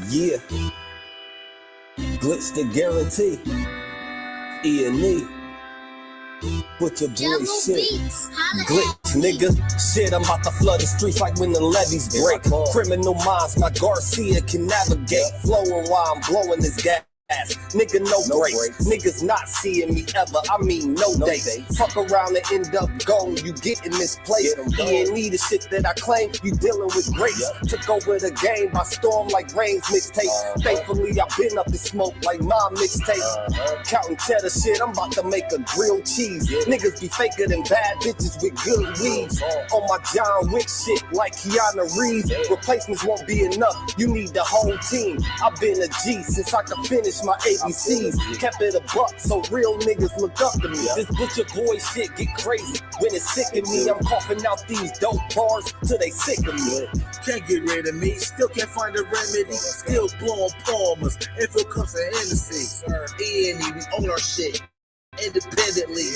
Yeah, glitch the guarantee. E&E. Put your boy shit. Glitch, nigga. Shit, I'm about to flood the streets like when the levees break. Criminal minds, my Garcia can navigate. Flowing while I'm blowing this gas. Nigga, no breaks. Niggas not seeing me ever. I mean, no dates. Fuck around and end up gone. You get in this place. E&E, the shit that I claim. You dealing with grace. Took over the game by storm like Rain's mixtape. Thankfully, I've been up in smoke like my mixtape. Counting cheddar shit. I'm about to make a grilled cheese. Niggas be faker than bad bitches with good weeds. On my John Wick shit like Keanu Reeves. Replacements won't be enough. You need the whole team. I've been a G since I could finish my ABCs, kept it a buck, so real niggas look up to me. This butcher boy shit get crazy when it's sick of me. I'm coughing out these dope bars till they sick of me. Can't get rid of me, still can't find a remedy. Still blowing palmers, if it comes to Hennessy. E&E, we own our shit independently.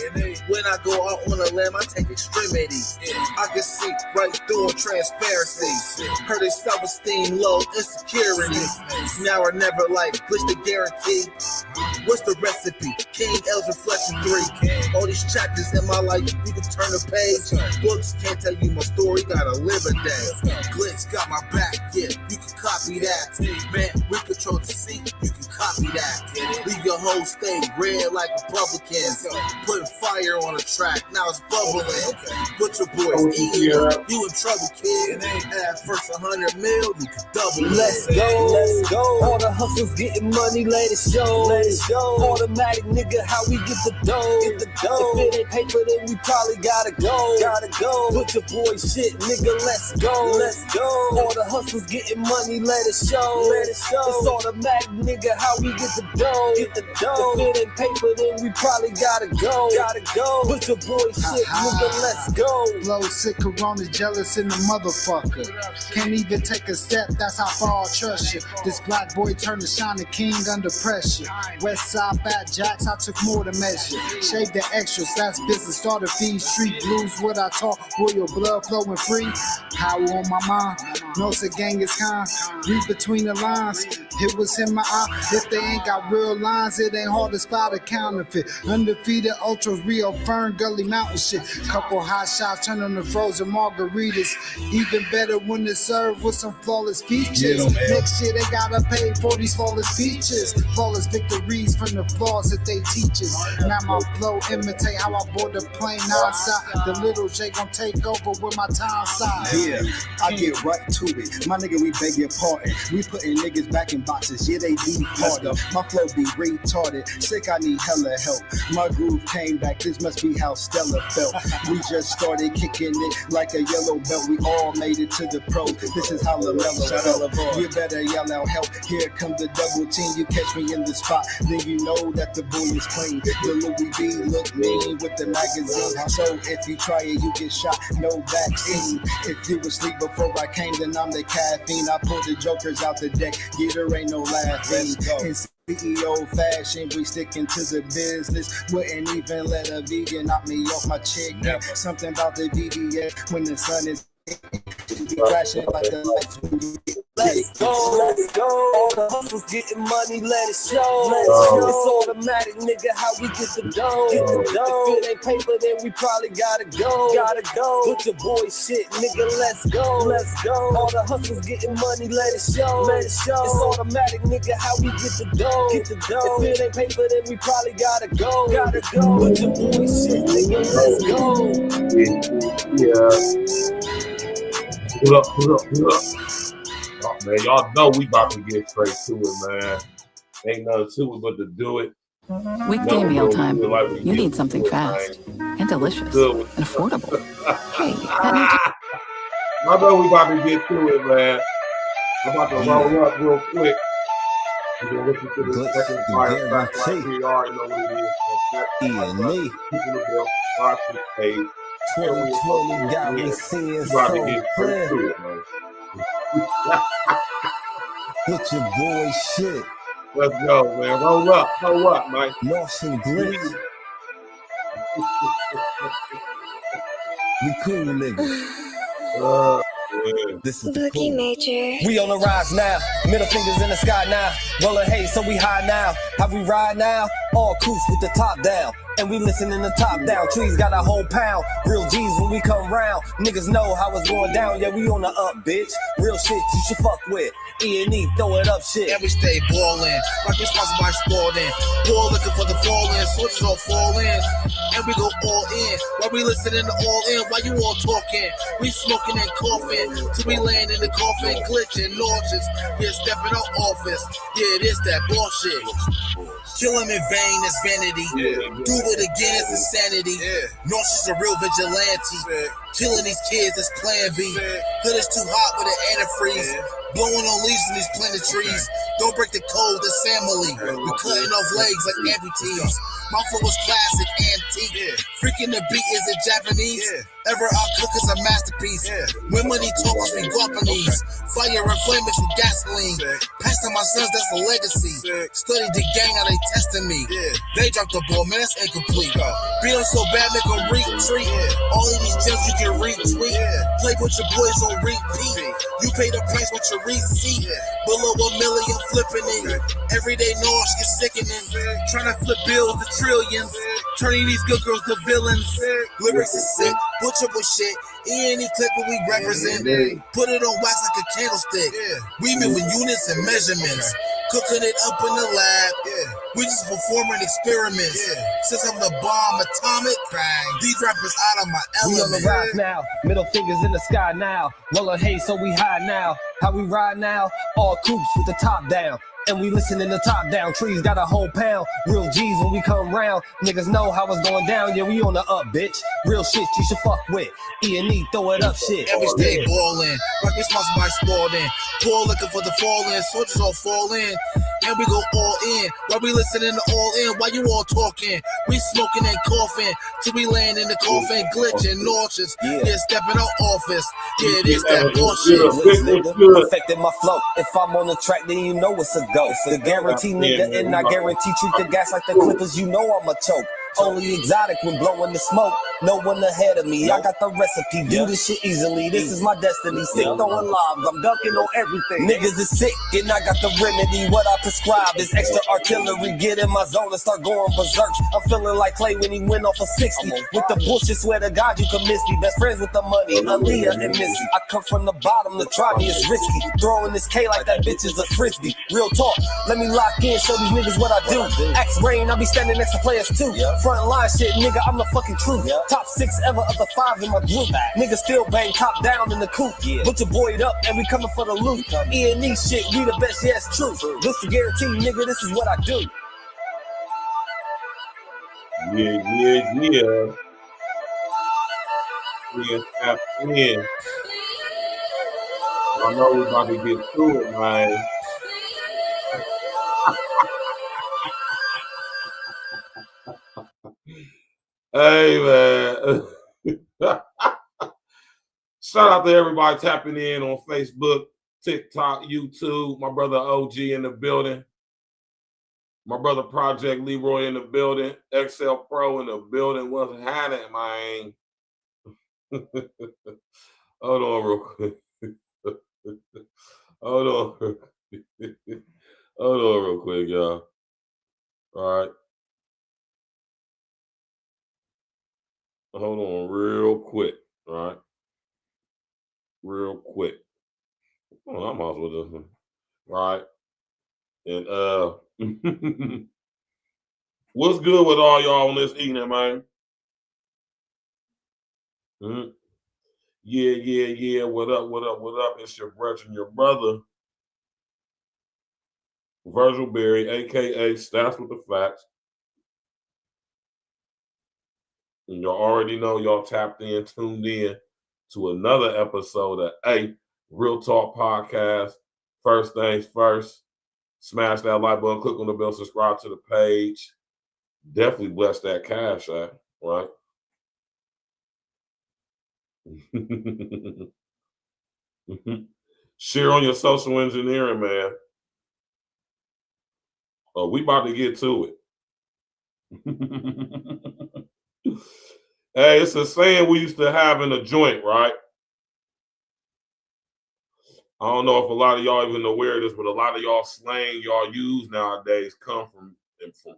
When I go out on a limb, I take extremities. I can see right through on transparency. Heard they self-esteem low, insecurities. Now or never, like glitch the guarantee. What's the recipe? King L's Reflection 3. All these chapters in my life, you can turn the page. Books can't tell you my story, gotta live a day. Glitch got my back, yeah, you can copy that. Man, we control the seat, you can copy that. Leave your whole state red like Republicans. Putting fire on the track, now it's bubbling. Butcher boys eating, you in trouble, kid. At first 100 mil, you can double. Let's go, let's go. All the hustlers getting money, let it show. Let it show. Automatic nigga, how we get the dough. Get the dough. If it ain't paper, then we probably gotta go. Gotta go. Butcher boy shit, nigga, let's go. Let's go. All the hustlers getting money, let it show. Let it show. It's automatic, nigga, how we get the dough. Get the dough. If it ain't paper, then we probably gotta go. Gotta go. Butcher boy shit, nigga, let's go. Blow sick, corona, jealous in the motherfucker. Can't even take a step, that's how far I trust you. This black boy turned to shining king under pressure. West side fat jacks, I took more to measure. Shave the extras, that's business. Started feed street blues, what I taught. Royal blood flowing free. Power on my mind, knows the gang is kind. Read between the lines, it was in my eye. If they ain't got real lines, it ain't hard to spot a counterfeit. Undefeated ultras, real firm gully mountain shit. Couple hot shots turning to frozen margaritas. Even better when it's served with some flawless features. Next year they gotta pay for these flawless features. Flawless victories from the flaws that they teach us. Now my flow imitate how I board the plane outside. The little J gon' take over with my time side. Yeah, I get right to it. My nigga, we beg your pardon. We putting niggas back in boxes. Yeah, they departed. My flow be retarded. Sick, I need hella help. My groove came back. This must be how Stella felt. We just started kicking it like a yellow belt. We all made it to the pro. This is how LaMelo felt. You better yell out help. Here comes the double team. You catch me in the spot, then you know that the boy is clean. The Louis V look mean with the magazine. So if you try it, you get shot. No vaccine. If you was asleep before I came, then I'm the caffeine. I pull the jokers out the deck. Yeah, there ain't no laughing. CEO fashion, we sticking to the business. Wouldn't even let a vegan knock me off my chicken. Something about the VVS when the sun is flashing like the lights. Let's go, let's go. All the hustlers getting money, let it show. Let it show. It's automatic, nigga, how we get the dough. Get the dough. If it ain't paper, then we probably gotta go. Gotta go. Put your boy shit, nigga, let's go. Let's go. All the hustlers getting money, let it show. Let it show. It's automatic, nigga, how we get the dough. Get the dough. If it ain't paper, then we probably gotta go. Gotta go. Put your boy shit, nigga, let's go. Pull up. Oh, man, y'all know we about to get straight to it, man. Ain't nothing to it but to do it. Weekday mealtime. You need something fast and delicious and affordable. Hey, that I know we about to get to it, man. I'm about to roll up real quick. We're going to listen to the second fire back right here. You already know what it is. E&E. People the bill. Watch the page. 2020 got me seeing so clear. Put your boy shit. Let's go, man. Roll up, Mike. Martian glitch. We cool, nigga. This is the cool. We on the rise now, middle fingers in the sky now. Rolling hay, so we high now. How we ride now? All coos with the top down. And we listen in the top down. Trees got a whole pound. Real G's when we come round. Niggas know how it's going down. Yeah, we on the up, bitch. Real shit you should fuck with. E&E, throw it up shit. And we stay ballin', like we sponsored by Spalding. Ball looking for the fall-in, soldiers all fall in. And we go all in, while we listening to all in. While you all talking, we smoking and coughing. Till we land in the coffin, glitching, nauseous. Yeah, stepping out office. Yeah, it is that bullshit. Kill him in vain is vanity. Do it again is insanity. Nauseous a real vigilante. Killing these kids is plan B. Hood is too hot with an antifreeze. Blowing on leaves in these planet trees. Don't break the code, this family. We cutting off legs like amputees. My flow is classic, antique. Freaking the beat is it Japanese. Ever our cook is a masterpiece. When money talkers be Guapanese. Fire and flame mixed with gasoline. Passing my sons, that's a legacy. Study the gang, now they testing me. They dropped the ball, man, that's incomplete. Beat them so bad, make them retreat. All of these gems you can retweet. Play with your boys on repeat. You pay the price with your receipt. Below $1 million flipping it. Everyday noise get sickening. Trying to flip bills to trillions. Turning these good girls to villains. Lyrics is sick, butcherable shit. E&E clip what we represent. Put it on wax like a candlestick. We move in units and measurements. Cooking it up in the lab. We just performing experiments. Since I'm the bomb atomic, these rappers out of my We on element. the rise now, middle fingers in the sky now. Rolling hay, so we high now. How we ride now? All coops with the top down. And we listen in the top down. Trees got a whole pound. Real G's when we come round. Niggas know how it's going down. Yeah, we on the up, bitch. Real shit you should fuck with. E&E, throw it up shit. And we stay ballin', like we sponsored by Spalding. Poor looking for the fall-in, soldiers all fall in. And we go all in, while we listening to all in. While you all talking, we smoking and coughing. Till we land in the coffin, glitching, nauseous. Yeah, stepping out office. Yeah, it is that bullshit. Affected my flow. If I'm on the track, then you know it's a go. The guarantee, nigga, and I guarantee treat the gas like the Clippers. You know I'm a choke. Only exotic when blowing the smoke. No one ahead of me. I got the recipe. Do this shit easily. This is my destiny. Sick throwing lobs. I'm dunking on everything. Niggas is sick, and I got the remedy. What I prescribe is extra artillery. Get in my zone and start going berserk. I'm feeling like Clay when he went off a 60. With the bullshit, swear to God you can miss me. Best friends with the money, Aaliyah and Missy. I come from the bottom. To try me is risky. Throwing this K like that bitch is a frisbee. Real talk. Let me lock in. Show these niggas what I do. Axe Rain, I be standing next to players too. Front line shit, nigga, I'm the fucking truth. Top 6 ever of the 5 in my group. Niggas still bang top down in the coop. Put your boy up and we coming for the loot. E&E shit, we the best, yeah, it's true. This the guarantee, nigga, this is what I do. Yeah. Tap in. I know we're about to get through it, man. Hey, man. Shout out to everybody tapping in on Facebook, TikTok, YouTube. My brother OG in the building. My brother Project Leroy in the building. XL Pro in the building. What's happening, man? Hold on real quick. Hold on real quick, y'all. All right. Hold on real quick. All right. Real quick. Oh, I might as well do. All right. And what's good with all y'all on this evening, man? Yeah. What up? It's your brother and your brother, Virgil Berry, aka Stats with the Facts. And y'all already know y'all tapped in, tuned in to another episode of Real Talk Podcast. First things first, smash that like button, click on the bell, subscribe to the page. Definitely bless that cash app, right? Share on your social engineering, man. Oh, we about to get to it. Hey, it's a saying we used to have in a joint, right? I don't know if a lot of y'all even aware of this, but a lot of y'all slang y'all use nowadays come from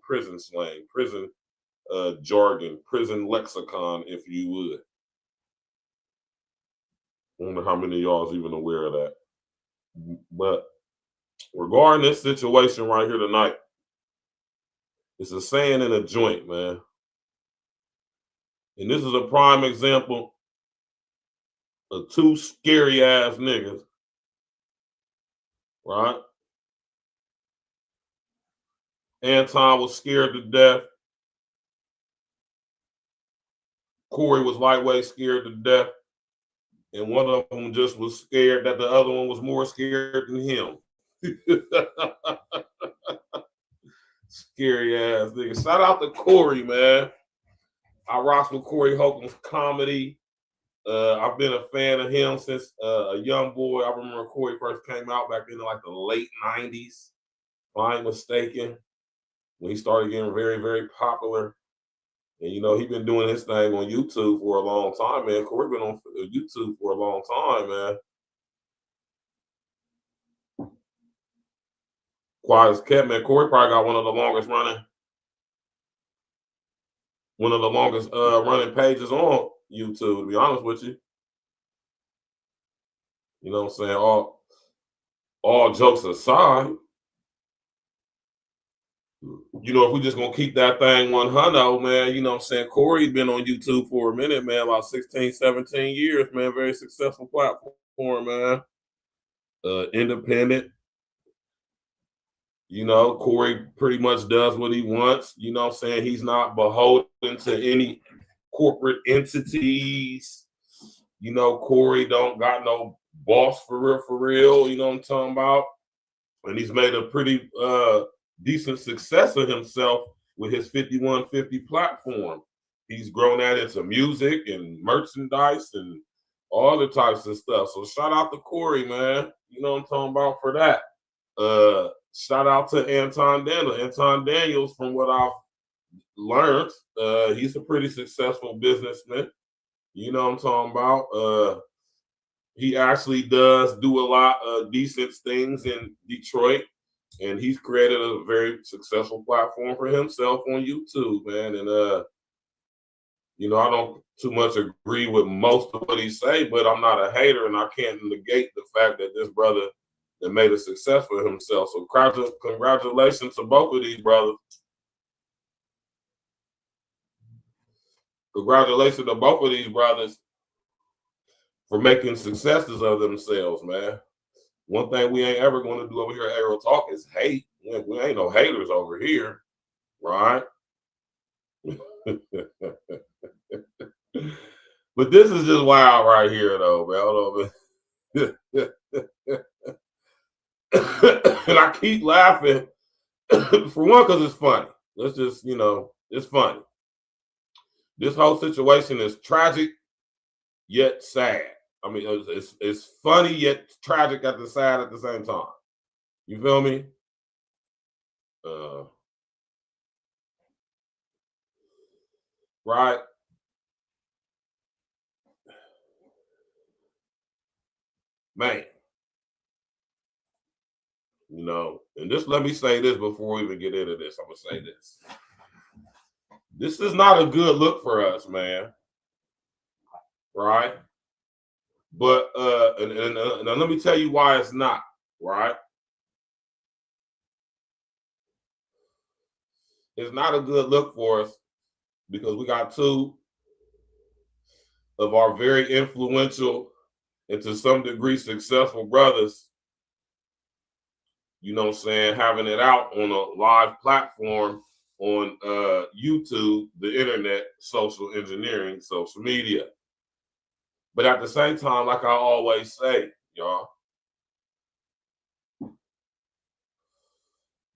prison slang, prison jargon, prison lexicon, if you would. I wonder how many of y'all is even aware of that. But regarding this situation right here tonight, it's a saying in a joint, man. And this is a prime example of two scary ass niggas, right? Anton was scared to death. Corey was lightweight scared to death. And one of them just was scared that the other one was more scared than him. Scary ass nigga. Shout out to Corey, man. I rocks with Corey Holcomb's comedy. I've been a fan of him since a young boy. I remember Corey first came out back in like the late 90s, if I ain't mistaken, when he started getting very, very popular. And, you know, he's been doing his thing on YouTube for a long time, man. Corey been on YouTube for a long time, man. Quiet as kept, man. Corey probably got one of the longest running pages on YouTube, to be honest with you. You know what I'm saying? All jokes aside, you know, if we just gonna keep that thing 100, man, you know what I'm saying? Corey's been on YouTube for a minute, man, about 16, 17 years, man. Very successful platform, man. Independent. You know, Corey pretty much does what he wants. You know what I'm saying? He's not beholden to any corporate entities. You know, Corey don't got no boss for real. You know what I'm talking about? And he's made a pretty decent success of himself with his 5150 platform. He's grown that into music and merchandise and all other types of stuff. So shout out to Corey, man. You know what I'm talking about for that. Shout out to Anton Daniels. Anton Daniels, from what I've learned, he's a pretty successful businessman. You know what I'm talking about? He actually does do a lot of decent things in Detroit, and he's created a very successful platform for himself on YouTube, man. And you know, I don't too much agree with most of what he say, but I'm not a hater, and I can't negate the fact that this brother that made a success for himself. So congratulations to both of these brothers. Congratulations to both of these brothers for making successes of themselves, man. One thing we ain't ever going to do over here at Aero Talk is hate. We ain't no haters over here, right? But this is just wild right here, though, man. Hold on, man. And I keep laughing, for one, because it's funny. Let's just, you know, it's funny. This whole situation is tragic, yet sad. I mean, it's funny, yet tragic at the same time. You feel me? Right? Man. You know, and just let me say this before we even get into this. I'm going to say this. This is not a good look for us, man. Right? But, and let me tell you why it's not, right? It's not a good look for us because we got two of our very influential and to some degree successful brothers, you know what I'm saying, having it out on a live platform on YouTube, the internet, social engineering, social media. But at the same time, like I always say, y'all,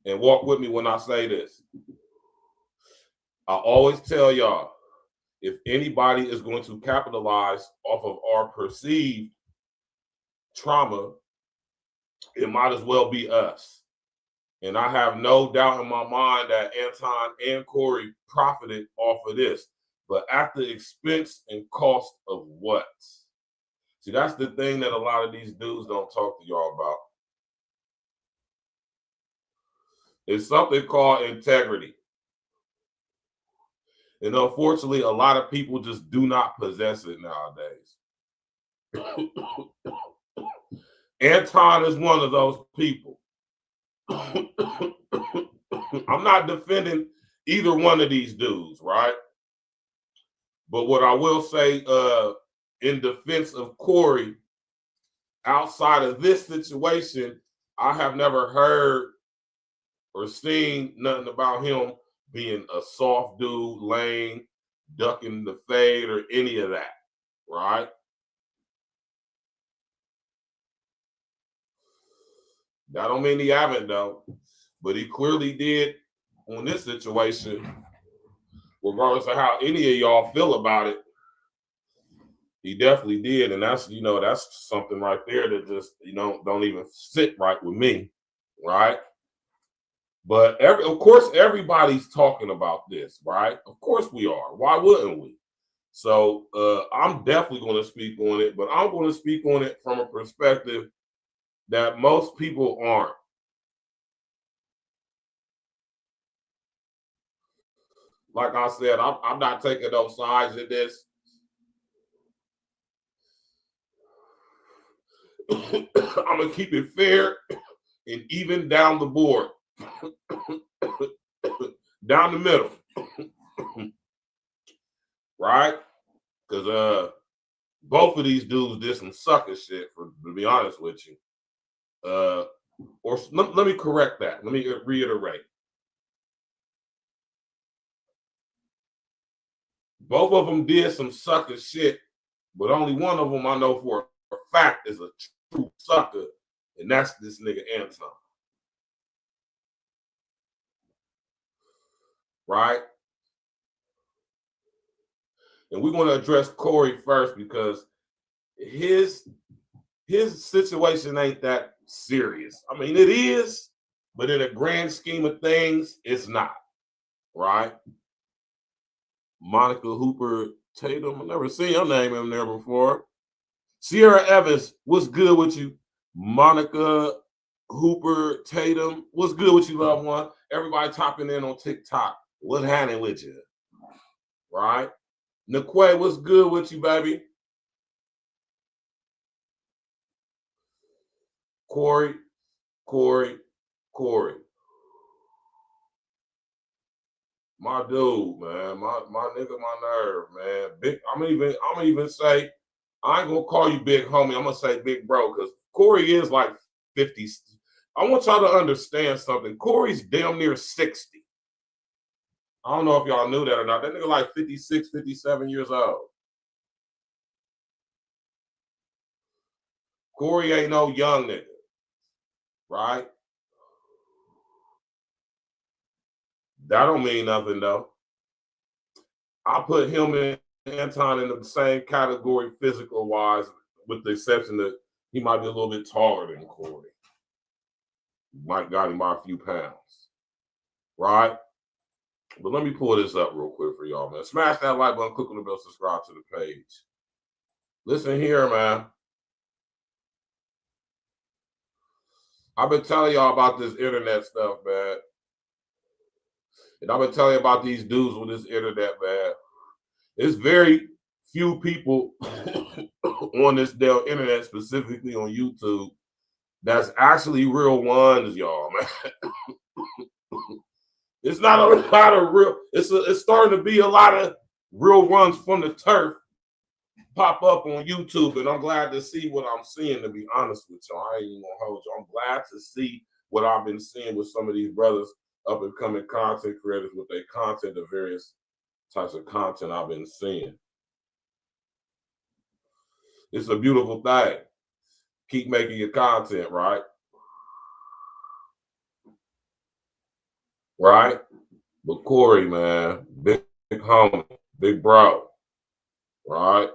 and walk with me when I say this, I always tell y'all, if anybody is going to capitalize off of our perceived trauma, it might as well be us. And I have no doubt in my mind that Anton and Corey profited off of this. But at the expense and cost of what? See, that's the thing that a lot of these dudes don't talk to y'all about. It's something called integrity. And unfortunately, a lot of people just do not possess it nowadays. Anton is one of those people. I'm not defending either one of these dudes, right? But what I will say in defense of Corey, outside of this situation, I have never heard or seen nothing about him being a soft dude, lame, ducking the fade, or any of that, right? That don't mean he haven't, though. But he clearly did on this situation, regardless of how any of y'all feel about it. He definitely did, and that's, you know, that's something right there that just, you know, don't even sit right with me, right? But of course, everybody's talking about this, right? Of course we are. Why wouldn't we? So I'm definitely going to speak on it, but I'm going to speak on it from a perspective that most people aren't. Like I said, I'm not taking no sides in this. I'm going to keep it fair and even down the board. Down the middle. Right? Because both of these dudes did some sucker shit, to be honest with you. Or let me correct that. Let me reiterate. Both of them did some sucker shit, but only one of them I know for a fact is a true sucker, and that's this nigga Anton. Right? And we're going to address Corey first because his situation ain't that serious. I mean, it is, but in a grand scheme of things, it's not. Right? Monica Hooper Tatum. I've never seen your name in there before. Sierra Evans, what's good with you? Monica Hooper Tatum, what's good with you, loved one? Everybody topping in on TikTok. What's happening with you? Right? Niquay, what's good with you, baby? Corey. My dude, man, my nigga, my nerve, man. Big. I'm gonna even say, I ain't gonna call you big homie. I'm gonna say big bro, because Corey is like 50. I want y'all to understand something. Corey's damn near 60. I don't know if y'all knew that or not. That nigga like 56, 57 years old. Corey ain't no young nigga, right? That don't mean nothing, though. I put him and Anton in the same category physical-wise, with the exception that he might be a little bit taller than Corey. Might got him by a few pounds, right? But let me pull this up real quick for y'all, man. Smash that like button, click on the bell, subscribe to the page. Listen here, man. I've been telling y'all about this internet stuff, man. And I've been telling you about these dudes with this internet, man. There's very few people on this damn internet, specifically on YouTube, that's actually real ones, y'all, man. It's not a lot of real, it's starting to be a lot of real runs from the turf pop up on YouTube, and I'm glad to see what I'm seeing, to be honest with y'all. I ain't even gonna hold you. I'm glad to see what I've been seeing with some of these brothers, up and coming content creators, with their content, the various types of content I've been seeing. It's a beautiful thing. Keep making your content, right? Right? But Corey, man, big homie, big bro, right?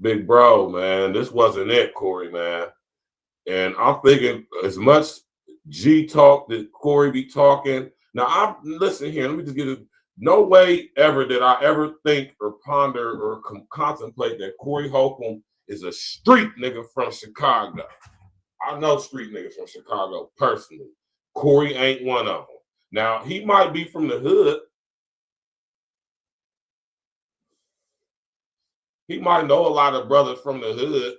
Big bro, man, this wasn't it, Corey, man. And I'm thinking, as much G talk that Corey be talking. Now, listen here. Let me just get it. No way ever did I ever think or ponder or contemplate that Corey Holcomb is a street nigga from Chicago. I know street niggas from Chicago personally. Corey ain't one of them. Now, he might be from the hood. He might know a lot of brothers from the hood.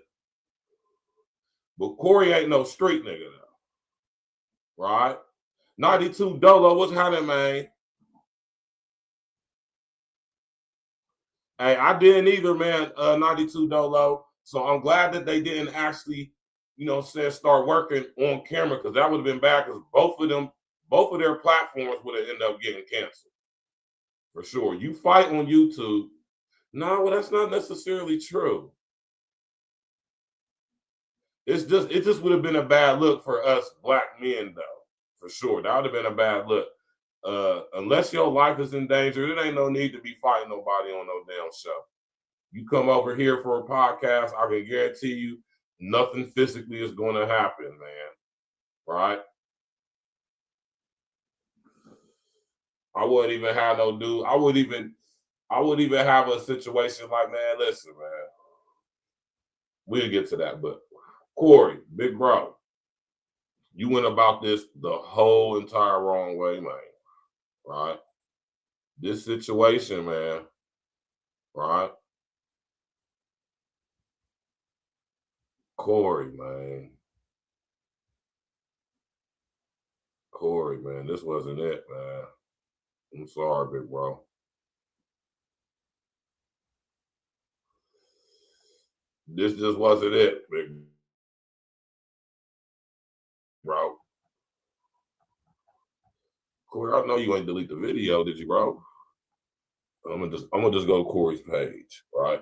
But Corey ain't no street nigga, though. Right? 92 Dolo, what's happening, man? Hey, I didn't either, man, 92 Dolo. So I'm glad that they didn't actually, start working on camera, because that would have been bad, because both of their platforms would have ended up getting canceled. For sure. You fight on YouTube. No, well, that's not necessarily true. It just would have been a bad look for us black men, though. For sure. That would have been a bad look. Unless your life is in danger, there ain't no need to be fighting nobody on no damn show. You come over here for a podcast, I can guarantee you nothing physically is going to happen, man. Right? I wouldn't even have no dude. I would even have a situation like, man, listen, man. We'll get to that, but Corey, big bro, you went about this the whole entire wrong way, man. Right? This situation, man. Right? Corey, man. Corey, man, this wasn't it, man. I'm sorry, big bro. This just wasn't it, big bro. Corey, I know you ain't delete the video, did you, bro? I'm gonna just go to Corey's page, right?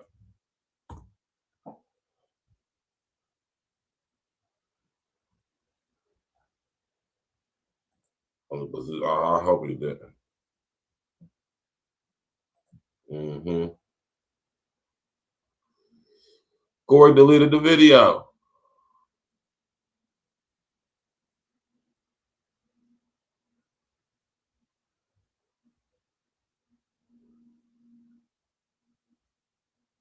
I hope he didn't. Corey deleted the video.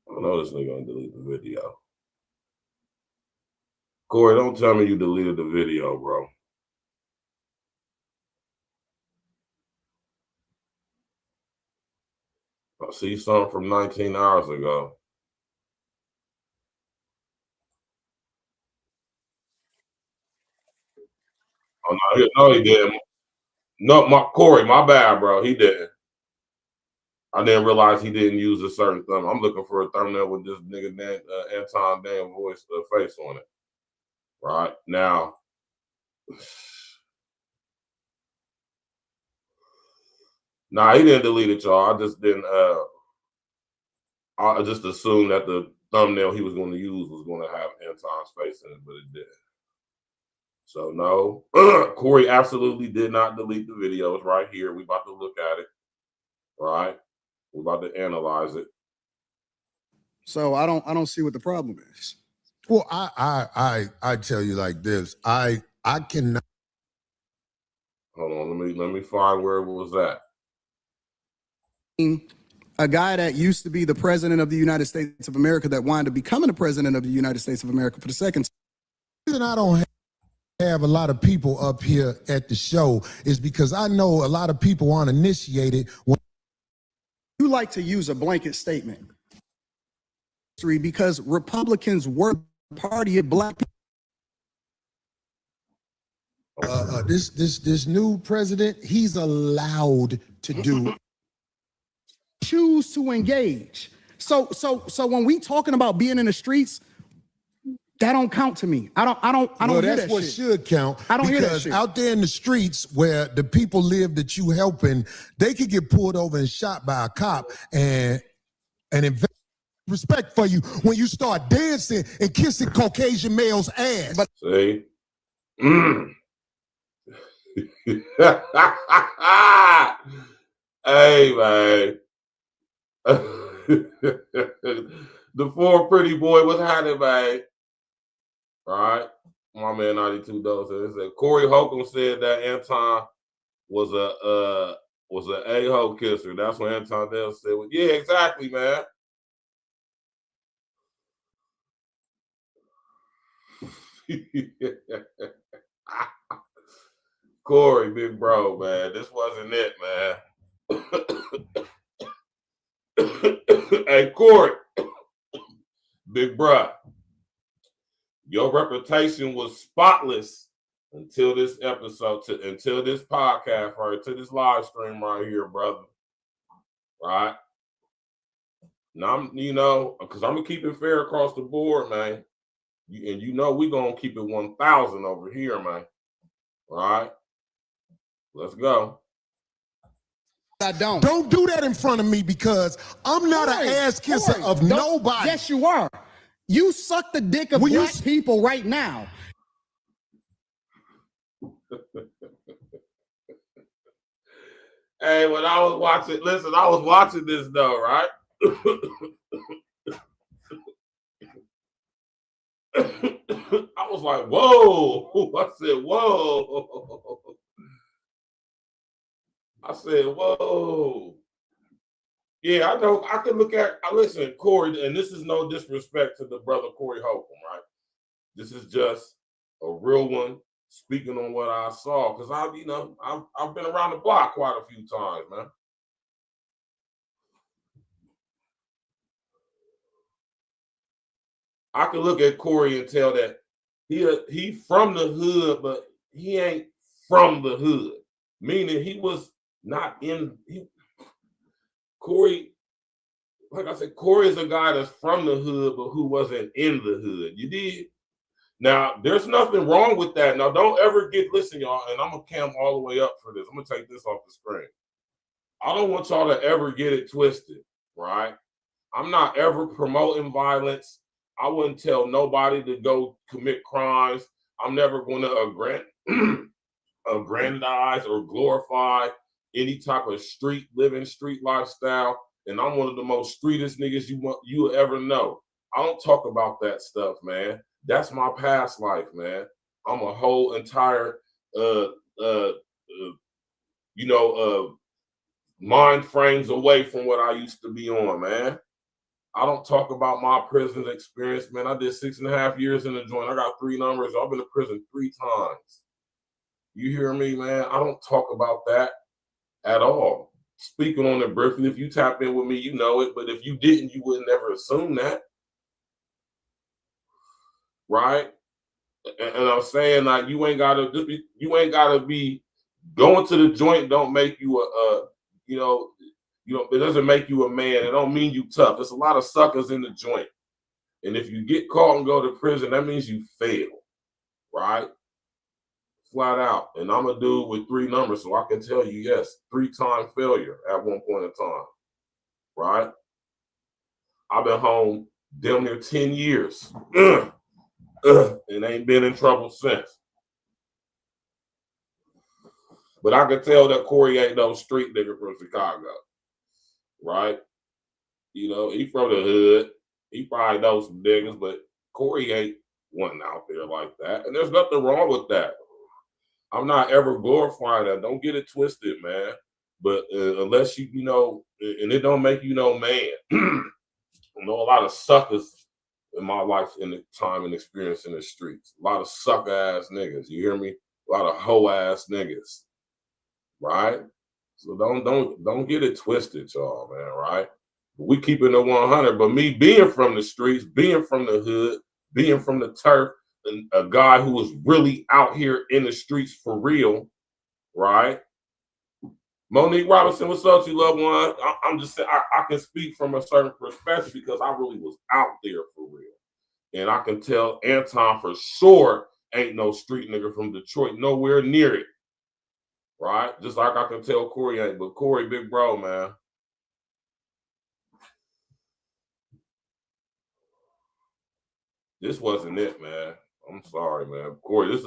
I know this nigga gonna delete the video. Corey, don't tell me you deleted the video, bro. I see something from 19 hours ago. Oh, no, he didn't. No, Corey, my bad, bro. He didn't. I didn't realize he didn't use a certain thumb. I'm looking for a thumbnail with this nigga Anton damn voice face on it. Right now, nah, he didn't delete it, y'all. I just didn't. I just assumed that the thumbnail he was going to use was going to have Anton's face in it, but it didn't. So no, Corey absolutely did not delete the video. It's right here. We about to look at it. Right. We're about to analyze it. So I don't see what the problem is. Well, I tell you like this. I cannot. Hold on, let me find where it was at. A guy that used to be the president of the United States of America that wanted to becoming the president of the United States of America for the second. The reason I don't have a lot of people up here at the show is because I know a lot of people aren't initiated. You like to use a blanket statement because Republicans were party of black people. This new president, he's allowed to choose to engage. So when we talking about being in the streets, that don't count to me. I don't well, hear that's that what shit. should count. I don't hear that because shit. Out there in the streets where the people live that you helping, they could get pulled over and shot by a cop and respect for you when you start dancing and kissing Caucasian males' ass. But see? Hey, man. The four pretty boy, what's happening, man? All right. My man 92 Dose said Corey Holcomb said that Anton was was an a-hole kisser. That's what Anton said. Well, yeah, exactly, man. Corey, big bro, man. This wasn't it, man. Hey, Corey, big bro. Your reputation was spotless until this episode, until this podcast, or to this live stream right here, brother. Right? Now, you know, because I'm going to keep it fair across the board, man. And you know we're going to keep it 1,000 over here, man. All right? Let's go. I don't. Don't do that in front of me because I'm not an ass kisser of nobody. Yes, you are. You suck the dick of black people right now. Hey, when I was watching, listen, I was watching this though, right? I was like, whoa. I said, whoa. I said, whoa. Yeah, I know. I can look at, listen, Corey, and this is no disrespect to the brother Corey Holcomb, right? This is just a real one speaking on what I saw. Because I've been around the block quite a few times, man. I can look at Corey and tell that he from the hood, but he ain't from the hood. Meaning he was not in, Corey, like I said, Corey is a guy that's from the hood, but who wasn't in the hood. You did? Now, there's nothing wrong with that. Now, don't ever listen, y'all, and I'm going to cam all the way up for this. I'm going to take this off the screen. I don't want y'all to ever get it twisted, right? I'm not ever promoting violence. I wouldn't tell nobody to go commit crimes. I'm never going to aggrandize or glorify any type of street lifestyle. And I'm one of the most streetest niggas you ever know. I don't talk about that stuff, man. That's my past life, man. I'm a whole entire, mind frames away from what I used to be on, man. I don't talk about my prison experience, man. I did 6.5 years in the joint. I got 3 numbers. I've been to prison 3 times. You hear me, man? I don't talk about that at all. Speaking on it briefly, if you tap in with me, you know it. But if you didn't, you would never assume that. Right? And I'm saying, like, you ain't gotta be going to the joint. Don't make you it doesn't make you a man. It don't mean you tough. There's a lot of suckers in the joint. And if you get caught and go to prison, that means you fail. Right? Flat out. And I'm a dude with 3 numbers, so I can tell you, yes, 3-time failure at one point in time. Right? I've been home damn near 10 years. And ain't been in trouble since. But I can tell that Corey ain't no street nigga from Chicago. Right? You know, he from the hood. He probably knows some niggas, but Corey ain't one out there like that. And there's nothing wrong with that. I'm not ever glorifying that. Don't get it twisted, man. But unless you know, and it don't make you no man. I know a lot of suckers in my life in the time and experience in the streets. A lot of sucker ass niggas. You hear me? A lot of hoe ass niggas. Right? So don't get it twisted, y'all, man. Right? We keeping it 100. But me being from the streets, being from the hood, being from the turf, and a guy who was really out here in the streets for real, right? Monique Robinson, what's up, you loved one? I'm just saying, I can speak from a certain perspective because I really was out there for real. And I can tell Anton for sure ain't no street nigga from Detroit, nowhere near it. Right? Just like I can tell Corey ain't, but Corey, big bro, man. This wasn't it, man. I'm sorry, man. Corey, this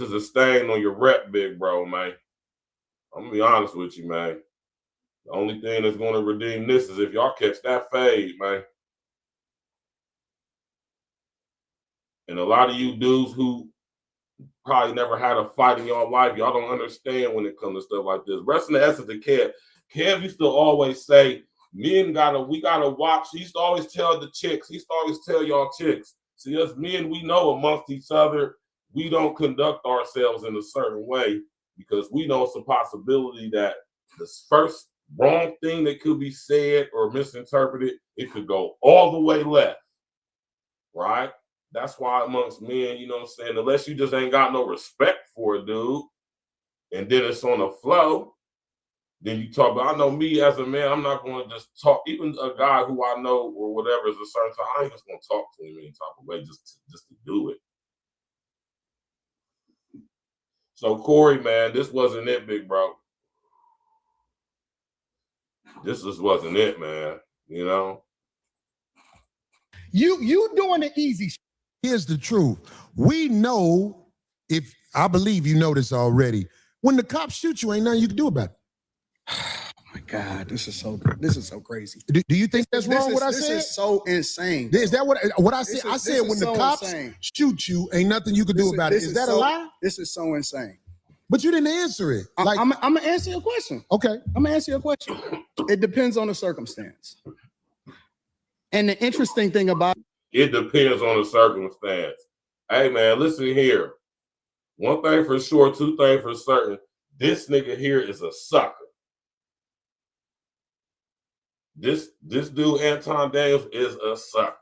is a stain on your rep, big bro, man. I'm gonna be honest with you, man. The only thing that's gonna redeem this is if y'all catch that fade, man. And a lot of you dudes who probably never had a fight in your life. Y'all don't understand when it comes to stuff like this. Rest in the essence of Kev. Kev used to always say, men we gotta watch. He used to always tell the chicks, he used to always tell y'all chicks, see, us men, we know amongst each other, we don't conduct ourselves in a certain way because we know it's a possibility that the first wrong thing that could be said or misinterpreted, it could go all the way left, right? That's why amongst men, you know what I'm saying, unless you just ain't got no respect for a dude, and then it's on the flow, then you talk about, I know me as a man, I'm not going to just talk, even a guy who I know or whatever is a certain time, I ain't just going to talk to him any type of way just to do it. So Corey, man, this wasn't it, big bro. This just wasn't it, man. You know? You doing the easy shit. Here's the truth. We know, if I believe you know this already, when the cops shoot you, ain't nothing you can do about it. Oh my God, this is so crazy. Do you think that's wrong what I said? This is so insane. Is that what I said? I said when the cops shoot you, ain't nothing you can do about it. Is that a lie? This is so insane. But you didn't answer it. Like, I'm gonna answer your question. Okay. I'm gonna answer your question. It depends on the circumstance. And the interesting thing about it depends on the circumstance. Hey man, listen here. One thing for sure, two things for certain. This nigga here is a sucker. This dude, Anton Daniels, is a sucker.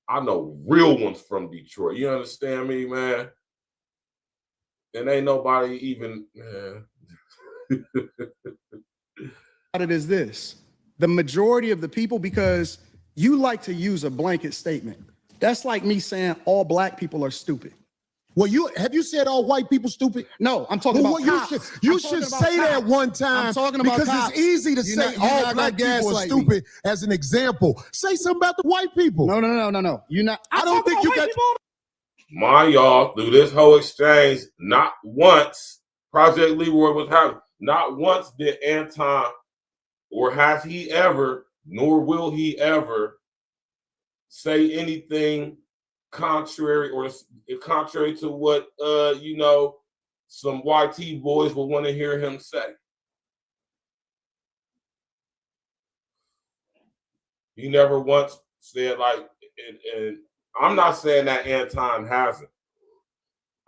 I know real ones from Detroit. You understand me, man? And ain't nobody even. it is this: the majority of the people, because you like to use a blanket statement. That's like me saying all black people are stupid. Well, have you said all white people stupid? No, I'm talking about cops. You should say that one time. I'm talking about because cops. It's easy to say all black people are stupid as an example. Say something about the white people. No. You're not. I don't think you got. Mind y'all, through this whole exchange, not once Project Leroy was having. Not once did Anton, or has he ever, nor will he ever, say anything contrary to what some YT boys would want to hear him say. He never once said like, and I'm not saying that Anton hasn't.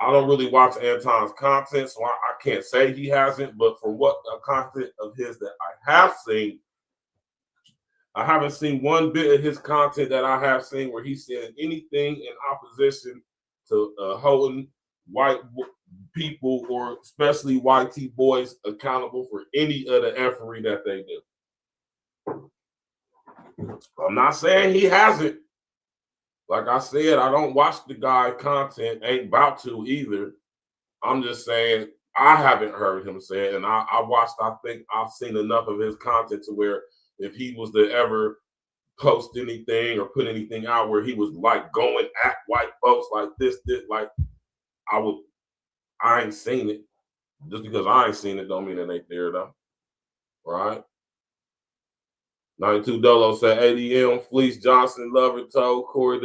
I don't really watch Anton's content, so I can't say he hasn't, but from what content of his that I have seen, I haven't seen one bit of his content that I have seen where he said anything in opposition to holding white people, or especially YT boys, accountable for any of the effery that they do. I'm not saying he hasn't. Like I said, I don't watch the guy's content, ain't about to either. I'm just saying I haven't heard him say it, and I think I've seen enough of his content to where if he was to ever post anything or put anything out where he was like going at white folks like this, like I ain't seen it. Just because I ain't seen it don't mean it ain't there though. Right? 92 Dolo said ADM, Fleece, Johnson, Lover, Toe, Corey.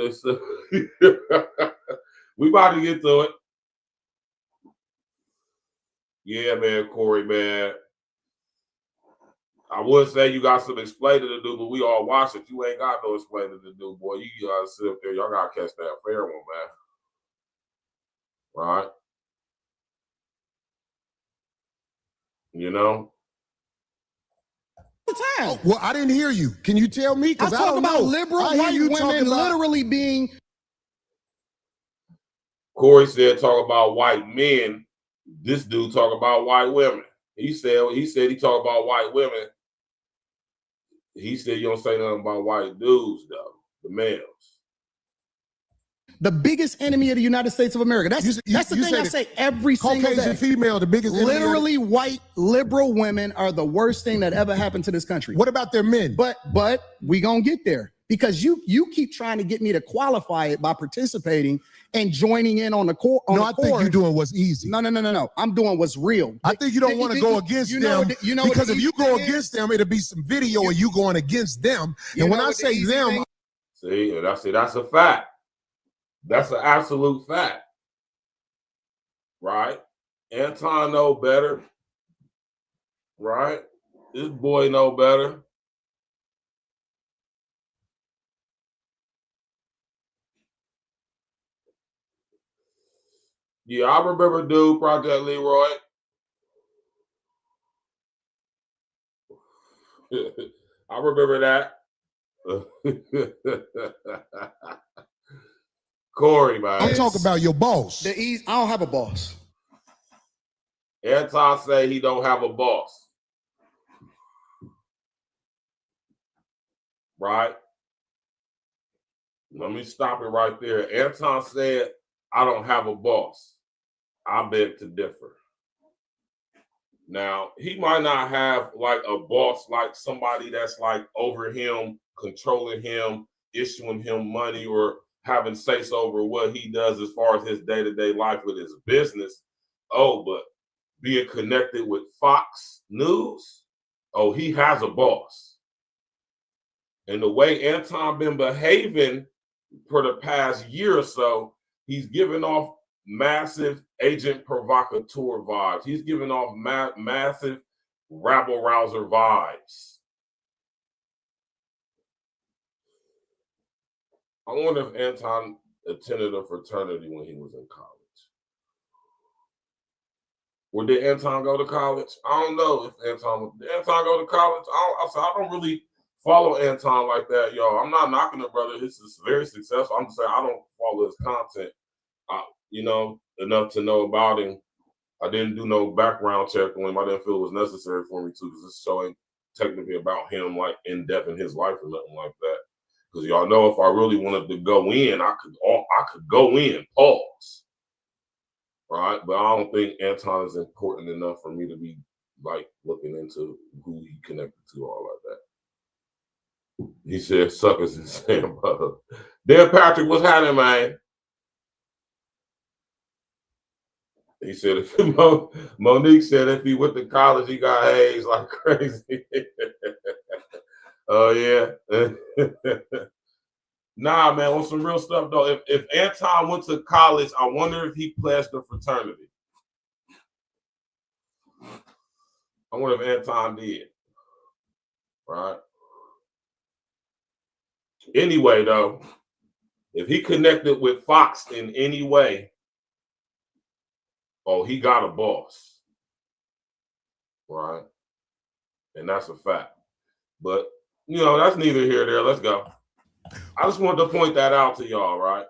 We about to get to it. Yeah, man, Corey, man. I would say you got some explaining to do, but we all watch it. You ain't got no explaining to do, boy. You gotta sit up there. Y'all gotta catch that fair one, man. Right? You know? Oh, well, I didn't hear you. Can you tell me? Because I don't know. Liberal white women literally being. Corey said, talk about white men. This dude talk about white women. He said he talk about white women. He said you don't say nothing about white dudes, though. The males. The biggest enemy of the United States of America. That's the thing I say every single day. Caucasian female, the biggest enemy. Literally, white liberal women are the worst thing that ever happened to this country. What about their men? But we gonna get there, because you keep trying to get me to qualify it by participating and joining in on the core. I think you're doing what's easy. No. I'm doing what's real. I think you don't want to go against them, because if you go against them, it'll be some video of you going against them. And when I say them, that's a fact. That's an absolute fact. right? Anton know better, right? This boy know better. Yeah, I remember dude, Project Leroy. I remember that. Corey, man. I'm talking about your boss. I don't have a boss. Anton say he don't have a boss. Right? Let me stop it right there. Anton said, I don't have a boss. I beg to differ. Now, he might not have like a boss, like somebody that's like over him, controlling him, issuing him money, or having say-so over what he does as far as his day-to-day life with his business. Oh, but being connected with Fox News, oh, he has a boss. And the way Anton been behaving for the past year or so, he's giving off massive agent provocateur vibes. He's giving off massive rabble-rouser vibes. I wonder if Anton attended a fraternity when he was in college. Or did Anton go to college? I don't know if did Anton go to college? I don't really follow Anton like that, y'all. I'm not knocking the brother. This is very successful. I'm just saying I don't follow his content, enough to know about him. I didn't do no background check on him. I didn't feel it was necessary for me to, because this show ain't technically about him, like in depth in his life or nothing like that. Because y'all know if I really wanted to go in, I could go in, pause. Right? But I don't think Anton is important enough for me to be like looking into who he connected to, all like that. He said suckers and Sam Butter. Dan Patrick, what's happening, man? He said if Monique said if he went to college, he got A's like crazy. Oh yeah. Nah, man, on some real stuff though. If Anton went to college, I wonder if he pledged a fraternity. I wonder if Anton did. Right? Anyway, though, if he connected with Fox in any way, oh, he got a boss. Right? And that's a fact. But, that's neither here nor there. Let's go. I just wanted to point that out to y'all, right?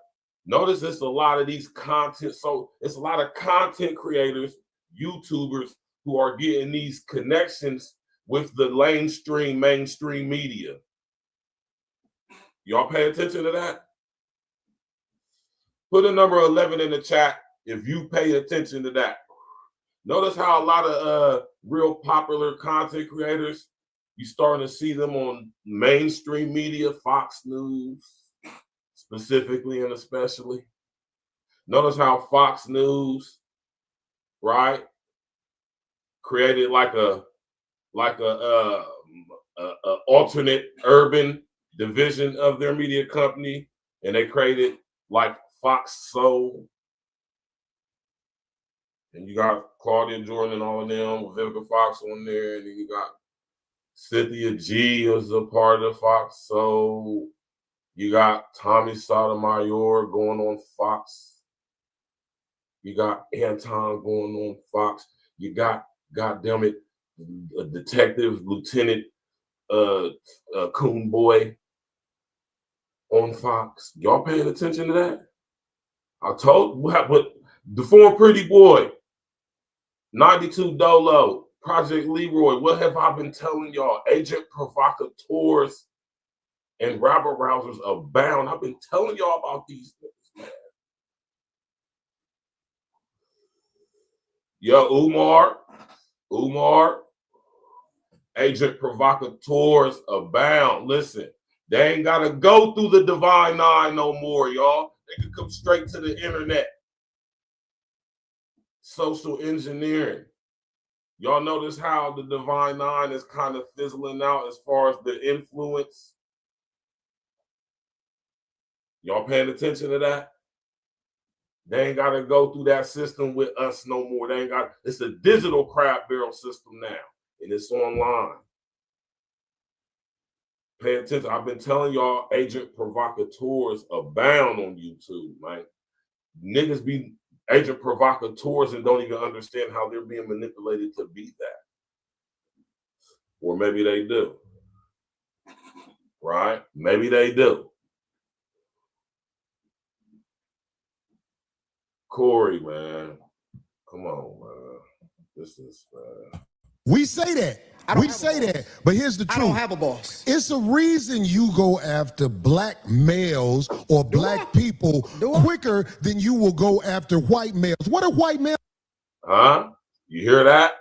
Notice it's a lot of these content. So it's a lot of content creators, YouTubers who are getting these connections with the mainstream media. Y'all pay attention to that? Put a number 11 in the chat if you pay attention to that. Notice how a lot of real popular content creators, you starting to see them on mainstream media, Fox News, specifically and especially. Notice how Fox News, right, created like a alternate urban division of their media company, and they created like Fox Soul. And you got Claudia Jordan and all of them, Vivica Fox on there, and then you got Cynthia G is a part of Fox Soul. You got Tommy Sotomayor going on Fox. You got Anton going on Fox. You got, goddammit, a detective, Lieutenant FUNBOY on Fox. Y'all paying attention to that? I told what the former Pretty Boy, 92 Dolo, Project Leroy. What have I been telling y'all? Agent provocateurs and rabble rousers abound. I've been telling y'all about these things, man. Yo, Umar, agent provocateurs abound. Listen, they ain't got to go through the Divine Nine no more, y'all. They can come straight to the internet. Social engineering. Y'all notice how the Divine Nine is kind of fizzling out as far as the influence? Y'all paying attention to that? They ain't got to go through that system with us no more. They ain't got. It's a digital crab barrel system now, and it's online. Pay attention. I've been telling y'all, agent provocateurs abound on YouTube, man. Niggas be agent provocateurs and don't even understand how they're being manipulated to be that. Or maybe they do. Right? Maybe they do. Corey, man. Come on, man. This is, We say that. We say that. But here's the truth. I don't have a boss. It's a reason you go after black males or black people quicker than you will go after white males. What are white males? Huh? You hear that?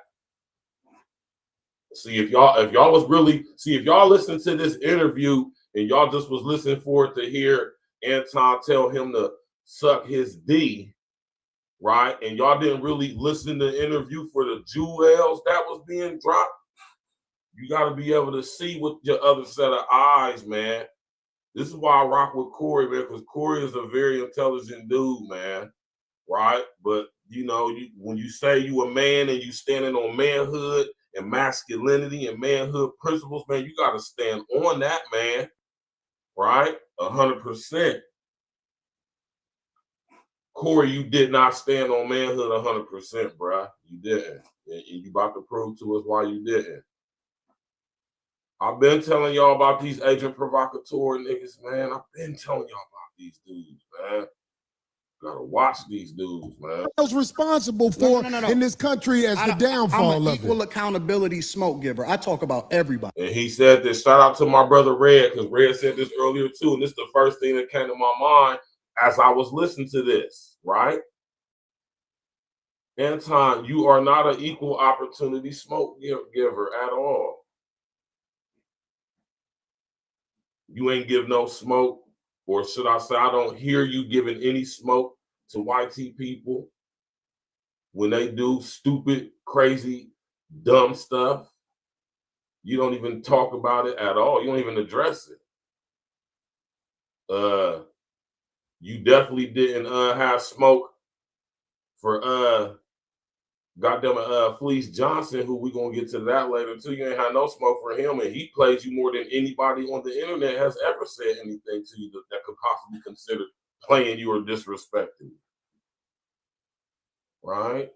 See, if y'all was really, if y'all listened to this interview and y'all just was listening for it to hear Anton tell him to suck his D, right? And y'all didn't really listen to the interview for the jewels that was being dropped. You got to be able to see with your other set of eyes, man. This is why I rock with Corey, man, because Corey is a very intelligent dude, man, right? But, you know, when you say you a man and you standing on manhood and masculinity and manhood principles, man, you got to stand on that, man, right? 100%. Corey, you did not stand on manhood 100%, bruh. You didn't. And you about to prove to us why you didn't. I've been telling y'all about these agent provocateur niggas, man. I've been telling y'all about these dudes, man. Gotta watch these dudes, man. What's responsible for in this country as the downfall I'm an of equal it? accountability smoke giver. I talk about everybody. And he said this. Shout out to my brother Red, because Red said this earlier too. And this is the first thing that came to my mind as I was listening to this, right? Anton, you are not an equal opportunity smoke giver at all. You ain't give no smoke, or should I say, I don't hear you giving any smoke to YT people when they do stupid, crazy, dumb stuff. You don't even talk about it at all. You don't even address it. You definitely didn't have smoke for Fleece Johnson, who we gonna get to that later too. You ain't had no smoke for him, and he plays you more than anybody on the internet has ever said anything to you that could possibly consider playing you or disrespecting you. Right?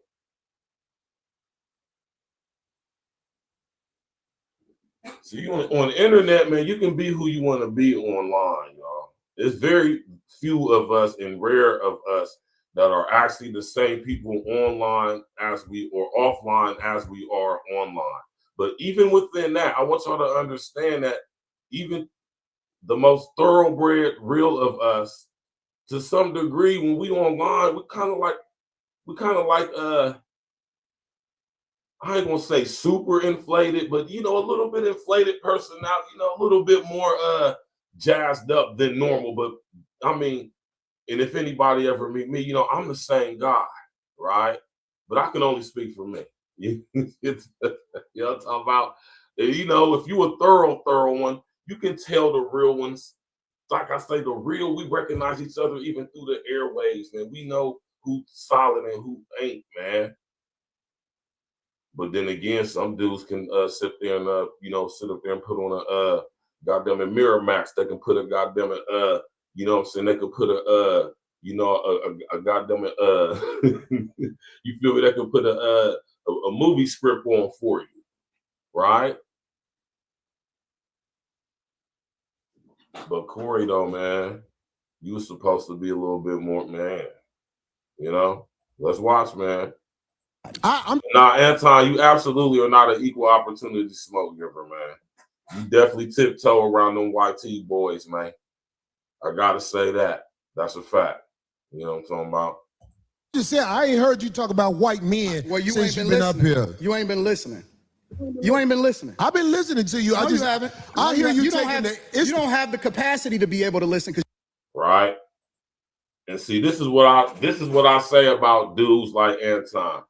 So you on the internet, man, you can be who you want to be online, y'all. There's very few of us and rare of us that are actually the same people online as we or offline as we are online. But even within that, I want y'all to understand that even the most thoroughbred real of us, to some degree, when we online, we kind of like I ain't gonna say super inflated, but you know, a little bit inflated personality, you know, a little bit more jazzed up than normal. But I mean, and if anybody ever meet me, you know, I'm the same guy, right? But I can only speak for me. You know what I'm talking about? You know, if you a thorough one, you can tell the real ones. Like I say, the real, we recognize each other even through the airwaves, man. We know who's solid and who ain't, man. But then again, some dudes can sit there and sit up there and put on a goddamn Mirror Max. They can put a goddamn you know what I'm saying? They could put a goddamn you feel me? They could put a movie script on for you, right? But Corey, though, man, you was supposed to be a little bit more, man. You know, let's watch, man. Nah, Anton, you absolutely are not an equal opportunity smoke giver, man. You definitely tiptoe around them YT boys, man. I gotta say that. That's a fact. You know what I'm talking about? Just said I ain't heard you talk about white men since you've been up here. You ain't been listening. You ain't been listening. I've been listening to you. No, you haven't. I hear you taking you don't have the capacity to be able to listen. Right. And see, this is what I say about dudes like Anton.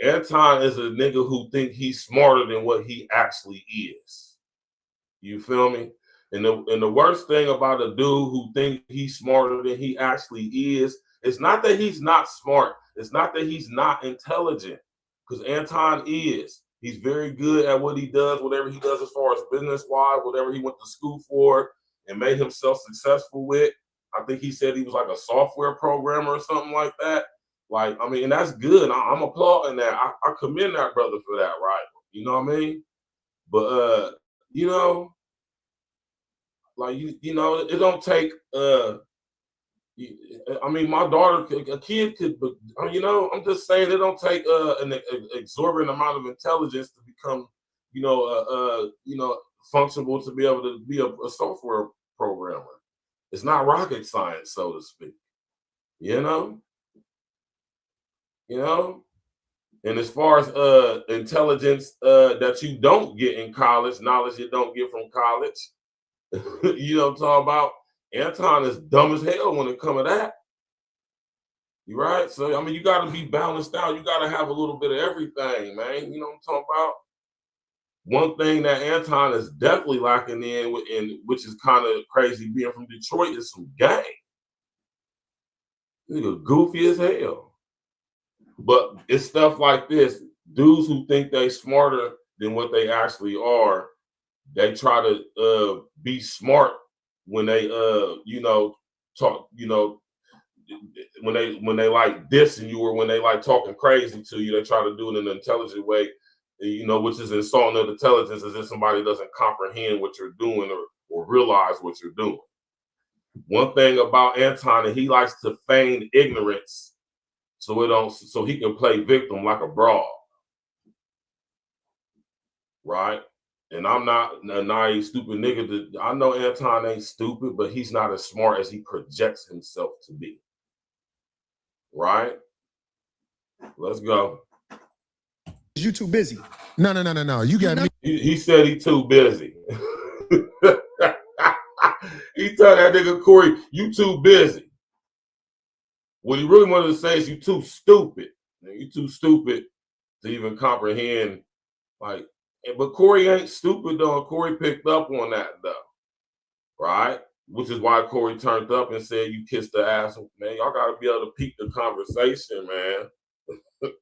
Anton is a nigga who think he's smarter than what he actually is. You feel me? And the worst thing about a dude who thinks he's smarter than he actually is It's not that he's not smart. It's not that he's not intelligent, because Anton is. He's very good at what he does, whatever he does as far as business-wise, whatever he went to school for and made himself successful with. I think he said he was like a software programmer or something like that. Like, I mean, and that's good. I'm applauding that. I commend that brother for that, right? You know what I mean? But, you know, like, you know, it don't take, I mean, my daughter, a kid could, you know, I'm just saying it don't take an exorbitant amount of intelligence to become, you know, functional to be able to be a software programmer. It's not rocket science, so to speak. You know? You know? And as far as intelligence that you don't get in college, knowledge you don't get from college, you know what I'm talking about? Anton is dumb as hell when it comes to that. You right? So, I mean, you got to be balanced out. You got to have a little bit of everything, man. You know what I'm talking about? One thing that Anton is definitely lacking in, which is kind of crazy being from Detroit, is some gang. Nigga goofy as hell. But it's stuff like this. Dudes who think they smarter than what they actually are, they try to be smart when they you know, talk, you know, when they like dissing you or when they like talking crazy to you, they try to do it in an intelligent way, you know, which is insulting of intelligence, as if somebody doesn't comprehend what you're doing or realize what you're doing. One thing about Anton, he likes to feign ignorance so he can play victim like a broad. Right? And I'm not a naive, stupid nigga. I know Anton ain't stupid, but he's not as smart as he projects himself to be. Right? Let's go. You too busy. No. You got me. He said he too busy. He told that nigga Corey, you too busy. What he really wanted to say is you too stupid. You too stupid to even comprehend, like, but Corey ain't stupid though. Corey picked up on that though, right? Which is why Corey turned up and said, "You kissed the ass." Man, y'all gotta be able to peep the conversation, man.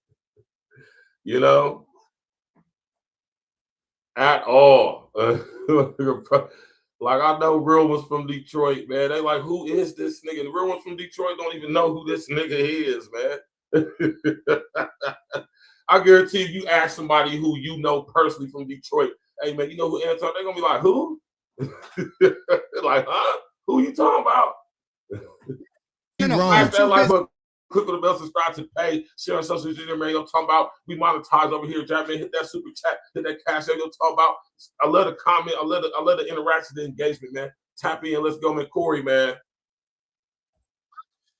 You know, at all. Like, I know real ones from Detroit, man. They like, who is this nigga? The real ones from Detroit don't even know who this nigga is, man. I guarantee you ask somebody who you know personally from Detroit, hey man, you know who Anton? They're gonna be like, who? Like, huh? Who you talking about? Smash that like button, click on the bell, subscribe to pay, share on social media, man. You're talking about we monetize over here, Jack, man. Hit that super chat, hit that cash out. You're talking about. I love the comment, I love the interaction, the engagement, man. Tap in, let's go, man. Corey, man.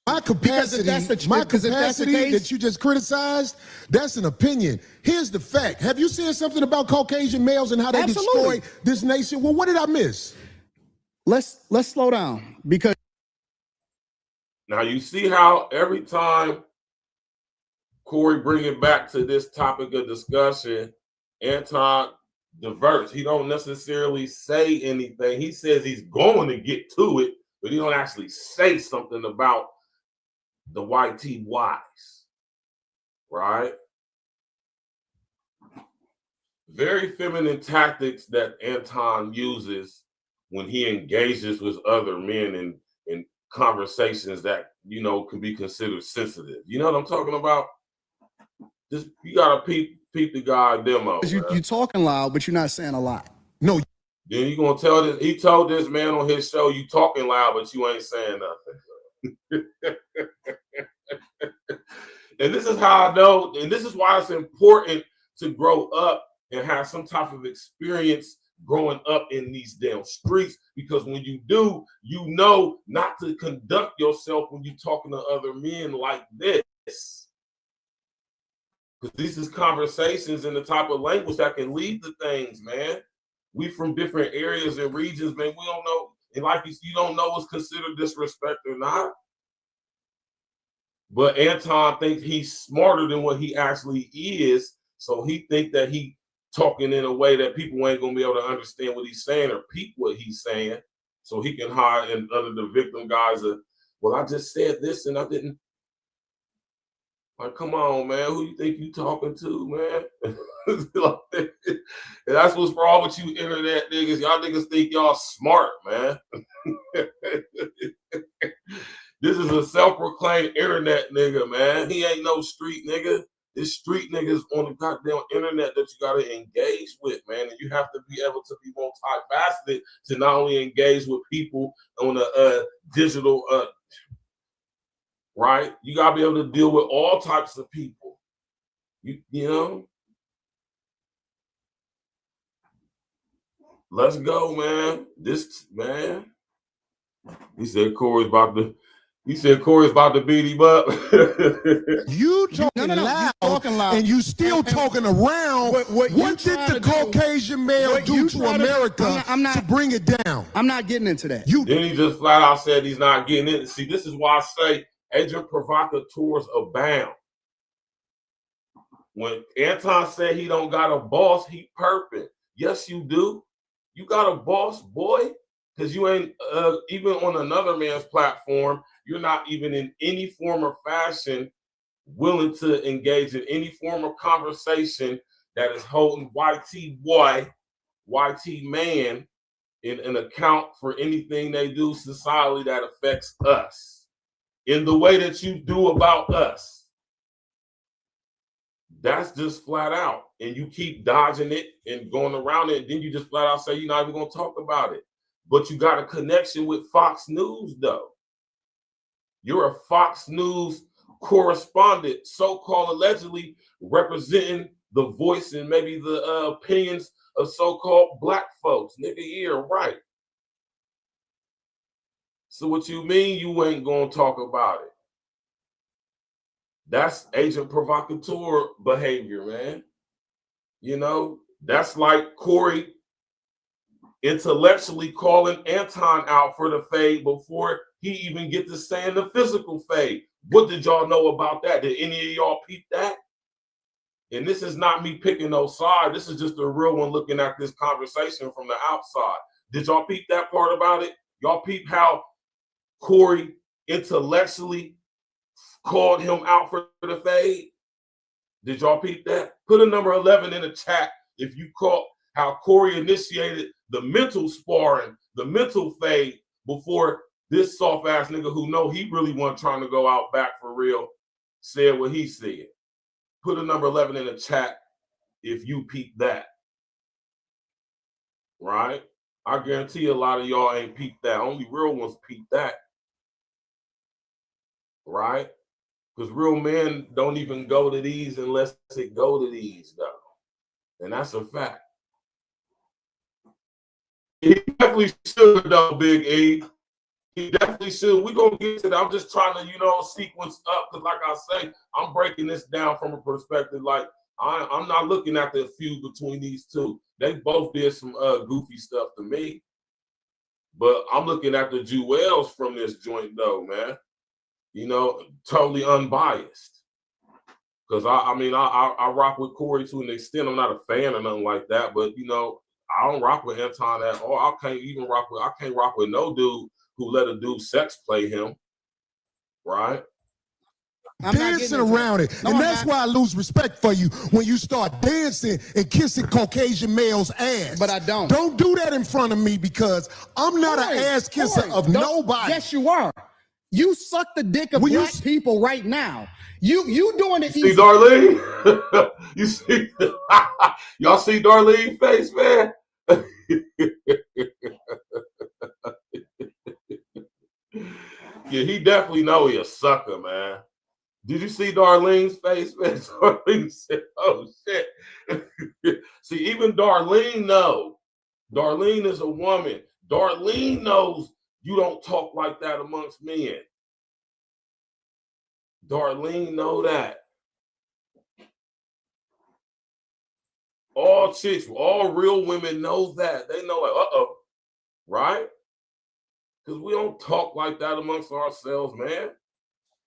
My capacity that you just criticized, that's an opinion. Here's the fact. Have you seen something about Caucasian males and how they destroy this nation? Well, what did I miss? Let's slow down, because now you see how every time Corey bring it back to this topic of discussion, Anton diverts. He don't necessarily say anything. He says he's going to get to it, but he don't actually say something about the YTYs, right? Very feminine tactics that Anton uses when he engages with other men in conversations that, you know, can be considered sensitive. You know what I'm talking about? Just, you gotta peep the guy demo. You talking loud, but you're not saying a lot. No. Then you gonna tell this? He told this man on his show, you talking loud, but you ain't saying nothing. And this is how I know, and this is why it's important to grow up and have some type of experience growing up in these damn streets, because when you do, you know not to conduct yourself when you're talking to other men like this. Because these is conversations and the type of language that can lead to things, man. We from different areas and regions, man. We don't know, and like you don't know what's considered disrespect or not. But Anton thinks he's smarter than what he actually is, so he think that he talking in a way that people ain't gonna be able to understand what he's saying or peep what he's saying, so he can hide under the victim guise of, well, I just said this and I didn't. Like, come on, man. Who you think you talking to, man? And that's what's wrong with you internet niggas. Y'all niggas think y'all smart, man. This is a self-proclaimed internet nigga, man. He ain't no street nigga. This street niggas on the goddamn internet that you gotta engage with, man. And you have to be able to be multifaceted to not only engage with people on the digital right? You gotta be able to deal with all types of people. You know? Let's go, man. This man. He said Corey's about to beat him up. You talking loud, and you still talking around. What did the Caucasian male do to America to bring it down? I'm not getting into that. Then he just flat out said he's not getting it. See, this is why I say agent provocateurs abound. When Anton said he don't got a boss, he perping. Yes, you do. You got a boss, boy, because you ain't even on another man's platform. You're not even in any form or fashion willing to engage in any form of conversation that is holding YT boy, YT man in an account for anything they do societally that affects us in the way that you do about us. That's just flat out. And you keep dodging it and going around it. And then you just flat out say you're not even going to talk about it. But you got a connection with Fox News, though. You're a Fox News correspondent, so-called allegedly representing the voice and maybe the opinions of so-called black folks. Nigga, yeah, right. So what you mean you ain't gonna talk about it? That's agent provocateur behavior, man. You know, that's like Corey intellectually calling Anton out for the fade before he even get to saying the physical fade. What did y'all know about that? Did any of y'all peep that? And this is not me picking no side. This is just a real one looking at this conversation from the outside. Did y'all peep that part about it? Y'all peep how Corey intellectually called him out for the fade? Did y'all peep that? Put a number 11 in the chat if you caught how Corey initiated the mental sparring, the mental fade before this soft ass nigga who know he really wasn't trying to go out back for real said what he said. Put a number 11 in the chat if you peep that. Right? I guarantee a lot of y'all ain't peeped that. Only real ones peep that. Right? Because real men don't even go to these unless it go to these, though. And that's a fact. He definitely should, though, Big E. He definitely should. We're going to get to that. I'm just trying to, sequence up. Because like I say, I'm breaking this down from a perspective like I'm not looking at the feud between these two. They both did some goofy stuff to me. But I'm looking at the jewels from this joint, though, man. Totally unbiased. Because, I rock with Corey to an extent. I'm not a fan or nothing like that. But, I don't rock with Anton at all. I can't rock with no dude who let a dude sex play him. Right? Dancing around it. And that's why I lose respect for you when you start dancing and kissing Caucasian males' ass. But I don't. Don't do that in front of me because I'm not an ass kisser of nobody. Yes, you are. You suck the dick of black people right now. You doing it. You see Darlene? You see? Y'all see Darlene's face, man? Yeah, he definitely know he a sucker, man. Did you see Darlene's face, man? Darlene said, oh, shit. See, even Darlene knows. Darlene is a woman. Darlene knows you don't talk like that amongst men. Darlene know that. All chicks, all real women know that. They know, like, uh-oh, right? Because we don't talk like that amongst ourselves, man.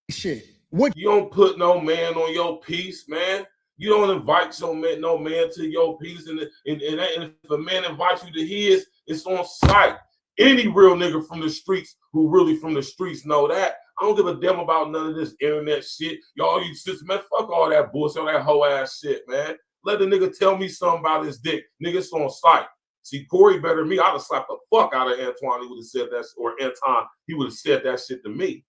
Shit. You don't put no man on your piece, man. You don't invite no man to your piece. And if a man invites you to his, it's on sight. Any real nigga from the streets who really from the streets know that. I don't give a damn about none of this internet shit. Y'all, you sisters, man, fuck all that bullshit, all that hoe ass shit, man. Let the nigga tell me something about his dick. Nigga, it's on site. See, Corey better than me. I'd have slapped the fuck out of Antoine. He would have said that, or Anton, he would have said that shit to me.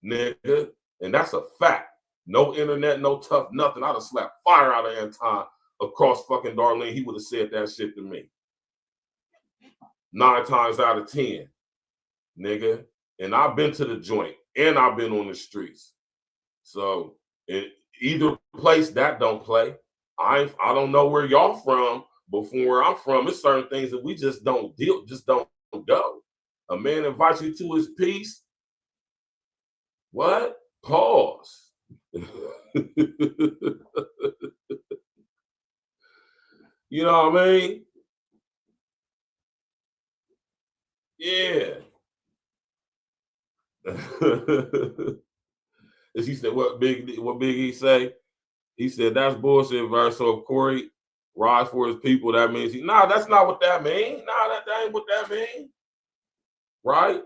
Nigga. And that's a fact. No internet, no tough, nothing. I'd have slapped fire out of Anton across fucking Darlene. He would have said that shit to me. 9 times out of 10, nigga. And I've been to the joint, and I've been on the streets. So in either place, that don't play. I don't know where y'all from, but from where I'm from, it's certain things that we just don't go. A man invites you to his piece. What? Pause. You know what I mean? Yeah. As he said, what Big E say? He said that's bullshit, verse. So if Corey rides for his people, that means that's not what that means. That ain't what that means. Right?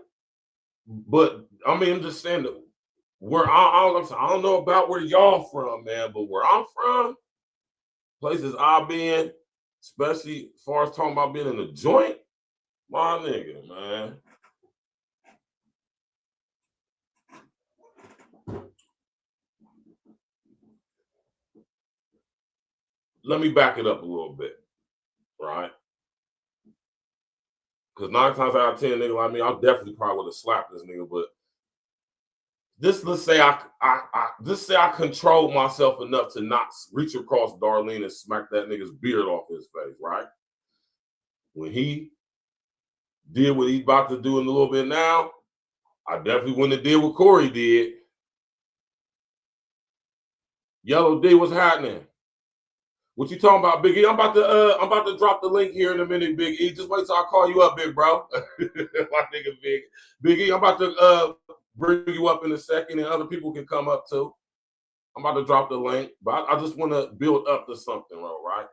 But I mean, I'm just saying that where I don't know about where y'all from, man, but where I'm from, places I've been, especially as far as talking about being in a joint, my nigga, man. Let me back it up a little bit, right? Because 9 times out of 10, nigga like me, I definitely probably would have slapped this nigga. But let's say I controlled myself enough to not reach across Darlene and smack that nigga's beard off his face, right? When he did what he's about to do in a little bit now, I definitely wouldn't have did what Corey did. Yellow D, what's happening? What you talking about, Big E? I'm about to drop the link here in a minute, Big E. Just wait till I call you up, big bro. My nigga, Big E. I'm about to bring you up in a second, and other people can come up too. I'm about to drop the link, but I just want to build up to something, right?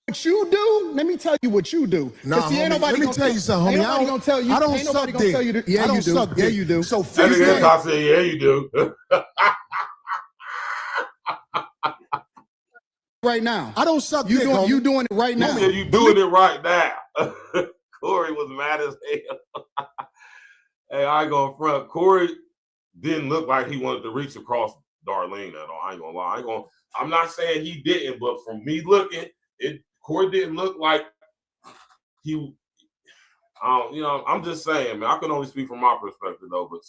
What you do? Let me tell you what you do. Nah, homie, let me tell you something, homie. Ain't nobody gonna tell you. I don't Ain't nobody suck gonna dick. tell you. Yeah, I don't you do. suck dick. Yeah, you do. So That nigga I said, yeah, you do. Right now, I don't suck dick. You doing it right now? Yeah, you doing it right now. Corey was mad as hell. Hey, I ain't gonna front. Corey didn't look like he wanted to reach across Darlene at all. I ain't gonna lie. I'm not saying he didn't, but from me looking, Corey didn't look like he. I'm just saying, man. I can only speak from my perspective though. But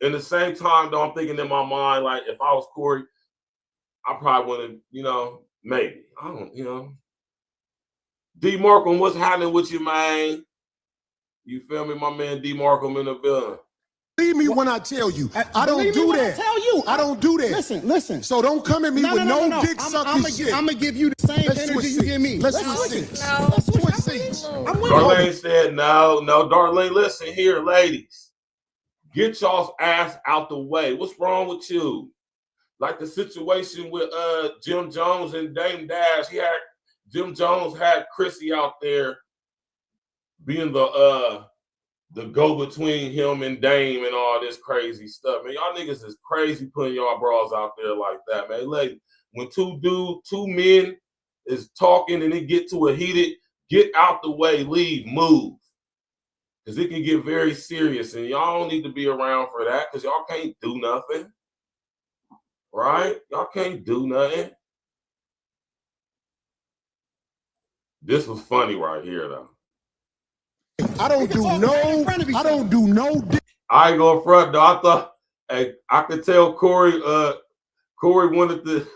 in the same time, though, I'm thinking in my mind, like if I was Corey, I probably wouldn't, maybe. I don't, D. Markham, what's happening with you, man? You feel me, my man D. Markham in the building. Believe me when I tell you, I don't do that. I don't do that. Listen. So don't come at me with no dick sucking shit. I'm gonna give you the same energy you give me. Let's switch seats. Let's switch seats. Darlene said, no, Darlene, listen here, ladies. Get y'all's ass out the way. What's wrong with you? Like the situation with Jim Jones and Dame Dash. Jim Jones had Chrissy out there being the go-between him and Dame and all this crazy stuff. Man, y'all niggas is crazy putting y'all bras out there like that, man. Lady, when two men is talking and it get to a heated, get out the way, leave, move. Because it can get very serious, and y'all don't need to be around for that because y'all can't do nothing. Right? Y'all can't do nothing. This was funny right here, though. I don't do no dick. I ain't gonna front, though. I thought, I could tell Corey wanted to,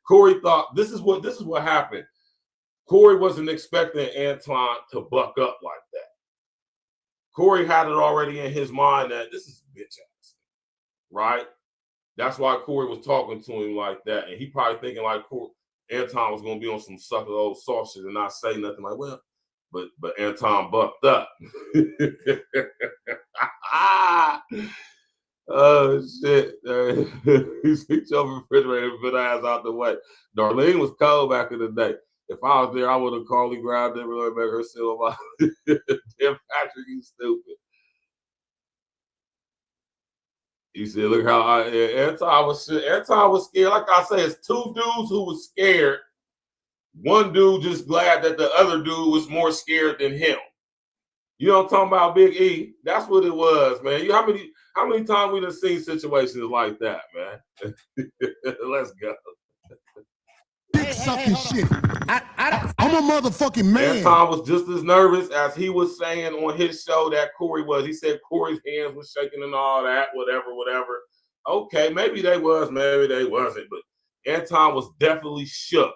Corey thought, this is what happened. Corey wasn't expecting Anton to buck up like that. Corey had it already in his mind that this is bitch ass, right? That's why Corey was talking to him like that. And he probably thinking like Anton was going to be on some sucker old soft shit and not say nothing like, well, but Anton bucked up. Oh, shit. He's your refrigerator and put ass out the way. Darlene was cold back in the day. If I was there, I would have called and grabbed him and really make her sit on my damn Patrick, you stupid. He said, look how Anton was scared. Like I said, it's two dudes who was scared. One dude just glad that the other dude was more scared than him. You know what I'm talking about, Big E? That's what it was, man. How many times we done seen situations like that, man? Let's go. Dick sucking shit. I'm a motherfucking man. Anton was just as nervous as he was saying on his show that Corey was. He said Corey's hands was shaking and all that, whatever. Okay, maybe they was, maybe they wasn't, but Anton was definitely shook.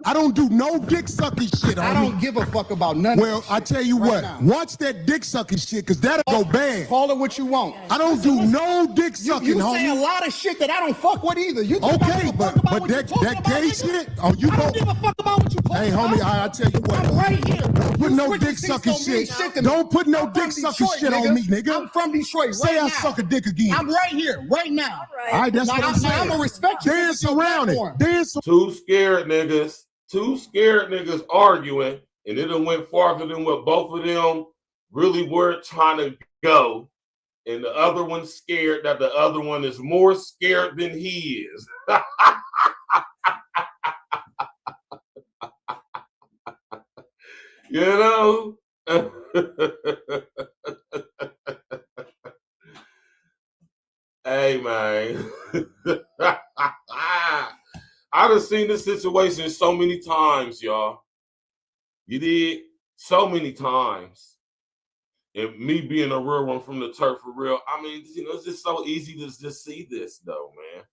I don't do no dick sucking shit. I don't give a fuck about none of Well, that I shit tell you right what, now. watch that dick sucking shit, because that'll go bad. Call it what you want. I don't do no dick sucking, You homie. say a lot of shit that I don't fuck with either. You Okay, but that gay shit, oh, you I don't go. give a fuck about what you talking Hey, about. homie, I tell you what. I'm right here. Don't put You no switching dick things sucking don't mean shit. to me. Don't put no I'm dick from sucking Detroit, shit on me, nigga. I'm from Detroit. Say right I now. suck a dick again. I'm right here, right now. All right, that's what I'm saying. I'm gonna respect you. Dance around it. Dance. Two scared niggas arguing, and it done went farther than what both of them really were trying to go. And the other one's scared that the other one is more scared than he is. You know? Hey, man. I done seen this situation so many times, y'all. You did? So many times. And me being a real one from the turf for real, I mean, you know, it's just so easy to just see this, though, man.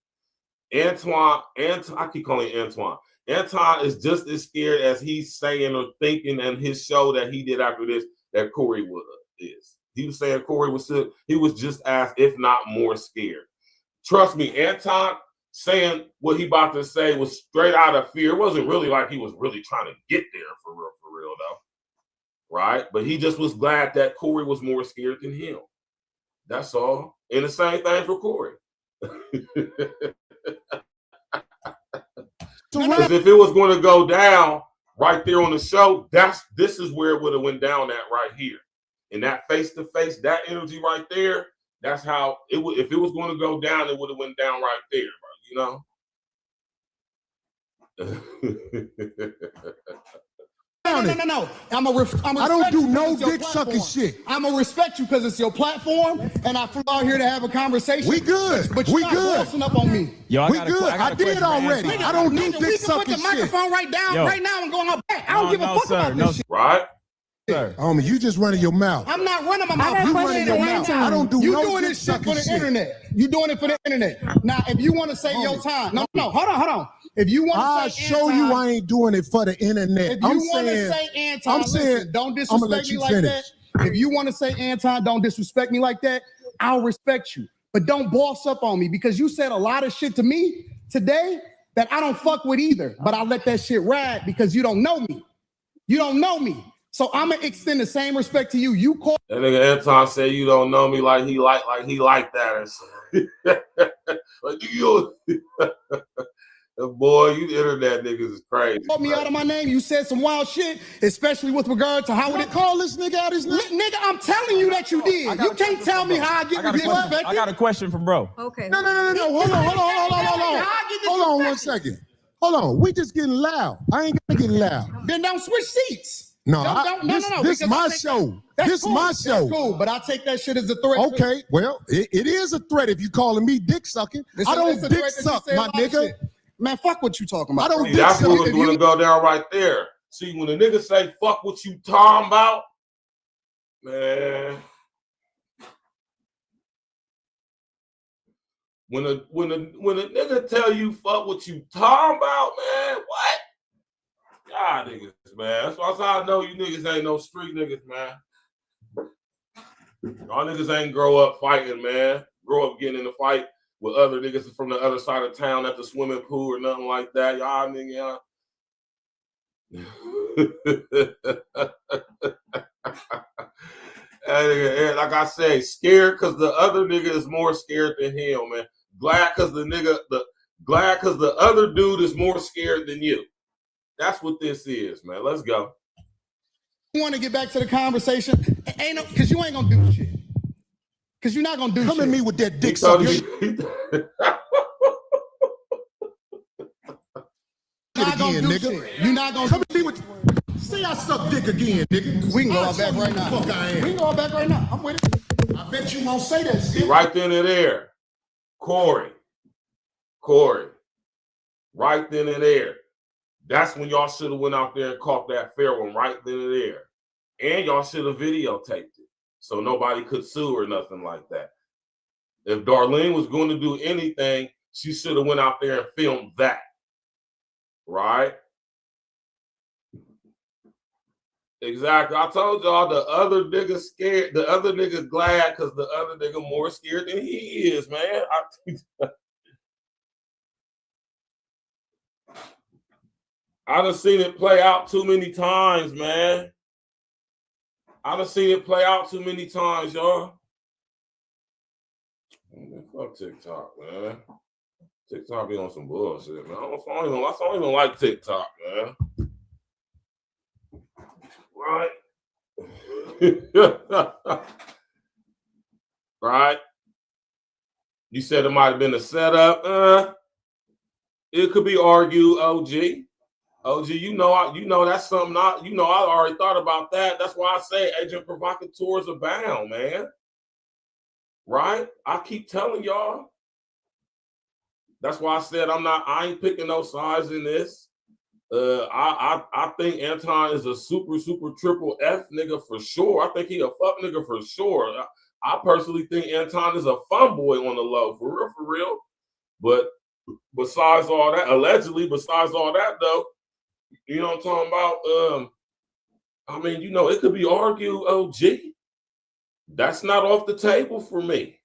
Anton, I keep calling him Antoine. Anton is just as scared as he's saying or thinking in his show that he did after this that Corey is. He was saying Corey was still, he was just as, if not more scared. Trust me, Anton saying what he about to say was straight out of fear. It wasn't really like he was really trying to get there for real though. Right? But he just was glad that Corey was more scared than him. That's all. And the same thing for Corey. Because if it was going to go down right there on the show, this is where it would have went down at right here. And that face-to-face, that energy right there, that's how it would. If it was going to go down, it would have went down right there, bro, you know? No. I don't do no dick sucking shit. I'm gonna respect you because it's your platform, and I flew out here to have a conversation. We good. But We you're good. not bossing up on me. Yo, We good. I did already. I don't do Nigga, dick we can put sucking the shit. microphone right down, Yo. right now, and go on our back. I don't give a fuck about this shit. Right? Sir. Homie, you just running your mouth. I'm not running my mouth. got a You question running for your mouth. Anton. I don't do You no doing dick this shit for sucking the shit. internet. You doing it for the internet. Now, if you want to say your time, no, hold on. If you want I'll to say show Anton, you I ain't doing it for the internet. if you want to say Anton, listen, don't disrespect me like that. If you want to say Anton, don't disrespect me like that. I'll respect you, but don't boss up on me because you said a lot of shit to me today that I don't fuck with either. But I let that shit ride because you don't know me. You don't know me. So I'm gonna extend the same respect to you. You call That nigga Anton said you don't know me like he like that or something. Like you, boy, you internet niggas is crazy. called me out of my name. You said some wild shit, especially with regard to how it Call this nigga out his name. Nigga, I'm telling you that you did. You can't tell me how I get disrespected. I got a question for bro. Okay. No. Hold on 1 second. Hold on. We just getting loud. I ain't gonna get loud. Then don't switch seats. No, because this my I take show. That's This cool. my show. That's cool, but I take that shit as a threat. Okay, well, it is a threat if you calling me dick sucking. I don't dick suck, my nigga. Man, fuck what you talking about. I don't See, dick that's what suck. was going to go down right there. See, when the nigga say fuck what you talking about, man. When a nigga tell you fuck what you talking about, man, what? Y'all niggas, man. That's why I know you niggas ain't no street niggas, man. Y'all niggas ain't grow up fighting, man. Grow up getting in a fight with other niggas from the other side of town at the swimming pool or nothing like that. Y'all niggas, And like I say, scared because the other nigga is more scared than him, man. Glad because the other dude is more scared than you. That's what this is, man. Let's go. You want to get back to the conversation? Ain't no, because you ain't gonna do shit. Because you're not gonna do Come shit. at me with that dick sucker. You're not gonna come at me with. Say I suck dick again, nigga. We can go back right now. Fuck I am. We can go back right now. I'm with it. I bet you won't say that See, shit. right then and there, Corey, right then and there. That's when y'all should have went out there and caught that fair one right then and there. And y'all should have videotaped it so nobody could sue or nothing like that. If Darlene was going to do anything, she should have went out there and filmed that. Right? Exactly. I told y'all the other nigga scared, the other nigga glad because the other nigga more scared than he is, man. I done seen it play out too many times, man. I done seen it play out too many times, y'all. Fuck TikTok, man. TikTok be on some bullshit, man. I don't even like TikTok, man. Right? Right? You said it might have been a setup. It could be argued, OG. OG, you know that's something I already thought about that. That's why I say agent provocateurs abound, man. Right? I keep telling y'all. That's why I said I ain't picking no sides in this. I think Anton is a super triple F nigga for sure. I think he a fuck nigga for sure. I personally think Anton is a fun boy on the low, for real. But besides all that, allegedly, besides all that though, you know what I'm talking about? I mean, you know, it could be argued, OG. That's not off the table for me.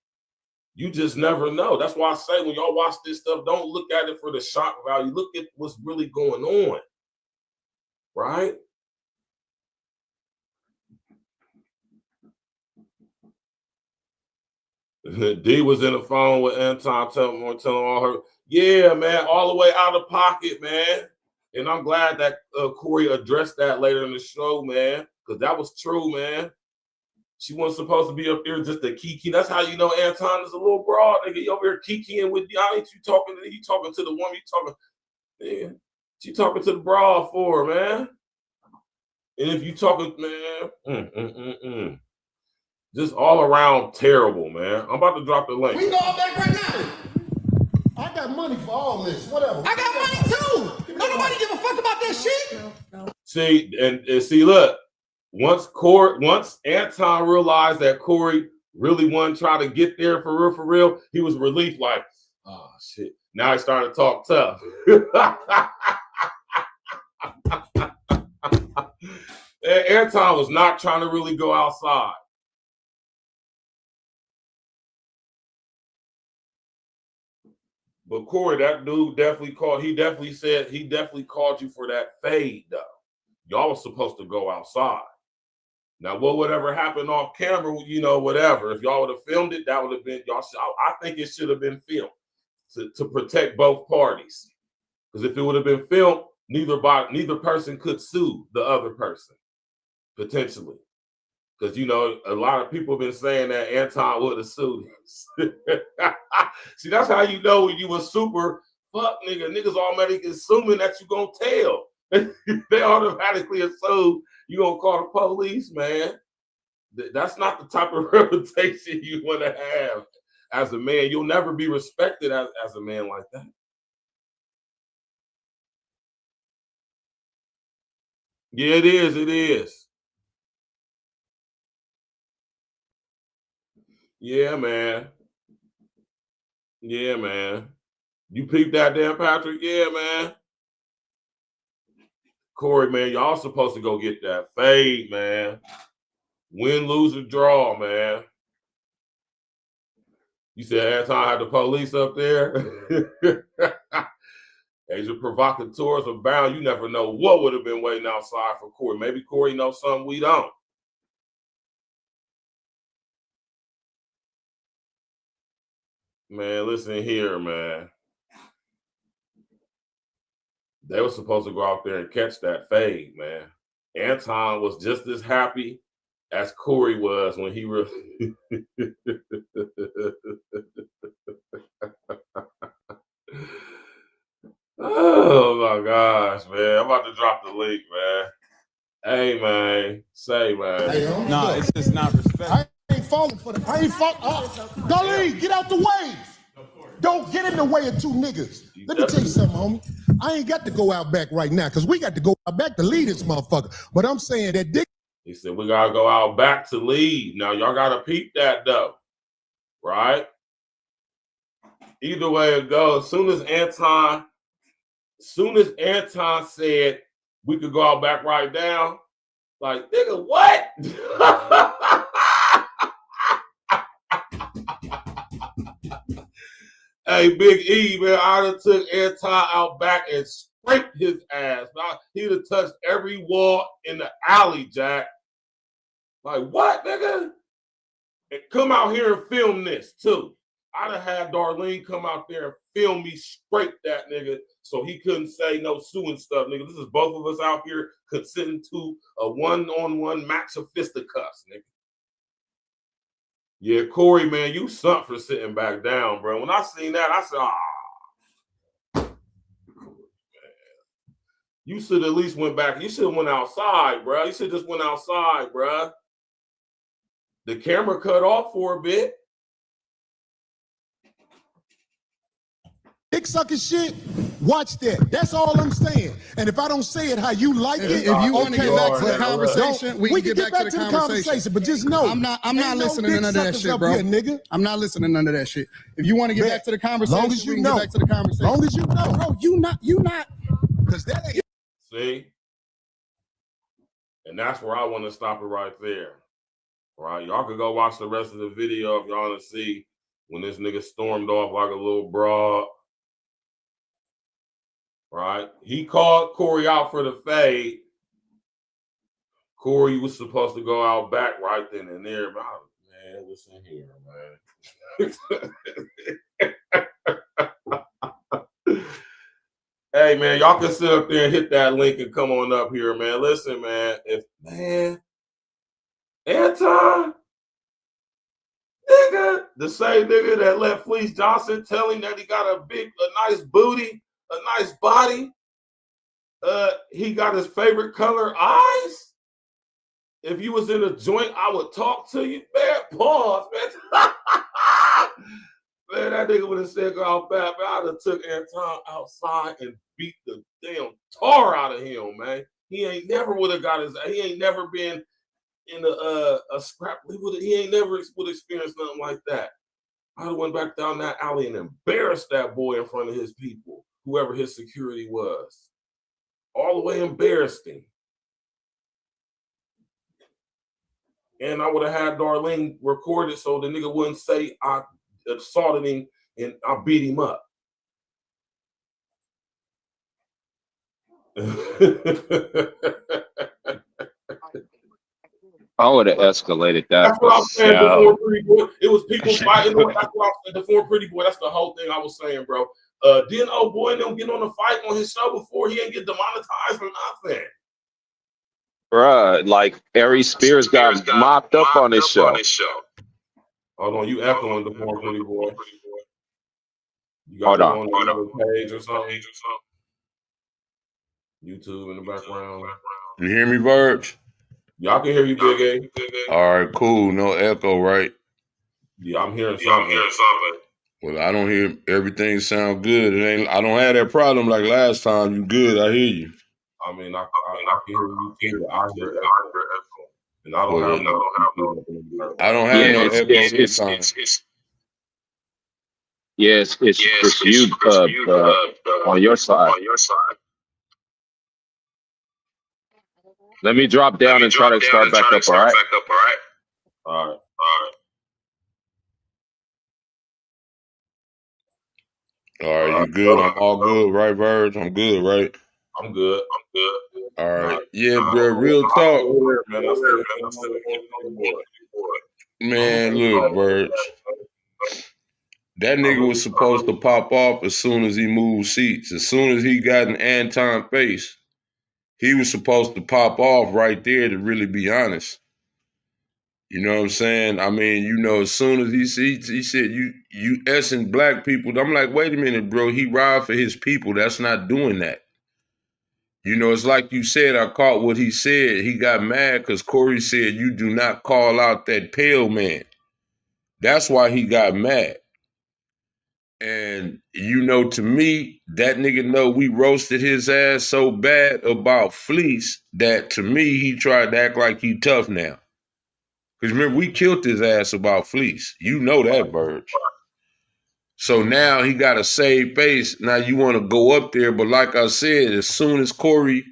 You just never know. That's why I say when y'all watch this stuff, don't look at it for the shock value. Look at what's really going on. Right? D was in the phone with Anton telling all her, yeah, man, all the way out of pocket, man. And I'm glad that Corey addressed that later in the show, man, because that was true, man. She wasn't supposed to be up there just a kiki. That's how you know Anton is a little broad, nigga. You over here kikiing with y'all. Ain't you talking to the woman? She talking to the broad for her, man. And if you talking, man, just all around terrible, man. I'm about to drop the link. We go back right now. I got money for all this. Whatever. I got money too. Don't nobody give a fuck about that shit. See, and see, look. Once Anton realized that Corey really wasn't trying to get there for real, he was relieved, like, oh shit. Now he started to talk tough. Anton was not trying to really go outside. But Corey, that dude definitely called you for that fade, though. Y'all was supposed to go outside. Now, what would ever happen off camera, you know, whatever. If y'all would have filmed it, that would have been y'all. I think it should have been filmed to protect both parties. Because if it would have been filmed, neither person could sue the other person, potentially. Because, you know, a lot of people have been saying that Anton would have sued him. See, that's how you know when you a super fuck nigga. Niggas automatically assuming that you gonna tell. They automatically assume you gonna call the police, man. That's not the type of reputation you want to have as a man. You'll never be respected as a man like that. Yeah, it is. It is. Yeah, man. Yeah, man. You peeped that damn Patrick? Yeah, man. Corey, man, y'all supposed to go get that fade, man. Win, lose, or draw, man. You said Anton had the police up there? Agent provocateurs abound. You never know what would have been waiting outside for Corey. Maybe Corey knows something we don't. Man, listen here, man. They were supposed to go out there and catch that fade, man. Anton was just as happy as Corey was when he really. Oh my gosh, man! I'm about to drop the link, man. Hey, man, say, man. Hey, No, it's just not respect. I ain't falling for that. I ain't falling. Golly, get out the way. Don't get in the way of two niggas. Let me tell you something, homie. I ain't got to go out back right now because we got to go out back to lead this motherfucker. But I'm saying that dick. He said we gotta go out back to lead. Now y'all gotta peep that though, right? Either way it goes. As soon as Anton said we could go out back right now, like nigga, what? Hey, Big E, man, I'd have took Anton out back and scraped his ass. Now, he'd have touched every wall in the alley, Jack. Like, what, nigga? And come out here and film this, too. I'd have had Darlene come out there and film me scrape that nigga so he couldn't say no suing stuff, nigga. This is both of us out here consenting to a one-on-one match of fisticuffs, nigga. Yeah, Corey, man, you sunk for sitting back down, bro. When I seen that, I said, man. You should at least went back. You should have went outside, bro. You should just went outside, bro. The camera cut off for a bit. Dick sucking shit, watch that. That's all I'm saying. And if I don't say it how you like it, if you want to get back to the conversation, we can get back to the conversation. But just know, I'm not listening to none of that shit, bro. Here, nigga. I'm not listening to none of that shit. If you want to get back to the conversation, long as you we can know. get back to the conversation. Long as you know, bro, you not. Because that ain't. See? And that's where I want to stop it right there. All right, y'all can go watch the rest of the video if y'all want to see when this nigga stormed off like a little broad. Right? He called Corey out for the fade. Corey was supposed to go out back right then and there. But man, listen here, man. Hey, man, y'all can sit up there and hit that link and come on up here, man. Listen, man. Anton, nigga, the same nigga that let Fleece Johnson tell him that he got a nice booty, a nice body. He got his favorite color eyes. If you was in a joint, I would talk to you. Man, pause, man. Man, that nigga would have said go out back, man. I'd have took Anton outside and beat the damn tar out of him, man. He ain't never would have got his, he ain't never been in a scrap. He ain't never would experience nothing like that. I'd have went back down that alley and embarrassed that boy in front of his people, whoever his security was. All the way embarrassed him. And I would have had Darlene record it so the nigga wouldn't say I assaulted him and I beat him up. I would have escalated that. That's what I was saying before Pretty Boy. It was people fighting. That's what I said before Pretty Boy. That's the whole thing I was saying, bro. Didn't old boy and them get on a fight on his show before he ain't get demonetized or nothing? Bruh, like Aries Spears got mopped up on his show. Hold on, you echoing the before Pretty Boy. You got Hold it on. on the page or something? YouTube in the background. You hear me, Virg? Y'all can hear you, Big A. All right, cool. No echo, right? Yeah, I'm hearing something. Well, I don't hear everything sound good. I don't have that problem like last time. You good? I hear you. I mean, I can hear you too. I hear echo. And I don't have no. I don't have no echo this time. Yes, it's you on your side. Let me drop down and try to start back up, all right? All right. All right, you good? I'm all good, right, Virg? I'm good, right? I'm good. All right. Yeah, bro, real talk. Man, look, Virg. That nigga was supposed to pop off as soon as he moved seats. As soon as he got an Anton face, he was supposed to pop off right there, to really be honest. You know what I'm saying? I mean, you know, as soon as he said you essing black people, I'm like, wait a minute, bro. He ride for his people. That's not doing that. You know, it's like you said, I caught what he said. He got mad because Corey said, you do not call out that pale man. That's why he got mad. And, you know, to me, that nigga know we roasted his ass so bad about Fleece that to me, he tried to act like he tough now. Because remember, we killed his ass about Fleece. You know that, Virg. So now he got a saved face. Now you want to go up there. But like I said, as soon as Corey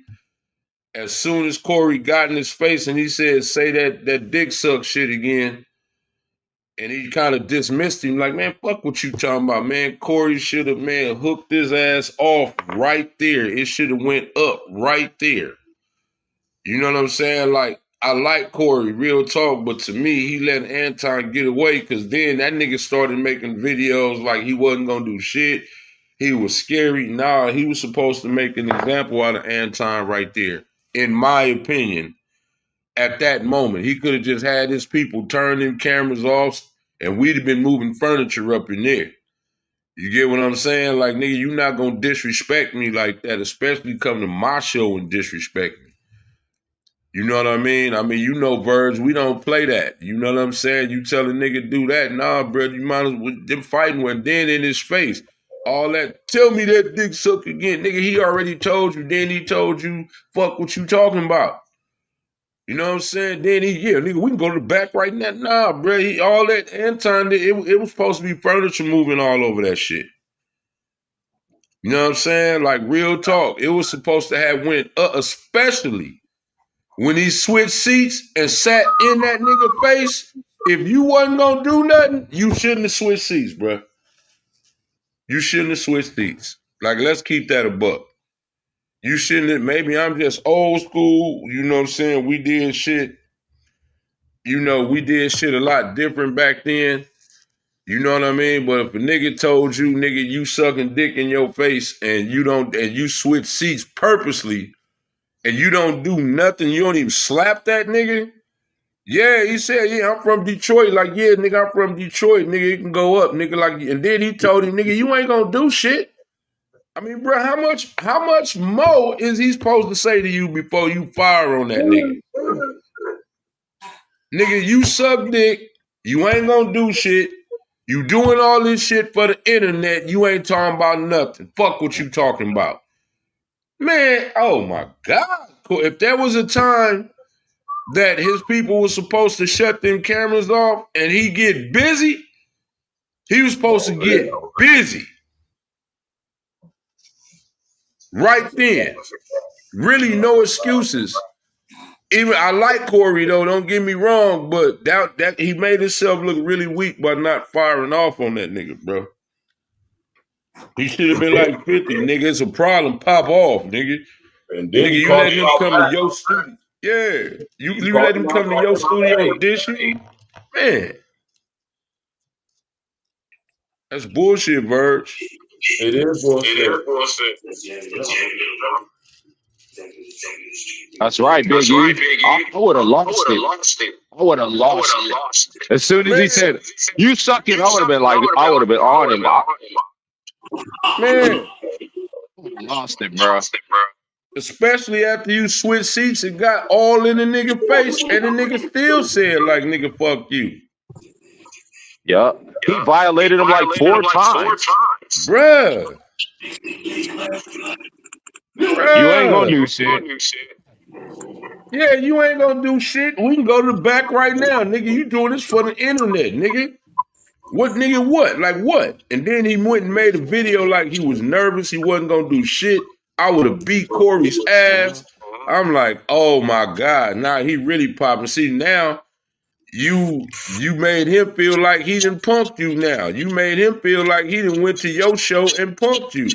got in his face and he said, say that dick suck shit again, and he kind of dismissed him, like, man, fuck what you talking about, man. Corey should have, man, hooked his ass off right there. It should have went up right there. You know what I'm saying? Like, I like Corey, real talk, but to me, he let Anton get away because then that nigga started making videos like he wasn't going to do shit. He was scary. Nah, he was supposed to make an example out of Anton right there, in my opinion. At that moment, he could have just had his people turn them cameras off and we'd have been moving furniture up in there. You get what I'm saying? Like, nigga, you not going to disrespect me like that, especially come to my show and disrespect me. You know what I mean? I mean, you know, Virg, we don't play that. You know what I'm saying? You tell a nigga do that. Nah, bro, you might as well, them fighting with then in his face. All that, tell me that dick suck again. Nigga, he already told you. Then he told you, fuck what you talking about. You know what I'm saying? Then nigga, we can go to the back right now. Nah, bro, all that Anton, it was supposed to be furniture moving all over that shit. You know what I'm saying? Like, real talk. It was supposed to have went up, especially when he switched seats and sat in that nigga face. If you wasn't gonna do nothing, you shouldn't have switched seats, bro. You shouldn't have switched seats. Like, let's keep that a buck. You shouldn't have, maybe I'm just old school, you know what I'm saying? We did shit, you know, we did shit a lot different back then. You know what I mean? But if a nigga told you, nigga, you sucking dick in your face and you switch seats purposely and you don't do nothing, you don't even slap that nigga. Yeah, he said, yeah, I'm from Detroit. Like, yeah, nigga, I'm from Detroit. Nigga, you can go up, nigga. Like, and then he told him, nigga, you ain't gonna do shit. I mean, bro, how much more is he supposed to say to you before you fire on that nigga? Nigga, you suck dick. You ain't gonna do shit. You doing all this shit for the internet. You ain't talking about nothing. Fuck what you talking about. Man, oh my God. If there was a time that his people were supposed to shut them cameras off and he get busy, he was supposed to get busy. Right then. Really no excuses. Even I like Corey though, don't get me wrong, but that he made himself look really weak by not firing off on that nigga, bro. He should have been like 50, nigga. It's a problem. Pop off, nigga. And then nigga, you let him come to your studio. Yeah. You let him come to your studio dish you? Man. That's bullshit, Virg. It is bullshit. That's right, Big E. I would have lost it. I would have lost it. As soon as he said, you suck it, I would have been like, I would have been on him. Man. Lost it, bro. Especially after you switched seats and got all in the nigga face, and the nigga still said, like, nigga, fuck you. Yeah. He violated him like four times. Bruh. You ain't gonna do shit. Yeah, you ain't gonna do shit. We can go to the back right now, nigga. You doing this for the internet, nigga. What, nigga, what? Like, what? And then he went and made a video like he was nervous. He wasn't gonna do shit. I would have beat Corey's ass. I'm like, oh, my God. Now he really popping. See, now you made him feel like he done punked you now. You made him feel like he done went to your show and punked you.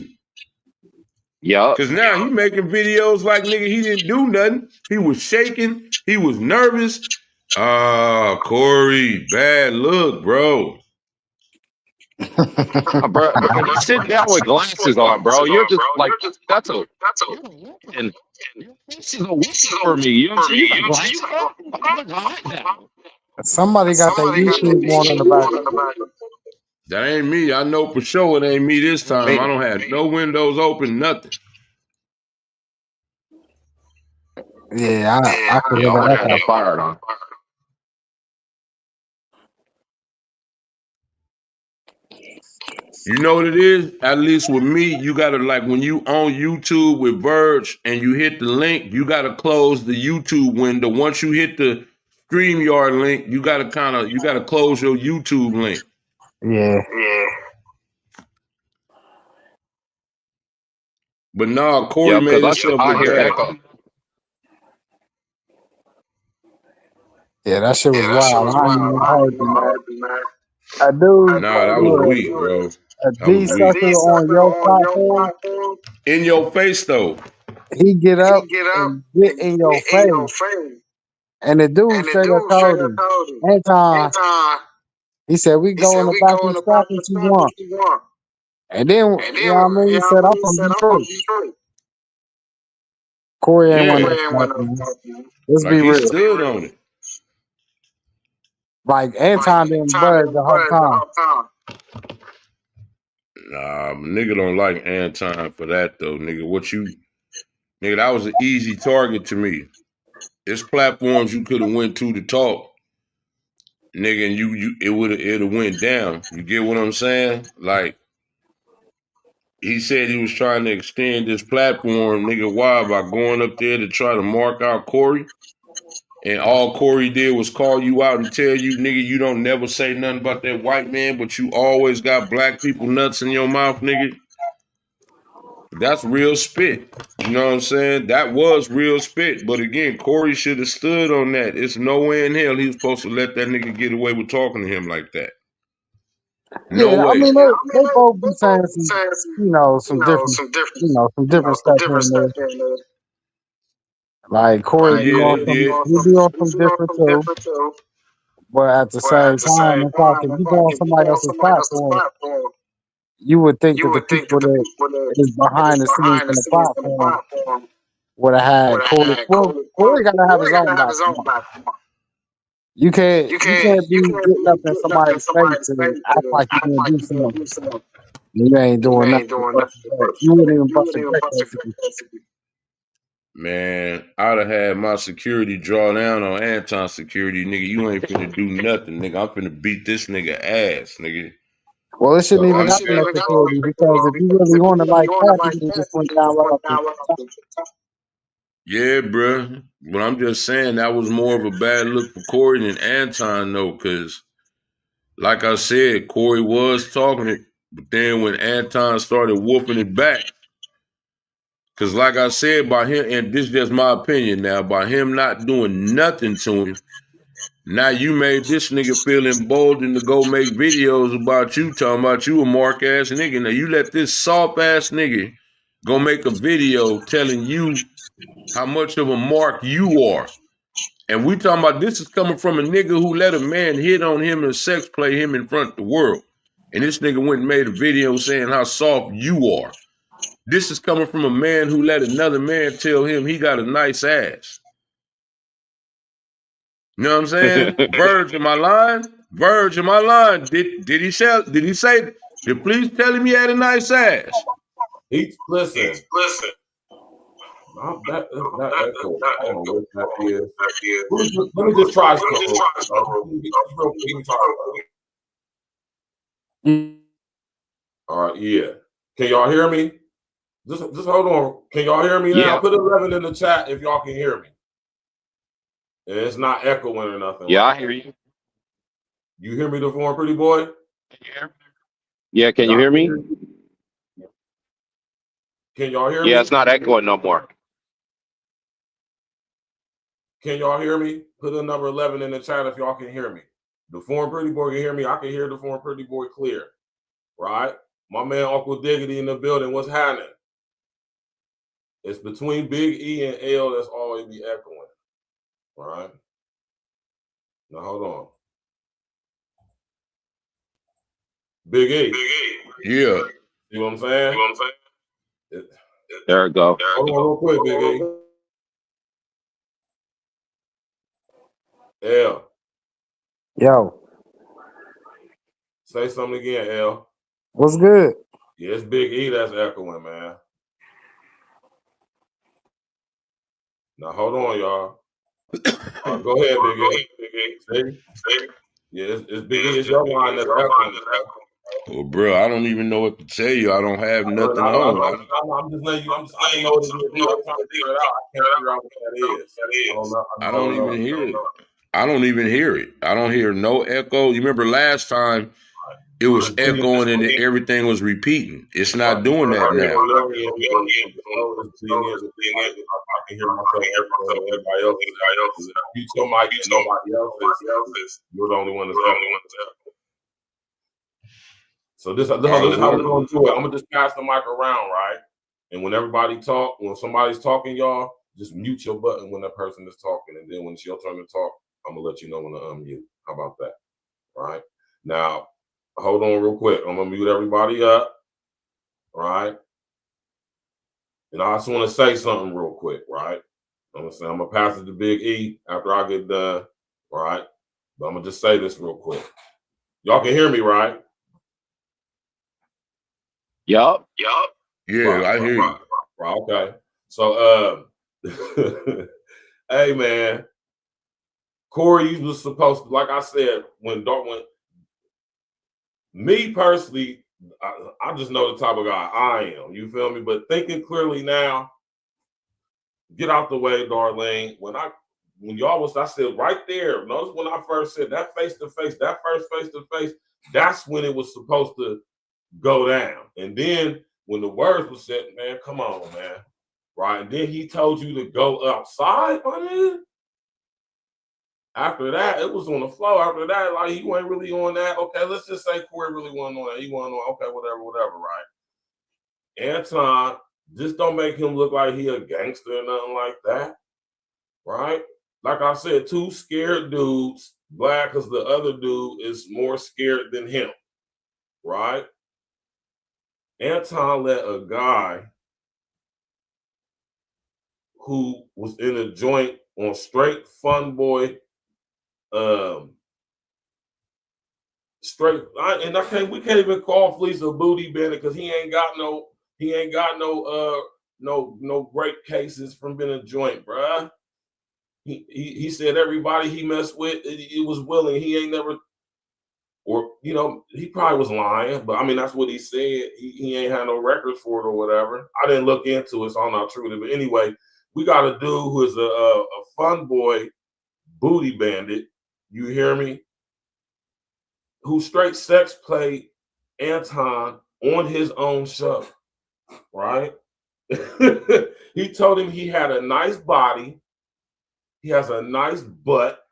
Yeah. Because now he making videos like, nigga, he didn't do nothing. He was shaking. He was nervous. Corey, bad look, bro. Bro, you sit down with glasses on, bro. You're just like, that's a and your face is a weapon for me. You know what I'm saying? You got glasses on? I'm like, hot now. Somebody got that YouTube on in the background. That ain't me. I know for sure it ain't me this time. Me. I don't have no windows open, nothing. Yeah, I could Yeah, hear I wouldn't have that. that fired on. You know what it is? At least with me, you gotta like when you on YouTube with Virg and you hit the link, you gotta close the YouTube window. Once you hit the StreamYard link, you gotta close your YouTube link. Yeah. But nah, Corey Yeah, made because himself I look hear bad. echo. Yeah, that shit was wild. I ain't even heard you, man. A dude, Nah, that was weak, bro. a That was weak. D-sucker on your platform, In your face though. he get up and get in your face. And the dude straight up told him, Anton, he said, we go in the back and scrap what you want. And then, you know what I mean? He said, I'm from Detroit. Corey ain't Yeah. want to. Let's Like be he real. stood on it. Like, Anton didn't budge the whole time. Nah, nigga don't like Anton for that though, nigga. Nigga, that was an easy target to me. There's platforms you could have went to talk, nigga, and it'd have went down. You get what I'm saying? Like he said he was trying to extend this platform, nigga. Why? By going up there to try to mark out Corey. And all Corey did was call you out and tell you, nigga, you don't never say nothing about that white man, but you always got black people nuts in your mouth, nigga. That's real spit. You know what I'm saying? That was real spit. But again, Corey should have stood on that. It's no way in hell he was supposed to let that nigga get away with talking to him like that. No Yeah, I way. mean, they both be saying some different stuff here and there. Like Corey be on some different too. But at the same time, it's like if you go on somebody else's platform, you would think that the people that is behind the scenes in the platform would have had Corey. Well, Corey got to have his own platform. You can't be getting up in somebody's face and act like you're gonna do something. You ain't doing nothing. You wouldn't even bust a grape. Man, I'd have had my security draw down on Anton security, nigga. You ain't finna do nothing, nigga. I'm finna beat this nigga ass, nigga. Well, it shouldn't even got no security because if you really want it like that, you would just went down right up to the top. Yeah, bruh. But I'm just saying that was more of a bad look for Corey than Anton, though, because like I said, Corey was talking it, but then when Anton started whooping it back, because like I said, by him, and this is just my opinion now, by him not doing nothing to him, now you made this nigga feel emboldened to go make videos about you, talking about you a mark ass nigga. Now you let this soft ass nigga go make a video telling you how much of a mark you are. And we talking about this is coming from a nigga who let a man hit on him and sex play him in front of the world. And this nigga went and made a video saying how soft you are. This is coming from a man who let another man tell him he got a nice ass. You know what I'm saying? Virg, am I lying? Virg, am I lying? Did he say, please tell him he had a nice ass? Listen. Not that echo. I don't know what that is. Let me just try something. All right, yeah. Can y'all hear me? Just hold on. Can y'all hear me now? Yeah. Put 11 in the chat if y'all can hear me. And it's not echoing or nothing. Yeah, I hear you. You hear me, the form pretty boy? Yeah, can you hear me? Can y'all hear me? Yeah, it's not echoing no more. Can y'all hear me? Put a number 11 in the chat if y'all can hear me. The form pretty boy can hear me. I can hear the form pretty boy clear. Right? My man Uncle Diggity in the building. What's happening? It's between Big E and L that's always be echoing. All right. Now hold on. Big E. Yeah. You know what I'm saying? There it go. Hold on real quick, Big E. L. Yo, Say something again, L. what's good? Yeah, it's Big E that's echoing, man. Now hold on, y'all. Go ahead, Big E. See? Yeah, it's Big E. It's your line that's echoing. Well, bro, I don't even know what to tell you. I don't have nothing on. I'm just letting you. I don't know what it is. I'm trying to figure it out. I can't figure out what that is. I don't even hear it. I don't even hear it. I don't hear no echo. You remember last time it was echoing and everything was repeating. It's not doing that now. I can hear myself. Everybody else. You tell Mike, nobody else is. You're the only one that's echoing. So this is how we're gonna do it. I'm gonna just pass the mic around, right? And when when somebody's talking, y'all, just mute your button when that person is talking, and then when it's your turn to talk, I'm gonna let you know when to unmute. How about that? Right? Now, hold on real quick. I'm gonna mute everybody up, right? And I just want to say something real quick, right? I'm gonna pass it to Big E after I get done, right? But I'm gonna just say this real quick. Y'all can hear me, right? Yup. Yeah, right, I hear you. Right, okay. So, hey, man, Corey was supposed to, like I said, when me personally, I just know the type of guy I am. You feel me? But thinking clearly now, get out the way, Darlene. I said right there, notice when I first said that face-to-face, that first face-to-face, that's when it was supposed to go down. And then when the words were said, man, come on, man. Right. And then he told you to go outside, man. After that, it was on the floor. After that, like he wasn't really on that. Okay, let's just say Corey really wasn't on that. He wasn't on, okay, whatever, right? Anton, just don't make him look like he a gangster or nothing like that. Right? Like I said, two scared dudes, black because the other dude is more scared than him. Right? Anton let a guy who was in a joint on straight FUNBOY, we can't even call Fleece a booty bandit because he ain't got no great cases from being a joint, bruh. He said everybody he messed with, it was willing. He ain't never. Or, he probably was lying, but I mean, that's what he said. He ain't had no records for it or whatever. I didn't look into it, so I'm not true to it. But anyway, we got a dude who is a FUNBOY booty bandit. You hear me? Who straight sex played Anton on his own show, right? He told him he had a nice body. He has a nice butt.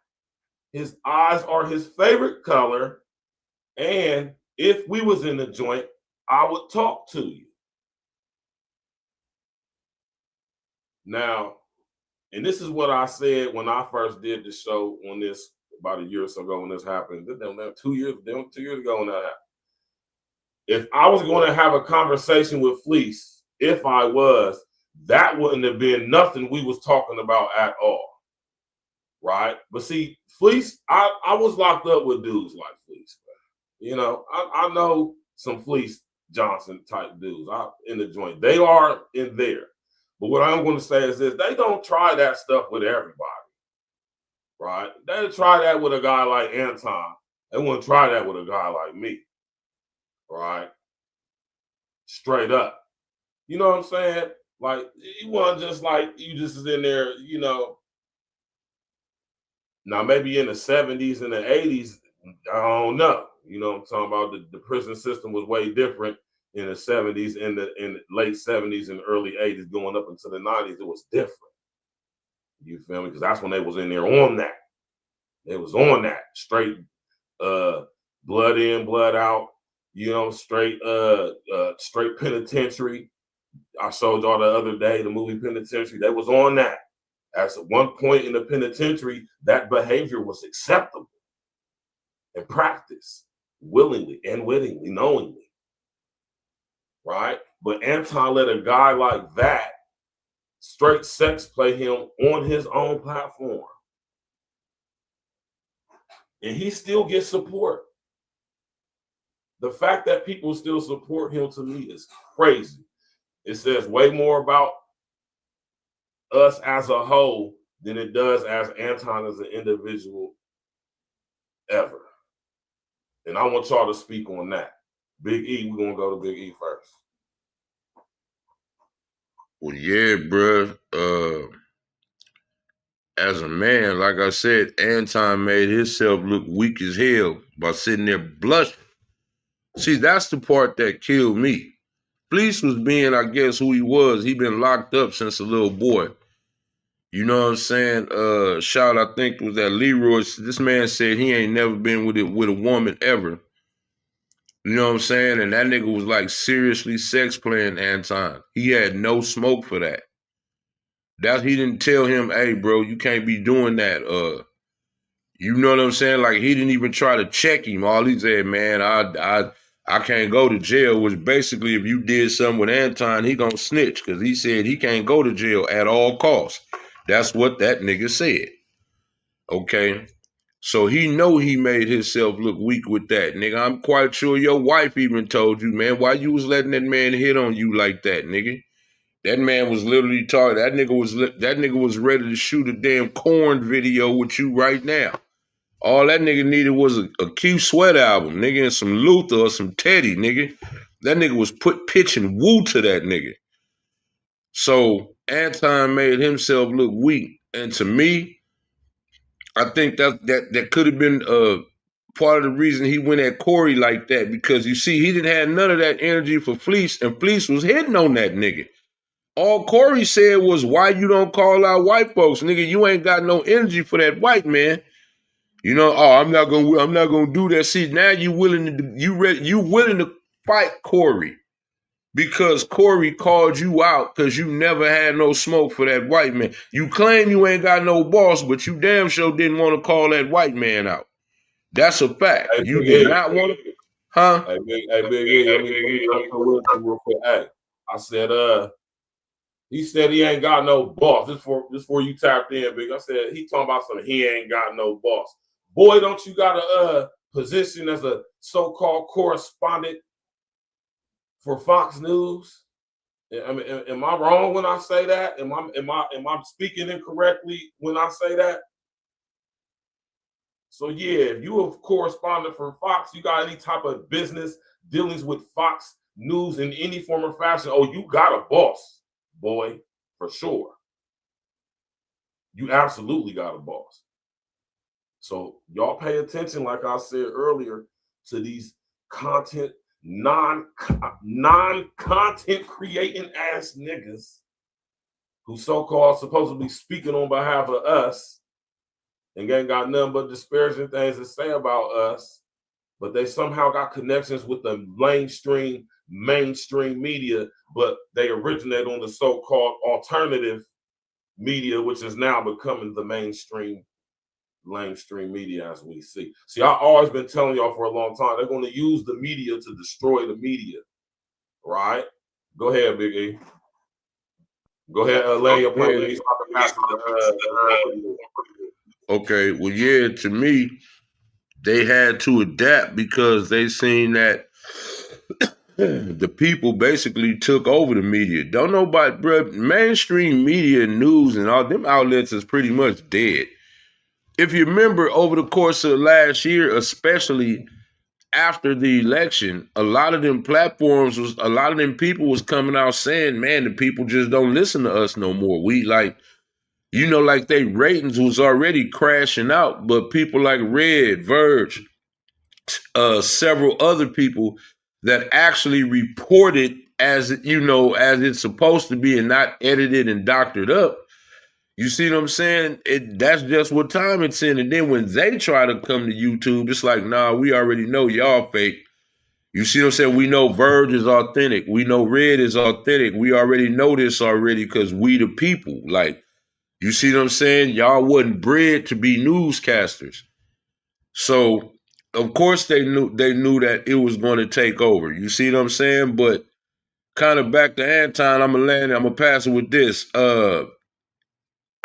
His eyes are his favorite color. And if we was in the joint, I would talk to you. Now, and this is what I said when I first did the show on this about a year or so ago when this happened. 2 years ago when that happened. If I was going to have a conversation with Fleece, if I was, that wouldn't have been nothing we was talking about at all. Right? But see, Fleece, I was locked up with dudes like Fleece. I know some Fleece Johnson type dudes in the joint. They are in there. But what I'm going to say is this: they don't try that stuff with everybody. Right? They try that with a guy like Anton. They wouldn't try that with a guy like me. Right? Straight up. You know what I'm saying? Like, you want just like, you just is in there, Now, maybe in the 70s and the 80s, I don't know. You know what I'm talking about? The prison system was way different in the 70s, in the late 70s and early 80s, going up into the 90s. It was different. You feel me? Because that's when they was in there on that. They was on that straight blood in, blood out, straight penitentiary. I showed y'all the other day the movie Penitentiary. They was on that. At one point in the penitentiary, that behavior was acceptable and practiced willingly and wittingly, knowingly. Right? But Anton let a guy like that straight sex play him on his own platform. and he still gets support. The fact that people still support him to me is crazy. It says way more about us as a whole than it does as Anton as an individual ever. And I want y'all to speak on that. Big E, we're gonna go to Big E first. Well, yeah, bro. As a man, like I said, Anton made himself look weak as hell by sitting there blushing. See, that's the part that killed me. Fleece was being, I guess, who he was. He been locked up since a little boy. You know what I'm saying? Shout, I think, was that Leroy. This man said he ain't never been with a woman ever. You know what I'm saying? And that nigga was like seriously sex playing Anton. He had no smoke for that. He didn't tell him, hey, bro, you can't be doing that. You know what I'm saying? Like, he didn't even try to check him. All he said, man, I can't go to jail, which basically if you did something with Anton, he gonna snitch because he said he can't go to jail at all costs. That's what that nigga said. Okay? So he know he made himself look weak with that. Nigga, I'm quite sure your wife even told you, man, why you was letting that man hit on you like that, nigga? That man was literally talking. That nigga was ready to shoot a damn corn video with you right now. All that nigga needed was a Q Sweat album, nigga, and some Luther or some Teddy, nigga. That nigga was pitching woo to that nigga. So Anton made himself look weak. And to me, I think that could have been part of the reason he went at Corey like that, because you see, he didn't have none of that energy for Fleece, and Fleece was hitting on that nigga. All Corey said was, why you don't call out white folks? Nigga, you ain't got no energy for that white man. You know, I'm not gonna do that. See, now you willing to fight Corey because Corey called you out because you never had no smoke for that white man. You claim you ain't got no boss, but you damn sure didn't want to call that white man out. That's a fact. Hey, you did not want to, huh? Hey, Big E, let me real quick. Hey, I said, he said he ain't got no boss. This for you tapped in, Big. I said he talking about something. He ain't got no boss. Boy, don't you got a position as a so-called correspondent for Fox News? I mean, am I wrong when I say that? Am I speaking incorrectly when I say that? So yeah, if you a correspondent for Fox, you got any type of business dealings with Fox News in any form or fashion, oh, you got a boss, boy, for sure. You absolutely got a boss. So y'all pay attention, like I said earlier, to these non-content creating ass niggas who so-called supposedly speaking on behalf of us and ain't got nothing but disparaging things to say about us, but they somehow got connections with the mainstream media, but they originate on the so-called alternative media, which is now becoming the mainstream media as we see. See, I've always been telling y'all for a long time, they're going to use the media to destroy the media, right? Go ahead, Big E. Go ahead, lay your play. Okay, well, yeah, to me, they had to adapt because they seen that the people basically took over the media. Don't nobody, bro, mainstream media, news, and all them outlets is pretty much dead. If you remember over the course of last year, especially after the election, a lot of them people was coming out saying, man, the people just don't listen to us no more. We like they ratings was already crashing out, but people like Red, Virgil, several other people that actually reported as it's supposed to be and not edited and doctored up. You see what I'm saying? That's just what time it's in. And then when they try to come to YouTube, it's like, nah, we already know y'all fake. You see what I'm saying? We know Verge is authentic. We know Red is authentic. We already know this already because we the people. Like, you see what I'm saying? Y'all wasn't bred to be newscasters. So, of course, they knew that it was going to take over. You see what I'm saying? But kind of back to Anton, I'm going to pass it with this.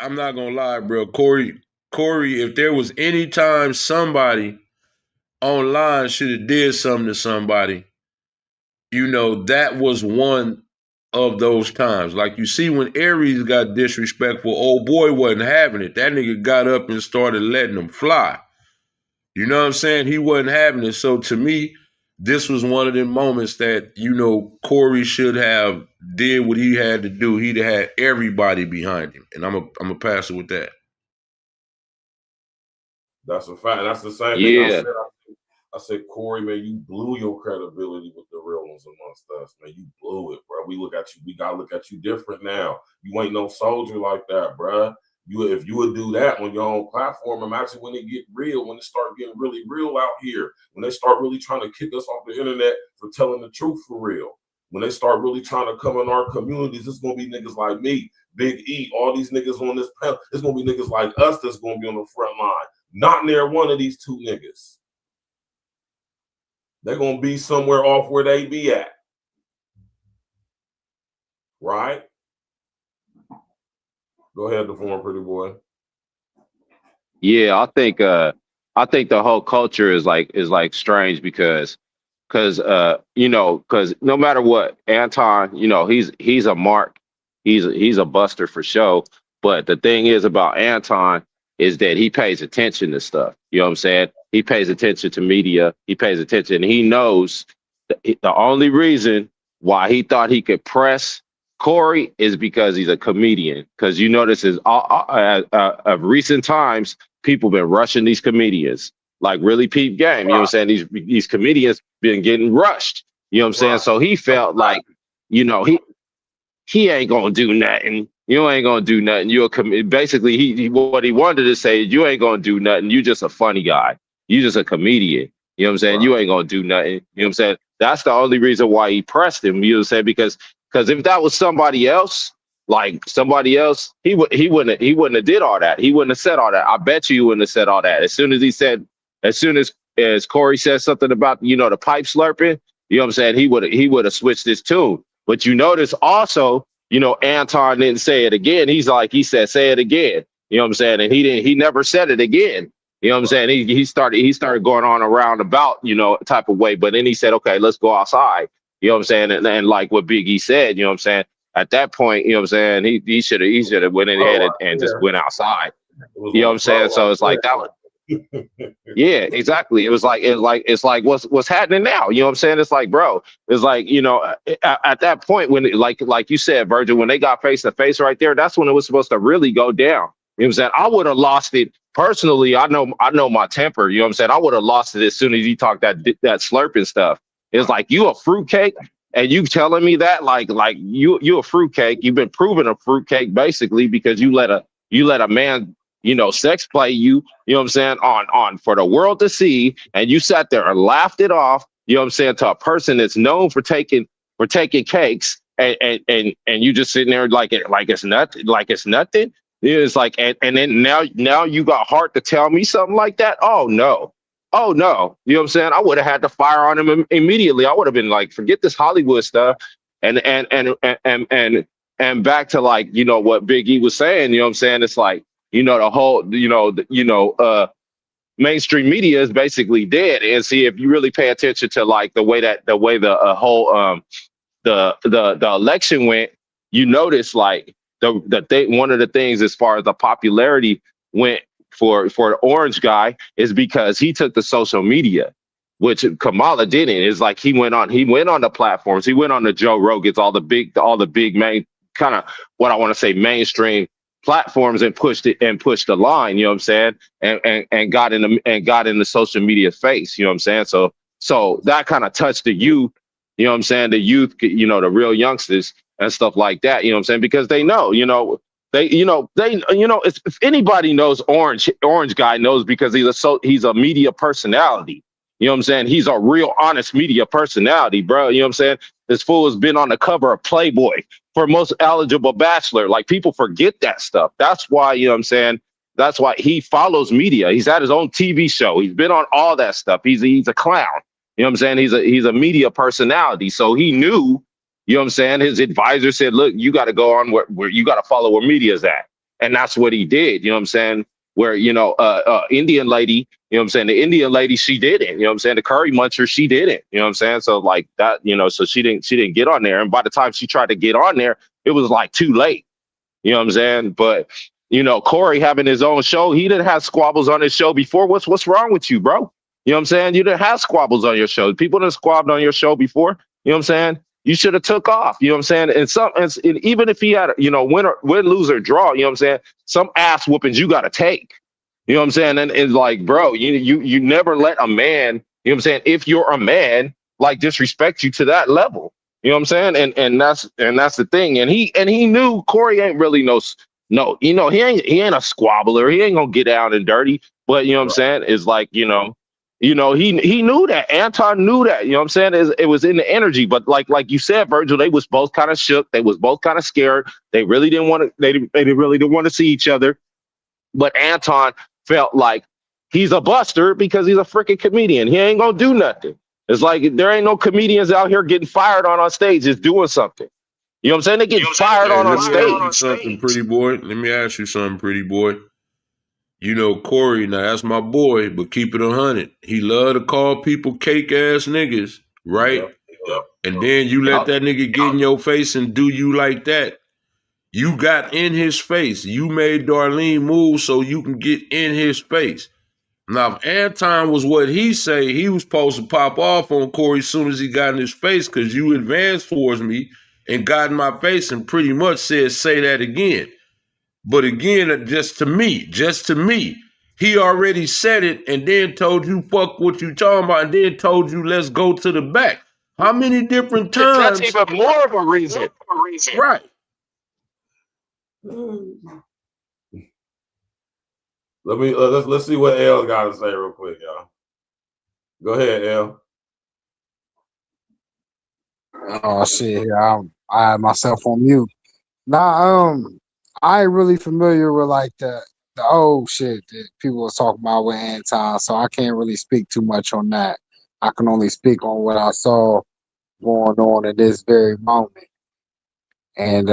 I'm not gonna lie, bro. Corey Corey, if there was any time somebody online should have did something to somebody, you know, that was one of those times. Like you see when Aries got disrespectful, old boy wasn't having it. That nigga got up and started letting them fly. You know what I'm saying? He wasn't having it. So to me, this was one of them moments that, you know, Corey should have did what he had to do. He'd have had everybody behind him. And I'm a pass it with that. That's a fact. That's the same Yeah. thing I said, Corey, man, you blew your credibility with the real ones amongst us, man. You blew it, bro. We look at you. We gotta look at you different now. You ain't no soldier like that, bro. If you would do that on your own platform, imagine when it get real, when it start getting really real out here, when they start really trying to kick us off the internet for telling the truth for real. When they start really trying to come in our communities, it's gonna be niggas like me, Big E, all these niggas on this panel. It's gonna be niggas like us that's gonna be on the front line. Not near one of these two niggas. They're going to be somewhere off where they be at. Right? Go ahead, the former pretty boy. Yeah, I think the whole culture is like strange because you know, because no matter what, Anton, you know, he's a mark, he's a buster for show. But the thing is about Anton is that he pays attention to stuff. You know what I'm saying? He pays attention to media. He pays attention. He knows the only reason why he thought he could press Corey is because he's a comedian. Because you notice is of recent times, people been rushing these comedians, like really peep game. You know what I'm saying? These comedians been getting rushed. You know what I'm saying? So he felt like, you know, he ain't gonna do nothing. You ain't gonna do nothing. Basically, he what he wanted to say is you ain't gonna do nothing. You just a funny guy. You just a comedian. You know what I'm saying? Right. You ain't gonna do nothing. You know what I'm saying? That's the only reason why he pressed him. You know what I'm saying? Because if that was somebody else, he wouldn't have did all that. He wouldn't have said all that. I bet you he wouldn't have said all that. As soon as Corey said something about, you know, the pipe slurping, you know what I'm saying? He would have switched his tune. But you notice also, you know, Anton didn't say it again. He said, say it again. You know what I'm saying? And he never said it again. You know what I'm saying? He started going on around about, you know, type of way. But then he said, okay, let's go outside. You know what I'm saying? And like what Big E said, you know what I'm saying? At that point, you know what I'm saying? He should have went in ahead and just went outside. You know what I'm saying? So it's like that was, yeah, exactly. It's like what's happening now? You know what I'm saying? It's like, bro, it's like, you know, at that point when like you said, Virgil, when they got face to face right there, that's when it was supposed to really go down. You know what I'm saying? I would have lost it personally. I know my temper. You know what I'm saying? I would have lost it as soon as he talked that slurping stuff. It's like, you a fruitcake, and you telling me that like you a fruitcake. You've been proven a fruitcake basically because you let a man, you know, sex play you, you know what I'm saying, on for the world to see, and you sat there and laughed it off, you know what I'm saying, to a person that's known for taking cakes, and you just sitting there like it's nothing. It's like, and then now you got heart to tell me something like that? Oh no. You know what I'm saying? I would have had to fire on him immediately. I would have been like, forget this Hollywood stuff, and back to, like, you know, what Big E was saying. You know what I'm saying? It's like, you know, the whole, mainstream media is basically dead. And see, if you really pay attention to like the way the whole the election went, you notice like the thing. One of the things as far as the popularity went for the orange guy is because he took the social media, which Kamala didn't. It's like he went on the platforms, he went on the Joe Rogans, all the big main kind of what I want to say mainstream platforms, and pushed the line, you know what I'm saying, and got in the social media face, you know what I'm saying. So that kind of touched the youth, you know what I'm saying, the youth, you know, the real youngsters and stuff like that, you know what I'm saying, because they know, if anybody knows orange guy knows, because he's a media personality. You know what I'm saying? He's a real honest media personality, bro. You know what I'm saying? This fool has been on the cover of Playboy for Most Eligible Bachelor. Like, people forget that stuff. That's why, you know what I'm saying? That's why he follows media. He's had his own TV show. He's been on all that stuff. He's a clown. You know what I'm saying? He's a media personality. So he knew, you know what I'm saying? His advisor said, look, you got to go on where you got to follow where media's at. And that's what he did. You know what I'm saying? where, Indian lady, you know what I'm saying? The Indian lady, she didn't, you know what I'm saying? The curry muncher, she didn't, you know what I'm saying? So like that, so she didn't get on there. And by the time she tried to get on there, it was like too late. You know what I'm saying? But, Corey having his own show, he didn't have squabbles on his show before. What's wrong with you, bro? You know what I'm saying? You didn't have squabbles on your show. People didn't squabble on your show before. You know what I'm saying? You should have took off. You know what I'm saying? And even if he had, win, lose, or draw, you know what I'm saying? Some ass whoopings you got to take. You know what I'm saying? And like, bro, you never let a man, you know what I'm saying? If you're a man, like disrespect you to that level. You know what I'm saying? And that's the thing. And he knew Corey ain't really he ain't a squabbler. He ain't gonna get out and dirty. But you know what I'm saying? It's like, he knew that. Anton knew that. You know what I'm saying? It was in the energy. But like you said, Virgil, they was both kind of shook. They was both kind of scared. They really didn't want to. They really didn't want to see each other. But Anton felt like he's a buster because he's a freaking comedian. He ain't gonna do nothing. It's like there ain't no comedians out here getting fired on stage just doing something. You know what I'm saying? They get fired on stage. Let me ask you something, pretty boy. Let me ask you something, pretty boy. Corey, now that's my boy, but keep it 100. He love to call people cake ass niggas, right? Yep. And then you let that nigga get in your face and do you like that. You got in his face. You made Darlene move so you can get in his face. Now, if Anton was what he say, he was supposed to pop off on Corey as soon as he got in his face because you advanced towards me and got in my face and pretty much said, say that again. But again, just to me, he already said it and then told you, fuck what you talking about, and then told you, let's go to the back. How many different times? That's even more of a reason. Right. Let's see what L got to say real quick, y'all. Go ahead, L. Oh shit! I had myself on mute. Nah, I ain't really familiar with like the old shit that people was talking about with Anton, so I can't really speak too much on that. I can only speak on what I saw going on at this very moment, and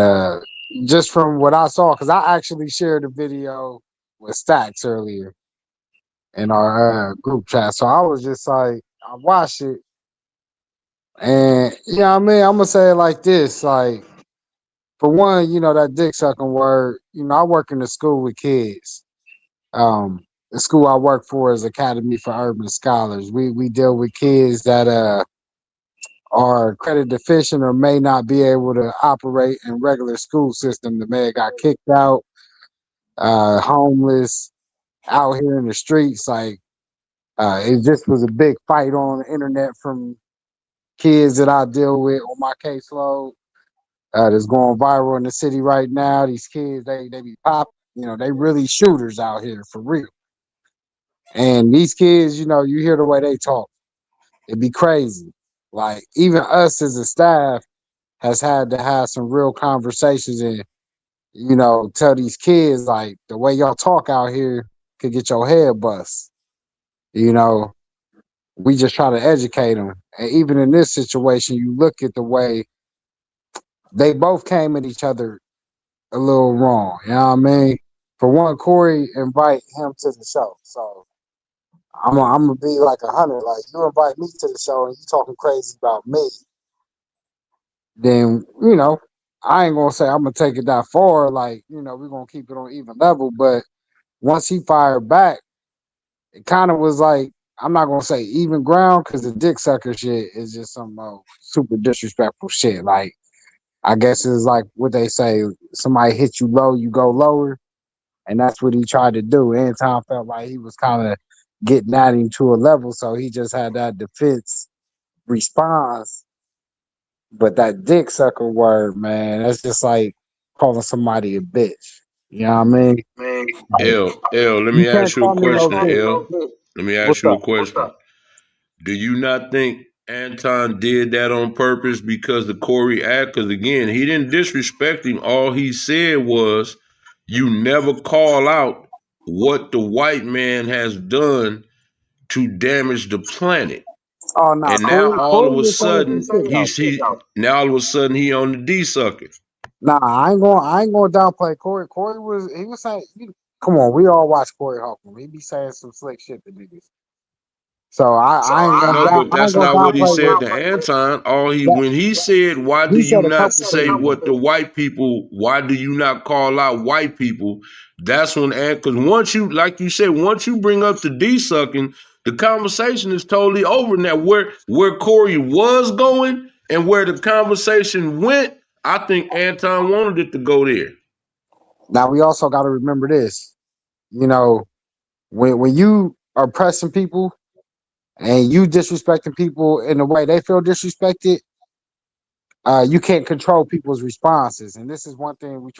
just from what I saw, because I actually shared a video with Stacks earlier in our group chat. So I was just like, I watched it, and I'm gonna say it like this, like, for one, that dick sucking word, I work in a school with kids. The school I work for is Academy for Urban Scholars. We deal with kids that are credit deficient or may not be able to operate in regular school system, that may have got kicked out, homeless, out here in the streets. Like, it just was a big fight on the internet from kids that I deal with on my caseload. That's going viral in the city right now. These kids, they be pop, they really shooters out here for real. And these kids, you hear the way they talk, it'd be crazy. Like, even us as a staff has had to have some real conversations and, tell these kids, like, the way y'all talk out here could get your head bust. We just try to educate them. And even in this situation, you look at the way they both came at each other a little wrong. You know what I mean? For one, Corey invite him to the show. So I'm gonna be like 100. Like, you invite me to the show and you talking crazy about me, then, I ain't gonna say I'm gonna take it that far. Like, we're gonna keep it on even level. But once he fired back, it kind of was like, I'm not gonna say even ground, because the dick sucker shit is just some super disrespectful shit. Like, I guess it's like what they say, somebody hit you low, you go lower. And that's what he tried to do. Anton felt like he was kind of getting at him to a level, so he just had that defense response. But that dick sucker word, man, that's just like calling somebody a bitch. You know what I mean? L, let me ask you a question, L. Let me ask you a question. Do you not think Anton did that on purpose because the Corey act? Because again, he didn't disrespect him. All he said was, you never call out what the white man has done to damage the planet. Oh no! And now all of a sudden he on the D sucker. Nah, I ain't going to downplay Corey. Corey was saying, come on, we all watch Corey Holcomb. He be saying some slick shit to niggas. So I ain't gonna No, but I ain't that's gonna not what he downplay said what to Anton. that, When he said, "Why do he you said a not couple say things. what the white people? Why do you not call out white people?" That's when, because once you, like you said, once you bring up the D sucking, the conversation is totally over. Now, where Corey was going and where the conversation went, I think Anton wanted it to go there. Now we also got to remember this. You know, when you are pressing people and you disrespecting people in the way they feel disrespected, you can't control people's responses. And this is one thing we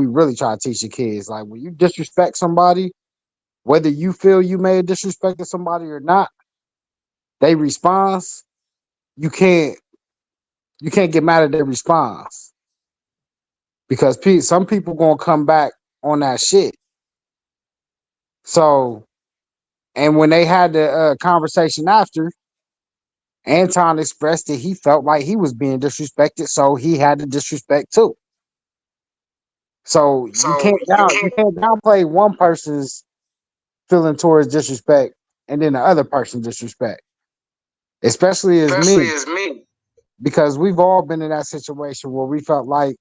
really try to teach the kids. Like when you disrespect somebody, whether you feel you may have disrespected somebody or not, they response, you can't get mad at their response. Because some people gonna come back on that shit. So, and when they had the conversation after, Anton expressed that he felt like he was being disrespected, so he had to disrespect too. So you can't downplay one person's feeling towards disrespect and then the other person disrespect, especially as me, because we've all been in that situation where we felt like,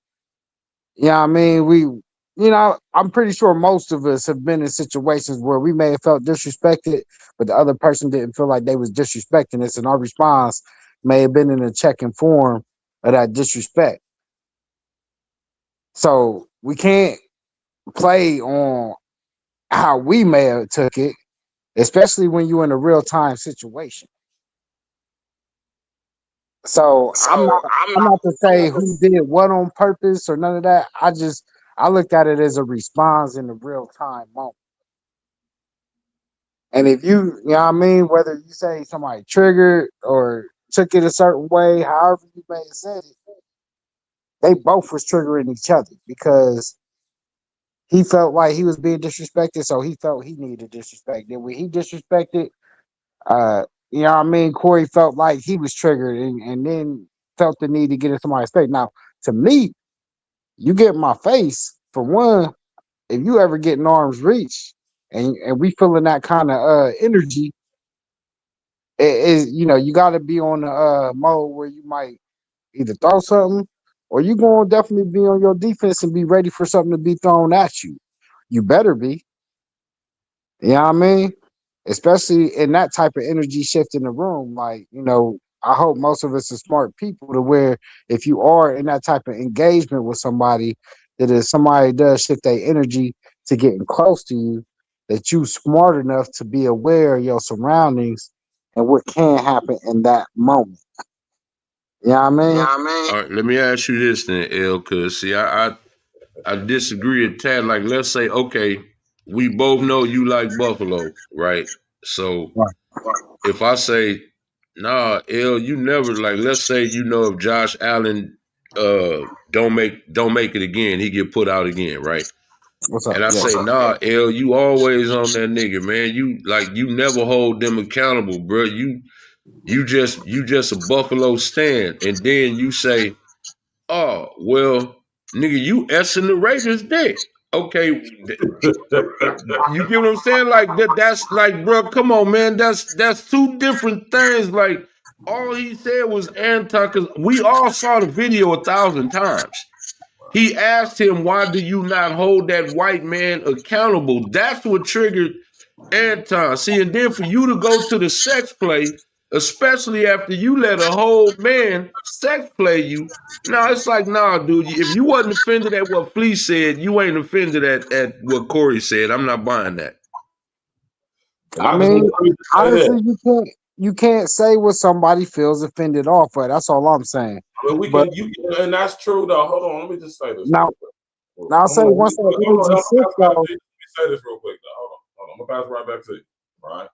you know what I mean, I'm pretty sure most of us have been in situations where we may have felt disrespected, but the other person didn't feel like they was disrespecting us, and our response may have been in a checking form of that disrespect. So we can't play on how we may have took it, especially when you're in a real time situation. So I'm not to say who did what on purpose or none of that. I looked at it as a response in a real time moment. And if you know what I mean, whether you say somebody triggered or took it a certain way, however you may have said it, they both was triggering each other because he felt like he was being disrespected, so he felt he needed disrespect. Then when he disrespected, you know what I mean, Corey felt like he was triggered and then felt the need to get in somebody's face. Now, to me, you get in my face, for one, if you ever get in arm's reach and we feeling that kind of energy, you got to be on the mode where you might either throw something or you going to definitely be on your defense and be ready for something to be thrown at you. You better be. You know what I mean? Especially in that type of energy shift in the room. Like, I hope most of us are smart people to where if you are in that type of engagement with somebody, that if somebody does shift their energy to getting close to you, that you smart enough to be aware of your surroundings and what can happen in that moment. You know what I mean? All right, let me ask you this then, L, because see, I disagree a tad. Like, let's say, okay, we both know you like Buffalo, right? So Right. if I say, nah, L, you never, like, let's say if Josh Allen don't make it again, he get put out again, right? What's up? And I say, nah, L, you always on that nigga, man. You never hold them accountable, bro. You just a Buffalo stan, and then you say, oh, well, nigga, you S-ing the Raiders dead. Okay, you get what I'm saying? Like that's like, bro, come on, man. That's two different things. Like all he said was Anton, because we all saw the video 1,000 times. He asked him, why do you not hold that white man accountable? That's what triggered Anton. See, and then for you to go to the sex play, especially after you let a whole man sex play you, no, it's like, nah, dude, if you wasn't offended at what Flea said, you ain't offended at what Corey said. I'm not buying that. I mean, honestly, you can't say what somebody feels offended off of. That's all I'm saying. But and that's true though. Hold on, let me just say this. Now I'll say once that energy shifts, though. Let me say this real quick though. Hold on. I'm gonna pass it right back to you. Right?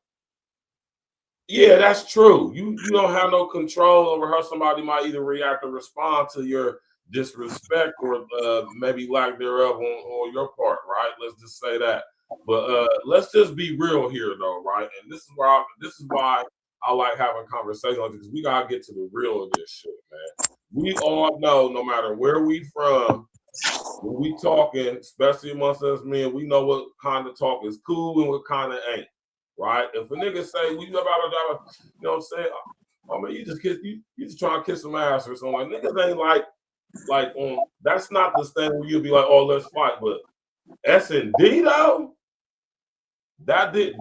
Yeah, that's true. You don't have no control over how somebody might either react or respond to your disrespect or maybe lack thereof on your part, right? Let's just say that. But let's just be real here, though, right? And this is why I like having conversations like this, because we gotta get to the real of this shit, man. We all know, no matter where we from, when we talking, especially amongst us men, we know what kind of talk is cool and what kind of ain't. Right? If a nigga say we know about, you know what I'm saying? I mean, you just trying to kiss some ass or something. Like niggas ain't like that's not the thing where you'll be like, oh, let's fight. But S&D though, that did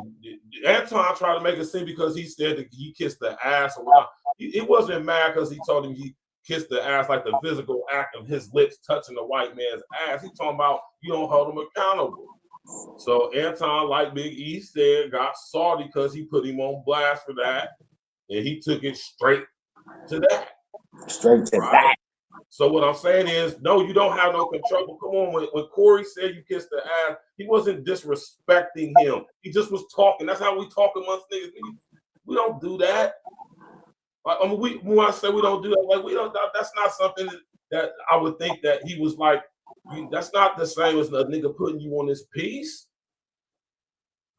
Anton tried to make it seem because he said that he kissed the ass or whatnot. He wasn't mad because he told him he kissed the ass, like the physical act of his lips touching the white man's ass. He talking about you don't hold him accountable. So Anton, like Big E said, got salty because he put him on blast for that, and he took it straight to that. Straight to that. So what I'm saying is, no, you don't have no control. But come on, when Corey said you kissed the ass, he wasn't disrespecting him. He just was talking. That's how we talk amongst niggas. We don't do that. I mean, when I say we don't do that, like we don't. That's not something that I would think that he was like. That's not the same as a nigga putting you on this piece.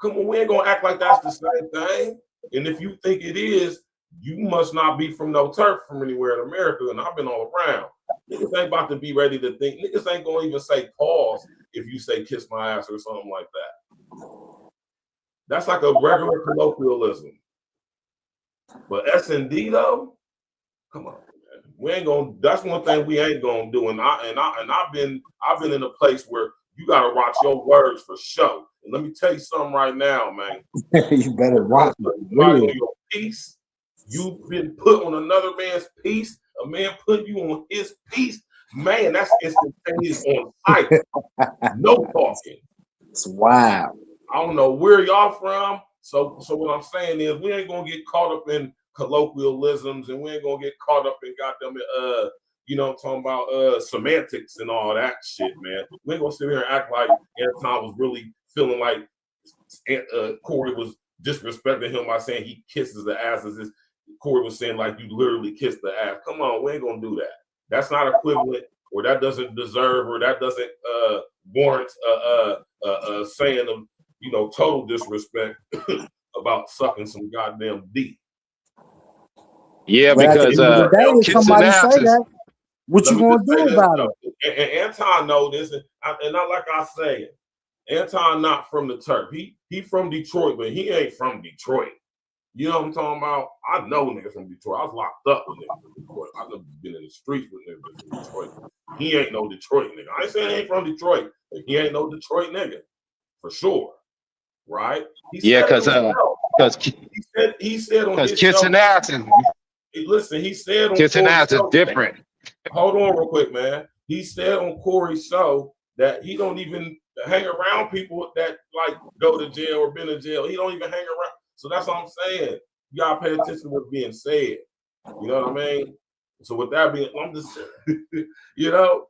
Come on, we ain't gonna act like that's the same thing. And if you think it is, you must not be from no turf from anywhere in America. And I've been all around. Niggas ain't about to be ready to think. Niggas ain't gonna even say pause if you say kiss my ass or something like that. That's like a regular colloquialism. But S&D though, come on. We ain't gonna. That's one thing we ain't gonna do. And I've been in a place where you gotta watch your words for sure. And let me tell you something right now, man. You better watch on your piece. You've been put on another man's piece. A man putting you on his piece. Man, that's instantaneous on sight. No talking. It's wild. I don't know where y'all from. So what I'm saying is we ain't gonna get caught up in colloquialisms, and we ain't gonna get caught up in goddamn you know, I'm talking about semantics and all that shit, man. We ain't gonna sit here and act like Anton was really feeling like Corey was disrespecting him by saying he kisses the ass as if Corey was saying like you literally kissed the ass. Come on, we ain't gonna do that. That's not equivalent, or that doesn't deserve, or that doesn't warrant saying of, you know, total disrespect about sucking some goddamn D. Yeah, because somebody say that. What you gonna do about it? And Anton know this, and not like I say, Anton not from the turf. He from Detroit, but he ain't from Detroit. You know what I'm talking about? I know niggas from Detroit. I was locked up with niggas from Detroit. I've been in the streets with niggas from Detroit. He ain't no Detroit nigga. I ain't saying he ain't from Detroit, but he ain't no Detroit nigga for sure, right? Yeah, because he said on his kissing show, ass is listen, he said on kissing Corey's ass is show, different. Hold on real quick, man. He said on Corey's show that he don't even hang around people that like go to jail or been in jail. He don't even hang around. So that's what I'm saying. You gotta pay attention to what's being said. You know what I mean? So with that being, I'm just you know,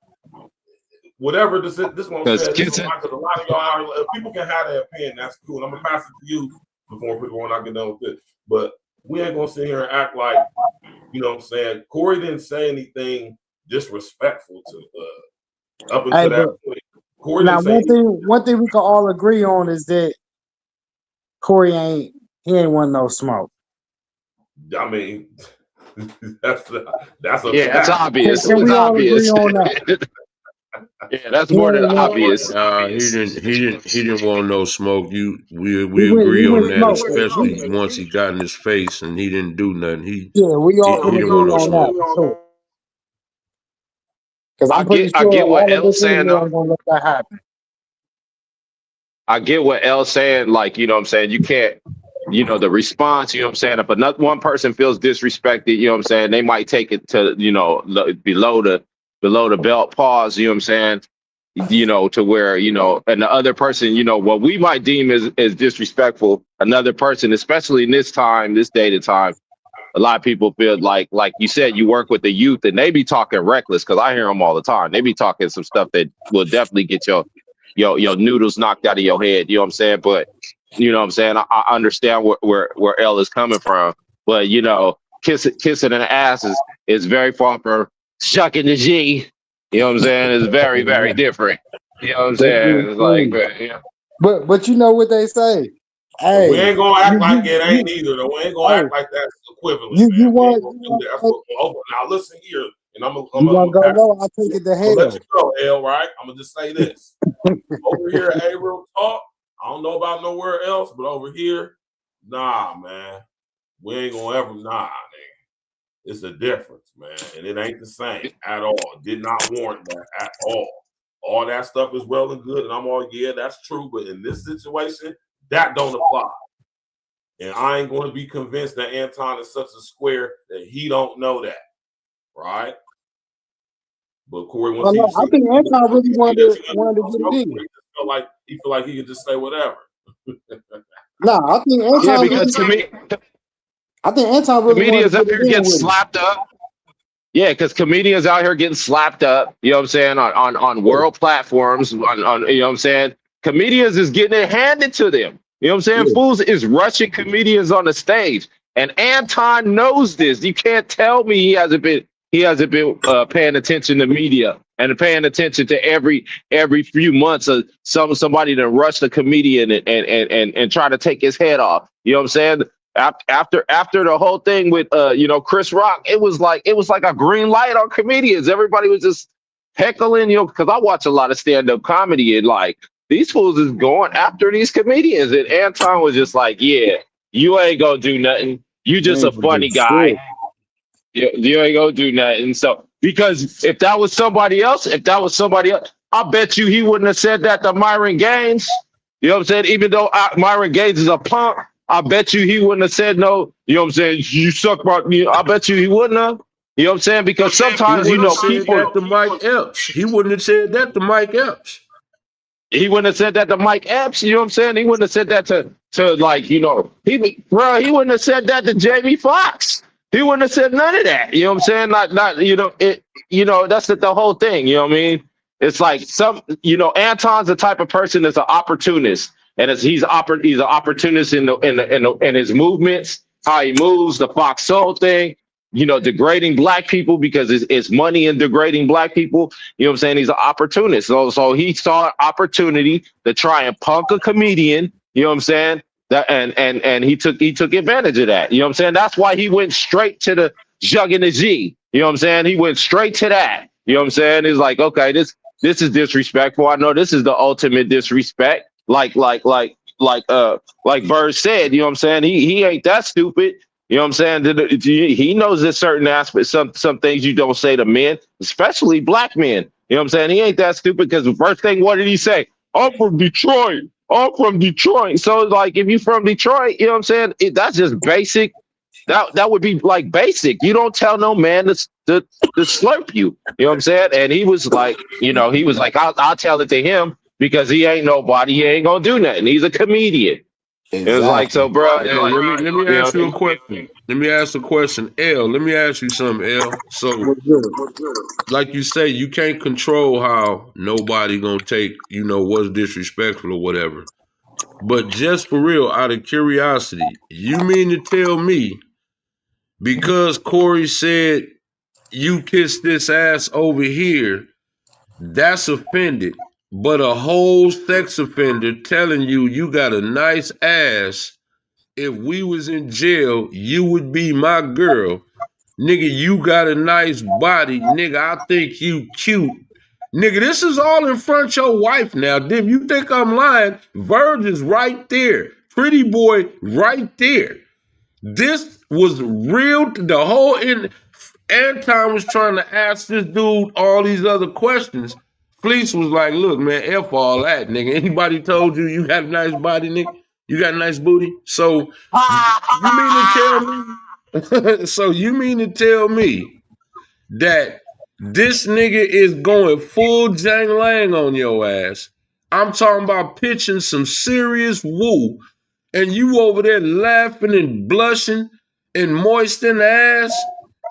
whatever this one says, because a lot of y'all people can have their opinion. That's cool. I'm gonna pass it to you before people when I get done with this. But we ain't gonna sit here and act like, you know what I'm saying. Corey didn't say anything disrespectful to up until that point. Corey now, didn't one thing we can all agree on is that Corey ain't want no smoke. I mean, that's obvious. Can we all agree on that? Yeah, that's more than obvious. Nah, he didn't want no smoke. We agree on that, especially once he got in his face and he didn't do nothing. He didn't want no smoke. Sure. Because I get what L's saying though. Gonna let that happen. I get what L's saying. Like, you know what I'm saying? You can't, you know, the response, you know what I'm saying? If another one person feels disrespected, you know what I'm saying? They might take it to, you know, below the belt pause, you know what I'm saying? You know, to where, you know, and the other person, you know, what we might deem as disrespectful, another person, especially in this time, this day to time, a lot of people feel like you said, you work with the youth and they be talking reckless, because I hear them all the time. They be talking some stuff that will definitely get your noodles knocked out of your head. You know what I'm saying? But you know what I'm saying? I understand where L is coming from. But, you know, kissing an ass is very far from shucking the G. You know what I'm saying? It's very, very different. You know what I'm saying? It's like, yeah. But you know what they say. Hey, we ain't gonna act like it ain't either, though. We ain't gonna act like that's equivalent. You want now listen here, and I'm You want to go low? I'll take it to I'm gonna let hell. you go, L, right? I'm gonna just say this. Over here at A-Real Talk, I don't know about nowhere else, but over here, nah, man. We ain't gonna ever, nigga. It's a difference, man. And it ain't the same at all. Did not warrant that at all. All that stuff is well and good, and I'm all, yeah, that's true. But in this situation, that don't apply. And I ain't going to be convinced that Anton is such a square that he don't know that, right? But Corey, once I think Anton really wanted to get it in. He feel like he could just say whatever. I think Anton. Yeah, because to me, I think Anton really comedians wanted out to here get it in getting with slapped up. Yeah, because comedians out here getting slapped up. You know what I'm saying? On world platforms. On you know what I'm saying? Comedians is getting it handed to them. You know what I'm saying? Fools is rushing comedians on the stage, and Anton knows this. You can't tell me he hasn't been paying attention to media and paying attention to every few months of somebody to rush the comedian and try to take his head off. You know what I'm saying? After the whole thing with Chris Rock, it was like a green light on comedians. Everybody was just heckling, because I watch a lot of stand-up comedy, and like these fools is going after these comedians, and Anton was just like, yeah, you ain't gonna do nothing. You just a funny guy. You ain't gonna do nothing. So because if that was somebody else, I bet you he wouldn't have said that to Myron Gaines. You know what I'm saying? Even though Myron Gaines is a punk, I bet you he wouldn't have said no. You know what I'm saying? You suck, I bet you he wouldn't have. You know what I'm saying? Because sometimes people. That to Mike Epps. He wouldn't have said that to Mike Epps. He wouldn't have said that to Mike Epps. You know what I'm saying? He wouldn't have said that to like, he wouldn't have said that to Jamie Foxx. He wouldn't have said none of that. You know what I'm saying? That's the whole thing. You know what I mean? It's like Anton's the type of person that's an opportunist, and he's an opportunist in his movements, how he moves, the Fox Soul thing. Degrading black people because it's money in degrading black people. You know what I'm saying? He's an opportunist. So he saw an opportunity to try and punk a comedian. You know what I'm saying? And he took advantage of that. You know what I'm saying? That's why he went straight to the Jug and the G. You know what I'm saying? He went straight to that. You know what I'm saying? It's like, okay, this is disrespectful. I know this is the ultimate disrespect. Like Bird said, you know what I'm saying? He ain't that stupid. You know what I'm saying? He knows that certain aspects, some things you don't say to men, especially black men. You know what I'm saying? He ain't that stupid because the first thing, what did he say? I'm from Detroit. So like, if you from Detroit, you know what I'm saying? That's just basic. That would be like basic. You don't tell no man to slurp you. You know what I'm saying? And he was like, I'll tell it to him because he ain't nobody. He ain't gonna do nothing. He's a comedian. Exactly. It was like, so, bro. Let me ask you a question. Let me ask a question. L, let me ask you something, L. So, like you say, you can't control how nobody gonna take, what's disrespectful or whatever. But just for real, out of curiosity, you mean to tell me because Corey said you kissed this ass over here, that's offended, but a whole sex offender telling you got a nice ass, if we was in jail, you would be my girl. Nigga, you got a nice body. Nigga, I think you cute. Nigga, this is all in front of your wife now. If you think I'm lying, Virgil's right there. Pretty boy right there. This was real. The whole Anton was trying to ask this dude all these other questions. Fleece was like, look, man, F all that, nigga. Anybody told you got a nice body, nigga? You got a nice booty? So you mean to tell me? So you mean to tell me that this nigga is going full Jang Lang on your ass? I'm talking about pitching some serious woo, and you over there laughing and blushing and moistening the ass,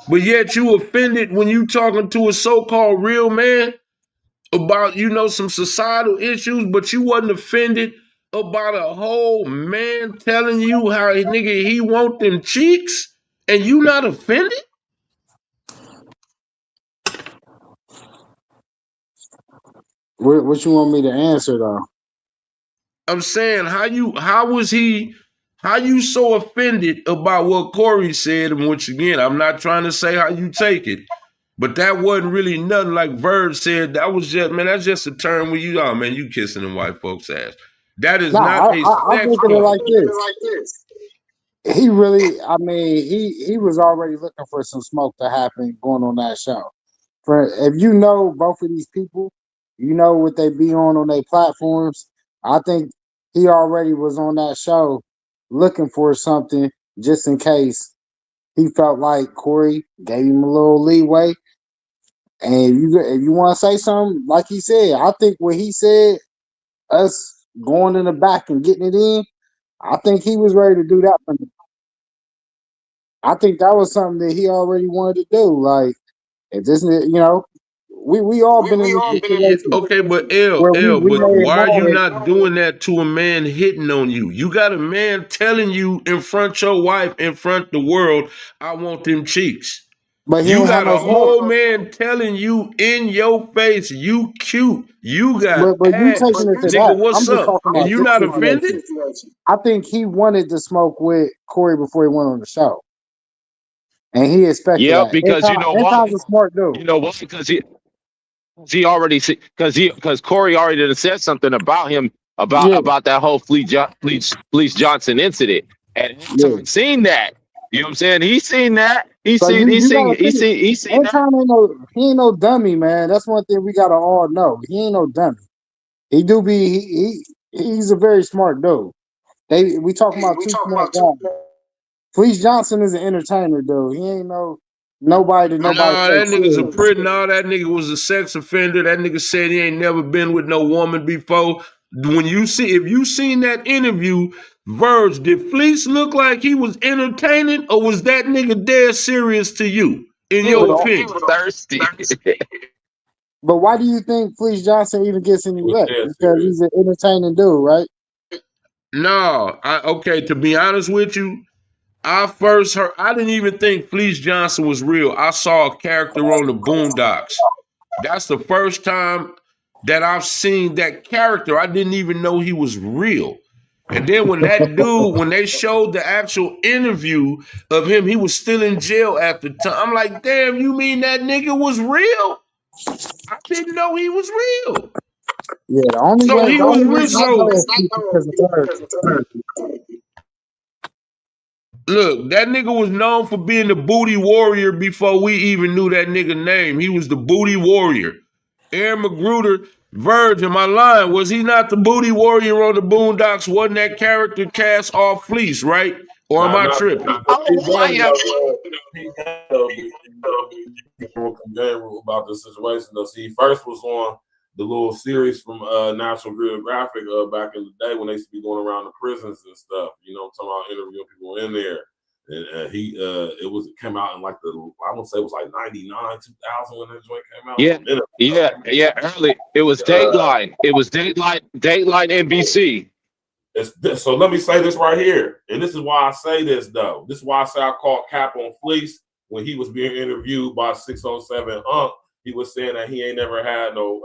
but yet you offended when you talking to a so-called real man about, some societal issues, but you wasn't offended about a whole man telling you how nigga he want them cheeks, and you not offended? What you want me to answer though? I'm saying how you so offended about what Corey said, and which again, I'm not trying to say how you take it, But that wasn't really nothing like Virg said. That was just, man, that's just a term where you, oh, man, you kissing them white folks' ass. That is not a I'm sex looking at it toy. like this. He really, I mean, he was already looking for some smoke to happen going on that show. For if you know both of these people, you know what they be on their platforms. I think he already was on that show looking for something just in case he felt like Corey gave him a little leeway. And if you want to say something, like he said, I think what he said, us going in the back and getting it in, I think he was ready to do that. I think that was something that he already wanted to do. Like, if this, we all been in this situation Okay, but where we but made why are you mad, not doing that to a man hitting on you? You got a man telling you in front of your wife, in front of the world, I want them cheeks. but he You ain't had got no a whole smoke. man telling you in your face, you cute, you got But you ass, taking it to nigga, that. I'm what's just up? talking And about you this not offended? situation. I think he wanted to smoke with Corey before he went on the show, and he expected Yep, that. because you know why? Anton's a smart dude. You know why? Because he already because Corey already done said something about him Yeah, about that whole Fleece Johnson incident, and yeah. Anton seen that. You know what I'm saying? He's seen that. So you gotta think. Anton ain't no dummy, man. That's one thing we gotta all know. He ain't no dummy. He do be he's a very smart dude. We talking about two smart guys. Fleece Johnson is an entertainer, dude. He ain't nobody to nobody Nah, take that nigga's a serious. pretty. Nah, that nigga was a sex offender. That nigga said he ain't never been with no woman before. If you seen that interview, Verge, did Fleece look like he was entertaining, or was that nigga dead serious to you, in He your was opinion? thirsty. But why do you think Fleece Johnson even gets any He was rep? dead Because serious. he's an entertaining dude, right? No, okay. To be honest with you, I didn't even think Fleece Johnson was real. I saw a character on the Boondocks. That's the first time that I've seen that character. I didn't even know he was real. And then when they showed the actual interview of him, he was still in jail at the time. I'm like, damn, you mean that nigga was real? I didn't know he was real. Yeah, So he the was only real. reason I So know Fleece is because of her. look, that nigga was known for being the booty warrior before we even knew that nigga name. He was the booty warrior. Aaron Magruder, Virgil, am I lying? Was he not the booty warrior on the Boondocks? Wasn't that character cast off Fleece, right? Or am I Not tripping? P. Diddy though. P. Diddy though. Game about this situation though. See, he first was on the little series from National Geographic back in the day when they used to be going around the prisons and stuff. You know, I'm talking about interviewing people in there. And it came out in like I won't say it was like 99, 2000 when that joint came out. Yeah. Early. It was Dateline. It was Dateline NBC. So let me say this right here, and this is why I say this though. This is why I say I called Cap on Fleece when he was being interviewed by 607 Unk. He was saying that he ain't never had no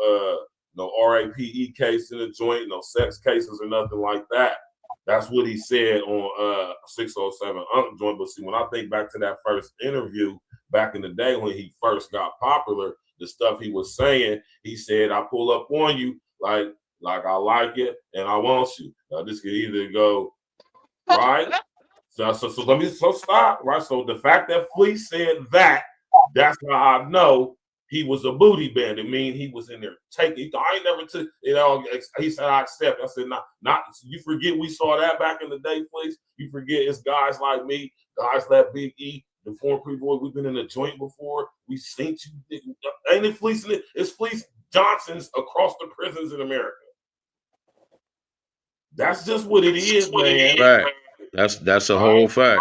RAPE case in the joint, no sex cases or nothing like that. That's what he said on 607 Unk joint. But see, when I think back to that first interview back in the day when he first got popular, the stuff he was saying, he said, "I pull up on you like I like it and I want you." Now this could either go right. So let me stop right. So the fact that Fleece said that's how I know he was a booty bandit. Mean he was in there taking. I ain't never took. He said I accept. I said not. You forget we saw that back in the day, Fleece. You forget it's guys like me, guys like Big E, the former people. We've been in the joint before. We seen you. Ain't it Fleece? It's Fleece Johnsons across the prisons in America. That's just what it is, man. Right. That's a whole fact.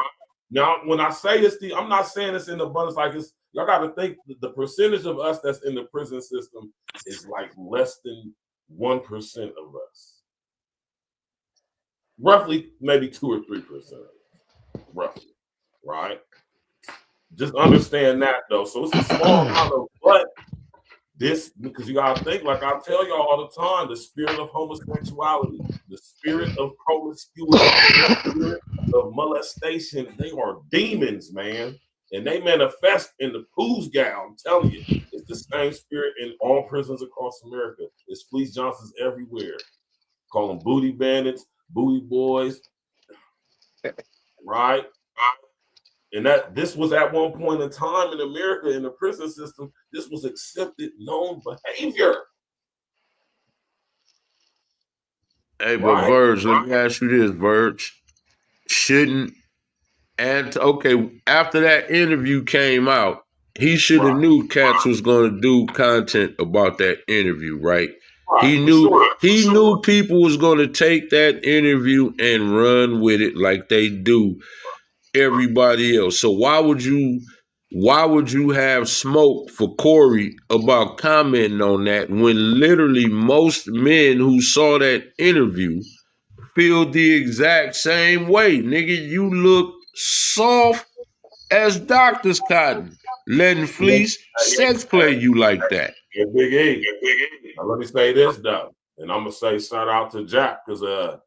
Now, when I say this, I'm not saying this in abundance. Like it's, y'all got to think the percentage of us that's in the prison system is like less than 1% of us. Roughly, maybe 2 or 3%. Roughly, right? Just understand that though. So it's a small amount of what. This, because you gotta think, like I tell y'all all the time, the spirit of homosexuality, the spirit of promiscuity, the spirit of molestation, they are demons, man. And they manifest in the Pooh's gal. I'm telling you, it's the same spirit in all prisons across America. It's Fleece Johnsons everywhere. Call them booty bandits, booty boys, right? And that this was at one point in time in America in the prison system. This was accepted, known behavior. Hey, but Virg, let me ask you this, Virg. Shouldn't after that interview came out, he should have knew Cats was going to do content about that interview, right? He knew people was going to take that interview and run with it like they do everybody else. So why would you have smoke for Corey about commenting on that when literally most men who saw that interview feel the exact same way? Nigga, you look soft as doctor's cotton, letting Fleece sex play you like that. Yeah, Big E. Now, let me say this though, and I'm gonna say shout out to Jack because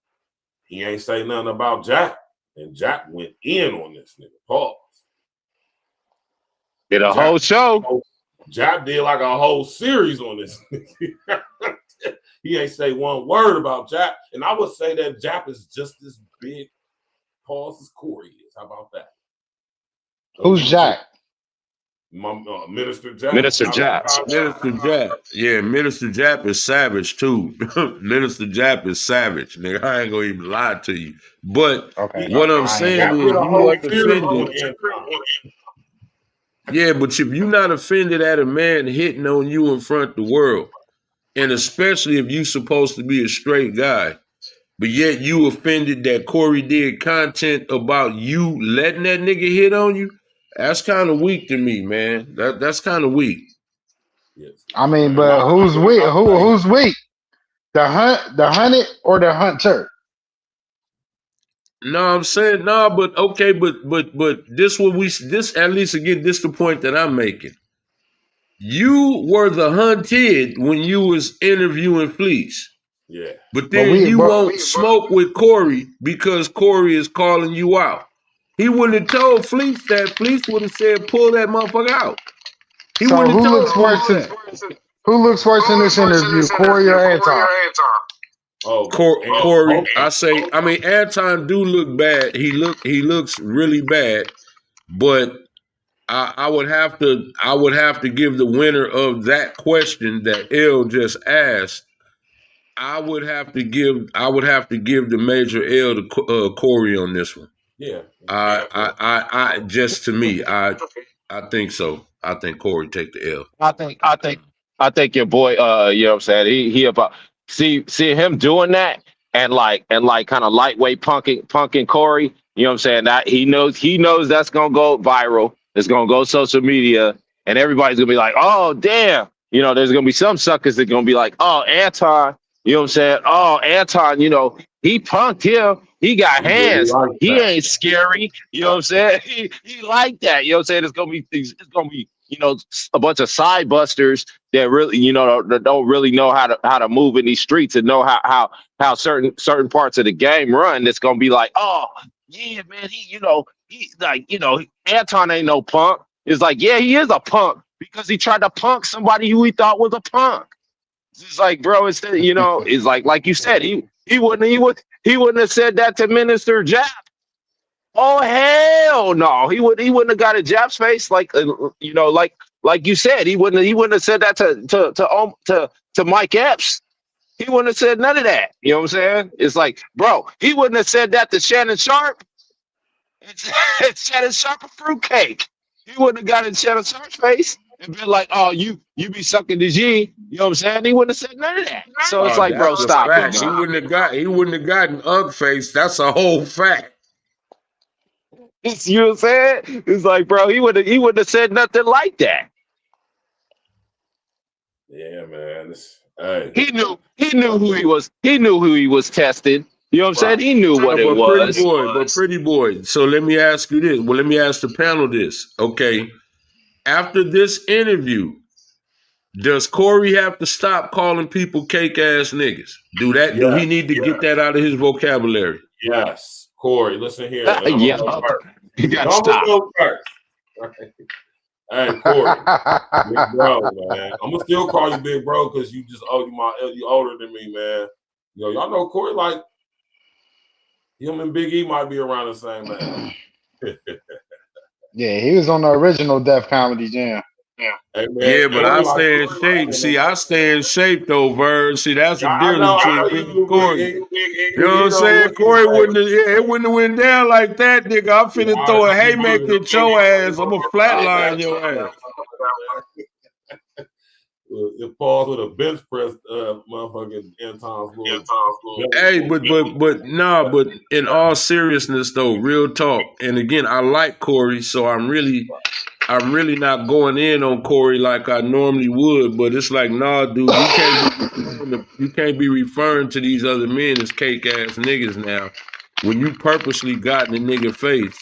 he ain't say nothing about Jack, and Jack went in on this nigga. Pause. Did a whole show. Jack did like a whole series on this. He ain't say one word about Jack, and I would say that Jack is just as big pause as Corey is. How about that? Who's Jack? Minister Jack. Minister Jack. Minister Jack. Yeah, Minister Jack is savage too. Minister Jack is savage, nigga. I ain't gonna even lie to you. But what I'm saying is, you wasn't offended. Yeah, but if you're not offended at a man hitting on you in front of the world, and especially if you're supposed to be a straight guy, but yet you offended that Corey did content about you letting that nigga hit on you, that's kind of weak to me, man. That's kind of weak. I mean, but who's weak? Who's weak? The hunted, or the hunter? No, I'm saying no, but okay, but this at least again, this the point that I'm making. You were the hunted when you was interviewing Fleece. Yeah. But then you won't smoke with Corey because Corey is calling you out. He wouldn't have told Fleece that. Fleece would have said, pull that motherfucker out. He So wouldn't have told who looks worse in this interview, Corey or Anton? Oh, Corey, I mean, Anton do look bad. He looks really bad, but I would have to give the winner of that question that L just asked. I would have to give the major L to Corey on this one. Yeah. I just to me, I think so. I think Corey take the L. I think your boy, you know what I'm saying? He about see him doing that and like kind of lightweight punking Corey, you know what I'm saying? That he knows that's gonna go viral, it's gonna go social media, and everybody's gonna be like, oh damn, you know, there's gonna be some suckers that are gonna be like, oh, Anton, you know what I'm saying? Oh, Anton, you know, he punked him. He got hands. Really he ain't scary. You know what I'm saying? He like that. You know what I'm saying? It's gonna be, you know, a bunch of side busters that really, you know, that don't really know how to move in these streets and know how certain parts of the game run. It's gonna be like, oh yeah, man, he like, you know, Anton ain't no punk. It's like, yeah, he is a punk because he tried to punk somebody who he thought was a punk. It's like, bro, it's, you know, it's like you said, he wouldn't have said that to Minister Jap. Oh hell no, he wouldn't have got a Jap's face, like you know, like you said, he wouldn't have said that to Mike Epps. He wouldn't have said none of that. You know what I'm saying? It's like, bro, he wouldn't have said that to Shannon Sharp. It's Shannon Sharp a fruitcake. He wouldn't have got in Shannon Sharp's face and been like, oh, you be sucking the G. You know what I'm saying? He wouldn't have said none of that. So it's like, bro, stop it. He wouldn't have gotten Ugg face. That's a whole fact. You know what I'm saying? It's like, bro, he wouldn't have said nothing like that. Yeah, man. Hey. He knew who he was. He knew who he was testing. You know what I'm saying? He knew what it was. Pretty boy. So let me ask you this. Well, let me ask the panel this. Okay. After this interview, does Corey have to stop calling people cake ass niggas? Do that? Yes, do he need to get that out of his vocabulary? Yes. Corey, listen here. Yeah. You got to stop. Go first. Hey, Corey, big bro, man. I'm gonna still call you big bro because you just you older than me, man. You know, y'all know Corey, like him and Big E might be around the same age. Yeah, he was on the original Def Comedy Jam. Hey, man, Yeah, but I Corey, like, stay in shape. See, I stay in shape though, Verge. See, that's the I difference know between me you and Corey. Big E. You Big know what E I'm don't saying? listen, Corey man. it wouldn't have went down like that, nigga. I'm finna Yeah, throw a I haymaker at your ass. I'm a flatline your ass. It falls with a bench press, motherfucking Anton's little. Hey, but in all seriousness though, real talk. And again, I like Corey, so I'm really not going in on Corey like I normally would. But it's like, nah, dude, you can't be referring to these other men as cake ass niggas now. When you purposely got in the nigga face,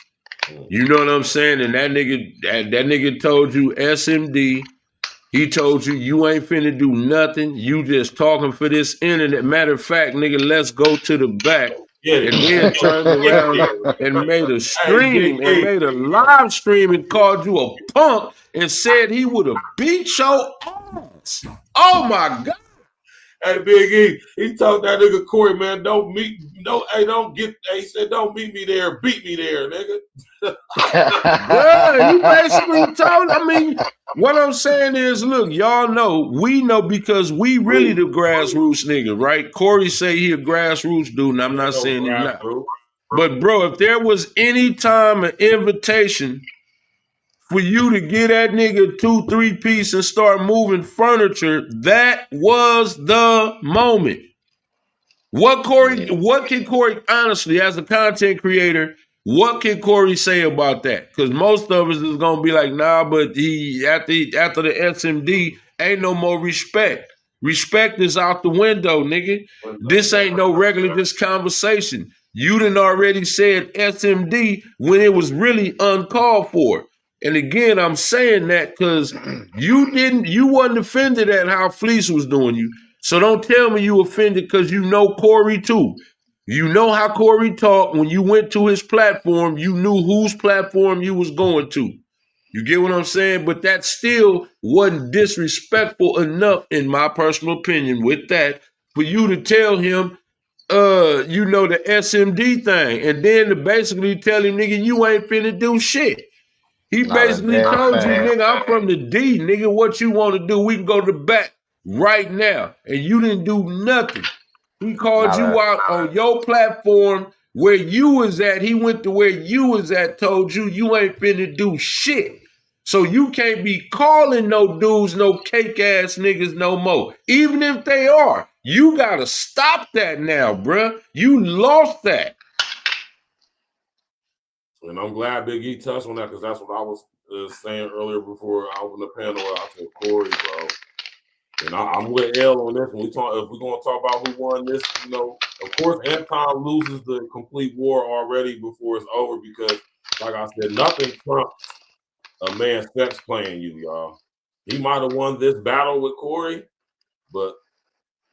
you know what I'm saying? And that nigga told you SMD. He told you you ain't finna do nothing. You just talking for this internet. Matter of fact, nigga, let's go to the back. And then turned around and made a stream and made a live stream and called you a punk and said he would have beat your ass. Oh my God. Hey, Big E, he told that nigga Corey, man, he said, don't meet me there, beat me there, nigga. Yeah, he basically told, what I'm saying is, look, y'all know, we know because we really the grassroots nigga, right? Corey say he a grassroots dude, and I'm not saying he's not. But bro, if there was any time an invitation for you to get that nigga 2-3 piece and start moving furniture, that was the moment. What can Corey, honestly, as a content creator, what can Corey say about that? Because most of us is gonna be like, nah, but he after the SMD ain't no more respect. Respect is out the window, nigga. This ain't no regular just conversation. You done already said SMD when it was really uncalled for. And again, I'm saying that because you wasn't offended at how Fleece was doing you. So don't tell me you offended because you know Corey too. You know how Corey talked. When you went to his platform, you knew whose platform you was going to. You get what I'm saying? But that still wasn't disrespectful enough, in my personal opinion, with that, for you to tell him, the SMD thing. And then to basically tell him, nigga, you ain't finna do shit. He basically told you, nigga, I'm from the D, nigga, what you want to do, we can go to the back right now. And you didn't do nothing. He called you out on your platform where you was at. He went to where you was at, told you you ain't finna do shit. So you can't be calling no dudes no cake ass niggas no more. Even if they are. You gotta stop that now, bruh. You lost that. And I'm glad Big E touched on that because that's what I was saying earlier before I opened the panel. I said, Corey, bro. And I'm with L on this. If we're going to talk about who won this, of course, Anton loses the complete war already before it's over because, like I said, nothing trumps a man sex playing you, y'all. He might have won this battle with Corey, but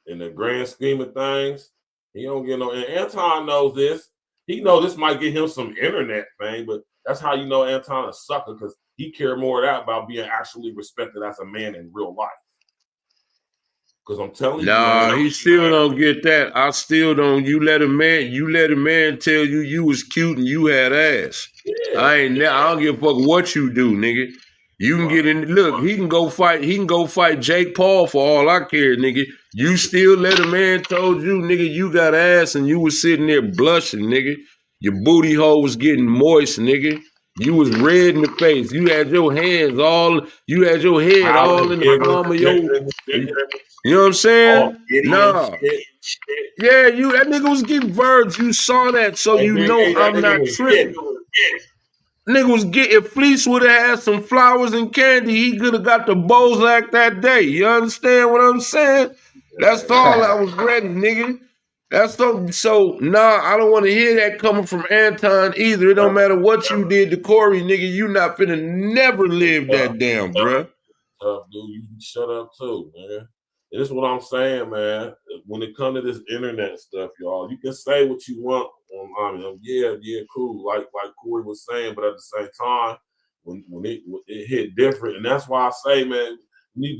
in the grand scheme of things, he don't get no. And Anton knows this. He knows this might get him some internet fame, but that's how you know Anton a sucker because he cared more about being actually respected as a man in real life. Because I'm telling you, nah, he still don't get that. I still don't. You let a man tell you was cute and you had ass. Yeah. I don't give a fuck what you do, nigga. You can get in. Look, he can go fight Jake Paul for all I care, nigga. You still let a man told you, nigga, you got ass and you was sitting there blushing, nigga. Your booty hole was getting moist, nigga. You was red in the face. You had your head all in the palm of your. You know what I'm saying? Nah. Yeah, that nigga was getting Virgil. You saw that, so you know I'm not tripping. Nigga was if Fleece would have had some flowers and candy, he could have got the Bozak that day. You understand what I'm saying? That's all I was ready, nigga. So nah, I don't want to hear that coming from Anton either. It don't matter what you did to Corey, nigga. You not finna never live that down, bruh. Tough dude, you shut up too, man. And this is what I'm saying, man. When it comes to this internet stuff, y'all, you can say what you want online. Yeah, cool. Like Corey was saying, but at the same time, when it hit different, and that's why I say, man, we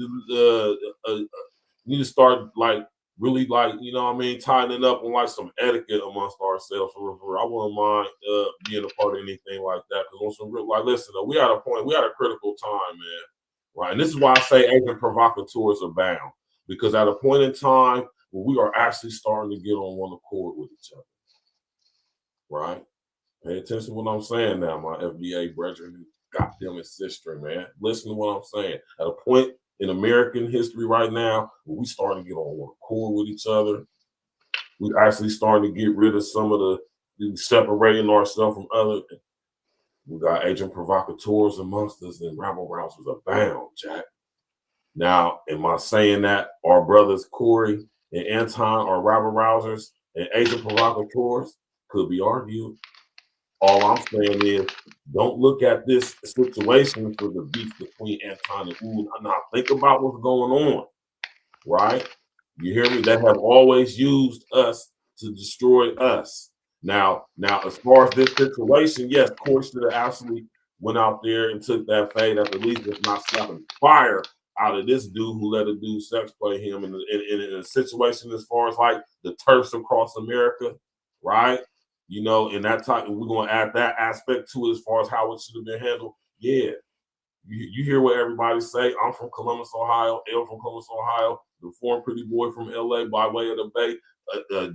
need to start like really like, you know what I mean, tightening up on like some etiquette amongst ourselves. I wouldn't mind being a part of anything like that, because on some real, like, listen, though, we had a critical time, man, right? And this is why I say agent provocateurs abound, because at a point in time where we are actually starting to get on one accord with each other, right? Pay attention to what I'm saying now, my FBA brethren, goddamn it, sister, man. Listen to what I'm saying. At a point in American history right now, we starting to get on one accord with each other. We actually starting to get rid of some of the separating ourselves from others. We got agent provocateurs amongst us, and rabble rousers abound, Jack. Now, am I saying that our brothers Corey and Anton are rabble rousers and agent provocateurs? Could be argued. All I'm saying is, don't look at this situation for the beef between Anton and Ooh. Now think about what's going on, right? You hear me? They have always used us to destroy us. Now, as far as this situation, yes, Corey should have absolutely went out there and took that fade at the least, if not slapping fire out of this dude who let a dude sex play him in a situation as far as like the turfs across America, right? You know, in that type, we're going to add that aspect to it as far as how it should have been handled. Yeah. You hear what everybody say. I'm from Columbus, Ohio. L from Columbus, Ohio. The foreign pretty boy from L.A. by way of the Bay.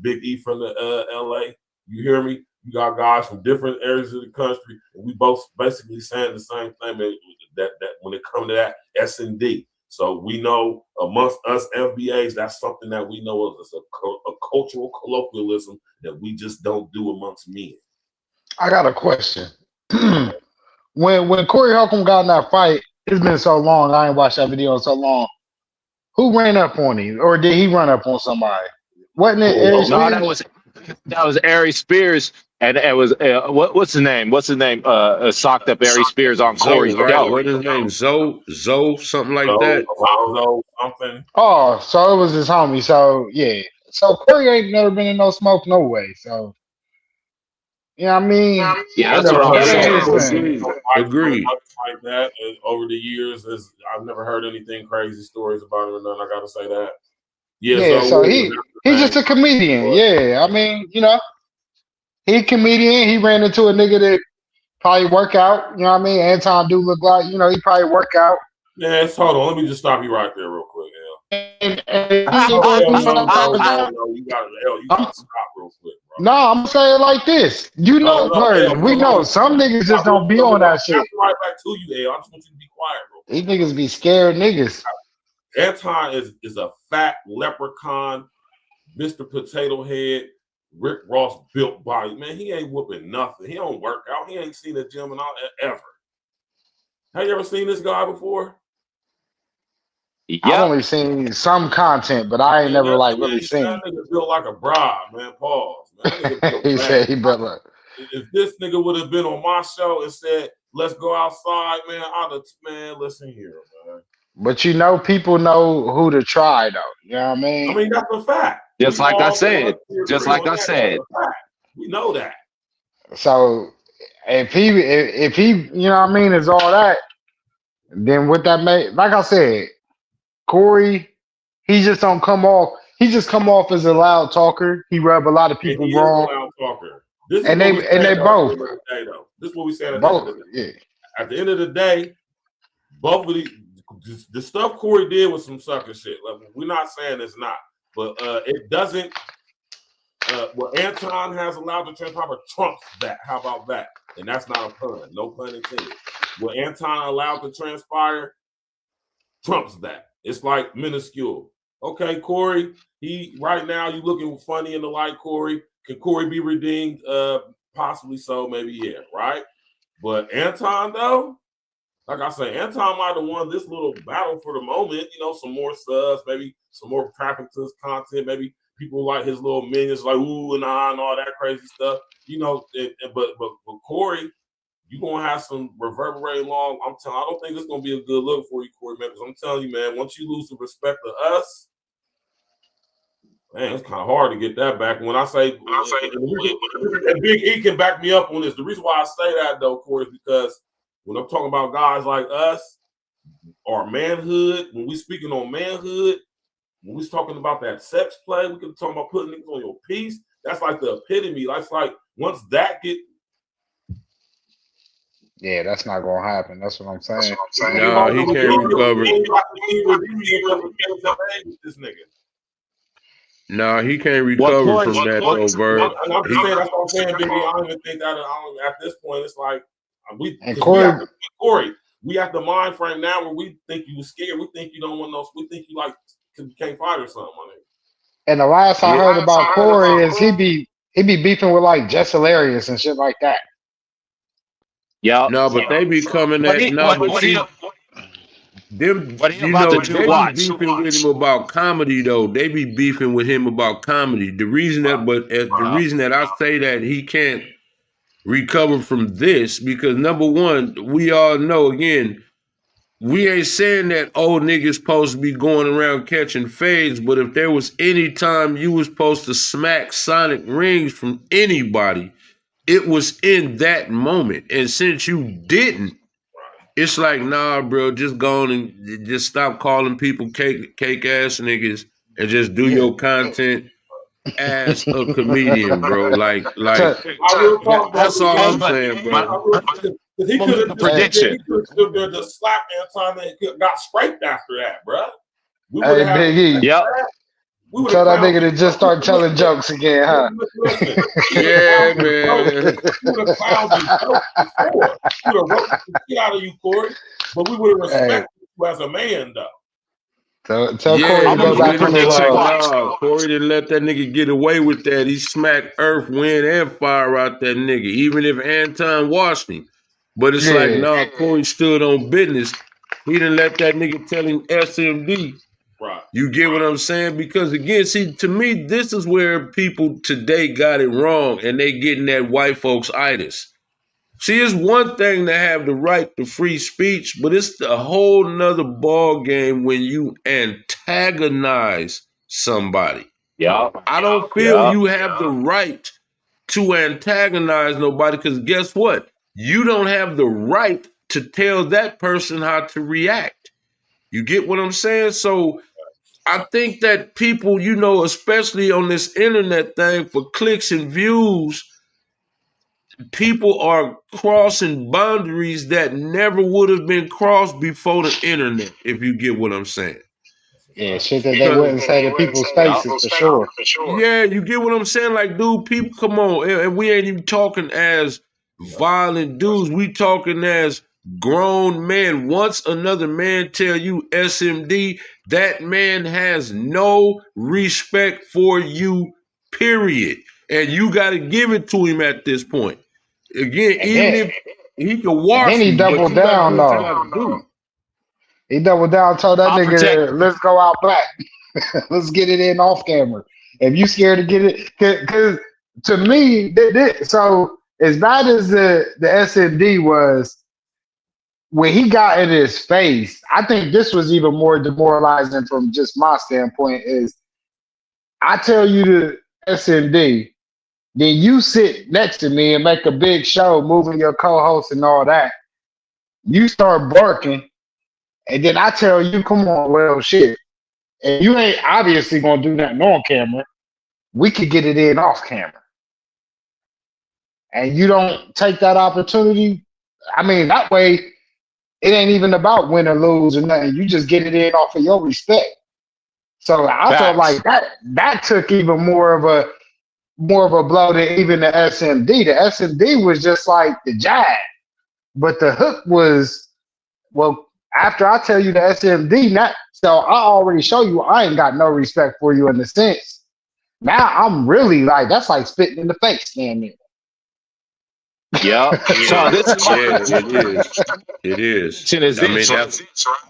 Big E from the L.A. You hear me? You got guys from different areas of the country, and we both basically saying the same thing, that when it comes to that S&D. So we know amongst us FBAs, that's something that we know is a cultural colloquialism that we just don't do amongst men. I got a question. when Corey Holcomb got in that fight, it's been so long. I ain't watched that video in so long. Who ran up on him, or did he run up on somebody? Wasn't it Aries Spears? That was Aries Spears, and it was what's his name? Socked up Aries Spears on Corey's right? What's his name? Zoe, something like that. Something. Oh, so it was his homie. So yeah. So Corey ain't never been in no smoke, no way. So you know what I mean? Yeah, that's what I'm saying. Agreed. Like that over the years, I've never heard anything crazy stories about him, and then I got to say that. Yeah, so he's just a comedian. Yeah, I mean, you know, he a comedian. He ran into a nigga that probably work out. You know what I mean? Anton do look like, you know, he probably work out. Yeah, hold on. Let me just stop you right there real quick. You gotta stop real quick, bro. No, I'm saying it like this. You know, we know some niggas just don't be on that shit. Right back to you, I just want you to be quiet, bro. These niggas be scared niggas. Anton is a fat leprechaun, Mr. Potato Head, Rick Ross built body. Man, he ain't whooping nothing. He don't work out. He ain't seen a gym and all ever. Have you ever seen this guy before? Yeah. I've only seen some content, but I ain't never like really seen. That nigga built like a bride, man. Pause. Man, he said he built like. If this nigga would have been on my show and said, "Let's go outside," man, listen here, man. But you know, people know who to try, though. You know what I mean? I mean, that's a fact. Just like I said. We know that. So if he, you know what I mean, is all that, then what that made, like I said, Corey, he just don't come off. He just come off as a loud talker. He rub a lot of people wrong. Loud talker. And they both. This is what we said. Both. At the end of the day, both of the stuff Corey did was some sucker shit. Like, we're not saying it's not, but it doesn't. What Anton has allowed to transpire trumps that. How about that? And that's not a pun. No pun intended. What Anton allowed to transpire trumps that. It's like minuscule. Okay, Corey, right now you looking funny in the light, Corey. Can Corey be redeemed? Possibly so, maybe, yeah, right? But Anton, though, like I say, Anton might have won this little battle for the moment. You know, some more subs, maybe some more traffic to his content, maybe people like his little minions, like ooh and ah and all that crazy stuff. You know, but Corey, you're gonna have some reverberating long. I don't think it's gonna be a good look for you, Corey, man. Because I'm telling you, man, once you lose the respect of us, man, it's kind of hard to get that back. When I say, and Big E can back me up on this. The reason why I say that though, Corey, is because When I'm talking about guys like us, or manhood, when we speaking on manhood, when we talking about that sex play, we can talk about putting niggas on your piece. That's like the epitome. That's like once that get. Yeah, that's not gonna happen. That's what I'm saying. No, he can't recover. This nigga. No, he can't recover from that though, Verb. I'm just saying, that's what I'm saying, baby. I don't even think that at this point, it's like Corey, we have the mind frame now where we think you scared. We think you don't want no. We think you like can't fight or something. And the last I heard about Corey is he be beefing with like Jess Hilarious and shit like that. Yeah. No, but they be coming at them. You know, they be beefing with him about comedy though. They be beefing with him about comedy. The reason that I say that he can't recover from this, because number one, we all know, again, we ain't saying that old niggas supposed to be going around catching fades, but if there was any time you was supposed to smack sonic rings from anybody, it was in that moment. And since you didn't, it's like, nah, bro, just go on and just stop calling people cake ass niggas and just do your content as a comedian, bro. Like that's all I'm saying, bro. He could have prediction. He could have just slapped Anton and got scraped after that, bro. Hey, Big E. Yep. Tell that nigga to just start telling jokes again, huh? Yeah, man. We would have clowned you before. We would have roasted the shit out of you, Corey. But we would have respected you as a man, though. Tell Corey to go back on his Corey didn't let that nigga get away with that. He smacked earth, wind, and fire out that nigga, even if Anton washed him. But it's like, nah, Corey stood on business. He didn't let that nigga tell him SMD. Right. You get what I'm saying? Because again, see, to me, this is where people today got it wrong, and they getting that white folks itis. See, it's one thing to have the right to free speech, but it's a whole nother ball game when you antagonize somebody. Yeah. I don't feel you have the right to antagonize nobody, because guess what? You don't have the right to tell that person how to react. You get what I'm saying? So I think that people, you know, especially on this internet thing for clicks and views, people are crossing boundaries that never would have been crossed before the internet, if you get what I'm saying. Yeah, shit that they wouldn't say to people's faces, for sure. Yeah, you get what I'm saying? Like, dude, people, come on. And we ain't even talking as violent dudes. We talking as grown men. Once another man tell you SMD, that man has no respect for you, period. And you got to give it to him at this point. Again, even if he can wash, then he doubled down, though. He doubled down, told that nigga, let's go out back. Let's get it in off camera. If you scared to get it, because to me, so as bad as the SMD was, when he got in his face, I think this was even more demoralizing from just my standpoint is, I tell you the SMD, then you sit next to me and make a big show, moving your co-host and all that. You start barking, and then I tell you, come on, well, shit. And you ain't obviously going to do nothing on camera. We could get it in off camera. And you don't take that opportunity. I mean, that way, it ain't even about win or lose or nothing. You just get it in off of your respect. So I felt like that took even more of a blow than even the SMD. The SMD was just like the jab. But the hook was, well, after I tell you the SMD, so I already show you I ain't got no respect for you in the sense. Now I'm really like, that's like spitting in the face, man. Yeah. So it is. I mean,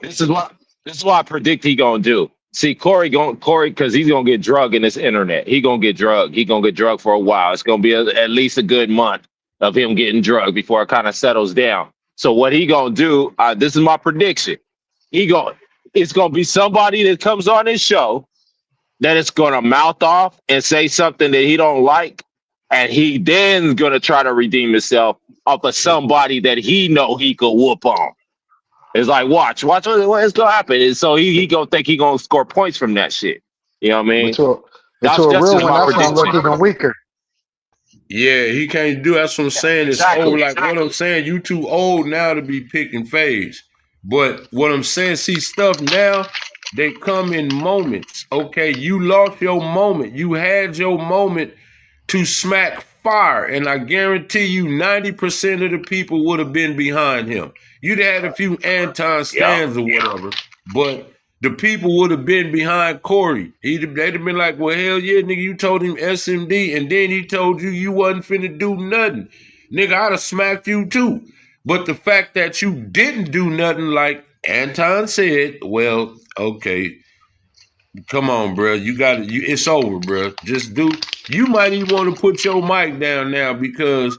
this is what I predict he gonna do. See, Corey, because he's gonna get drugged in this internet. He gonna get drugged. He gonna get drugged for a while. It's gonna be at least a good month of him getting drugged before it kind of settles down. So what he gonna do? This is my prediction. It's gonna be somebody that comes on his show that is gonna mouth off and say something that he don't like, and he then's gonna try to redeem himself off of somebody that he know he could whoop on. It's like, watch what's gonna happen. And so he gonna think he gonna score points from that shit. You know what I mean? But to That's a real just one, my that's gonna look prediction. even weaker. Yeah, he can't do. That's what I'm saying. It's Exactly. old. Like what I'm saying, you too old now to be picking fades. But what I'm saying, see, stuff now, they come in moments. Okay, you lost your moment. You had your moment to smack fire, and I guarantee you, 90% of the people would have been behind him. You'd had a few Anton stands or whatever, but the people would have been behind Corey. They'd have been like, well, hell yeah, nigga, you told him SMD, and then he told you wasn't finna do nothing. Nigga, I'd have smacked you too. But the fact that you didn't do nothing like Anton said, well, okay, come on, bro. You got it. It's over, bro. Just do. You might even want to put your mic down now because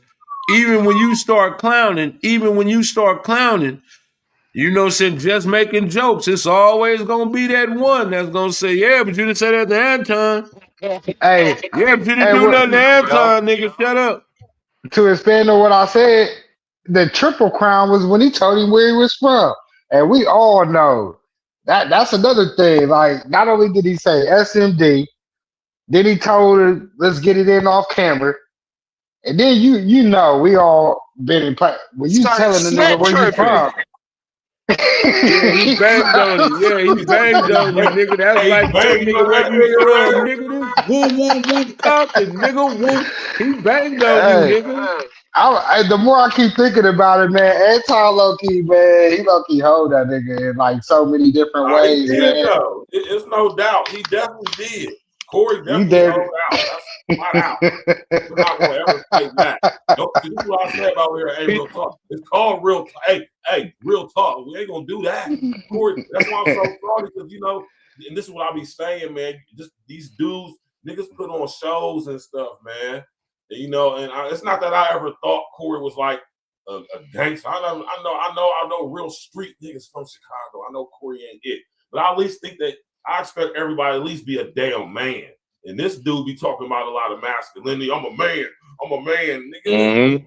even when you start clowning, you know, since just making jokes, it's always gonna be that one that's gonna say, yeah, but you didn't say that to Anton. Hey, Yeah, but you didn't do nothing to Anton, nigga. Shut up. To expand on what I said, the triple crown was when he told him where he was from. And we all know that's another thing. Like, not only did he say SMD, then he told her, let's get it in off camera. And then you know we all been in play. When you telling the nigga where you from. Yeah, he banged on it. Yeah, he banged on you, nigga. That's like telling nigga where you from, nigga. This woo woo woo Compton, nigga. Woo. He banged on you, nigga. The more I keep thinking about it, man, Anton low-key, man, he low-key hold that nigga in like so many different ways, he did, man. though. It's no doubt. He definitely did. Corey definitely held out. That's flat out. We're not going to ever take that. This is what I said about here. Hey, real talk. It's called real talk. Hey, real talk. We ain't going to do that. Corey, that's why I'm so sorry because, you know, and this is what I be saying, man. Just these dudes, niggas put on shows and stuff, man. And, you know, and it's not that I ever thought Corey was like a gangster. I know real street niggas from Chicago. I know Corey ain't it. But I at least think that I expect everybody to at least be a damn man. And this dude be talking about a lot of masculinity. I'm a man, nigga. Mm-hmm.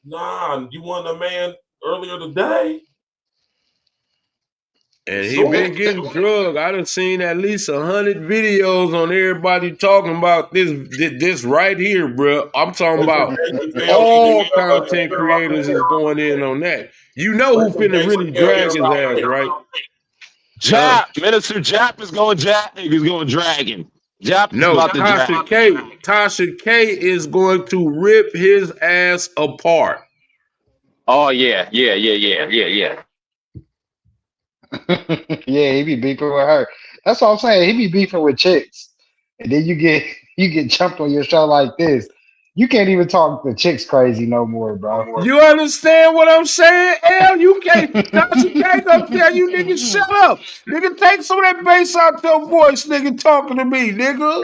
Nah, you wasn't a man earlier today. And he been getting drugged. I done seen at least 100 videos on everybody talking about this right here, bro. I'm talking about all content creators is going in on that. You know who finna really drag his ass, right? Jap, Minister Jap is going He's going dragon. Jap is about to drag. Tasha K is going to rip his ass apart. Oh yeah. Yeah, he be beefing with her. That's what I'm saying. He be beefing with chicks. And then you get jumped on your show like this. You can't even talk the chicks crazy no more, bro. You understand what I'm saying, L? You can't. Tasha K gonna tell you niggas shut up. Nigga, take some of that bass out your voice, nigga, talking to me, nigga.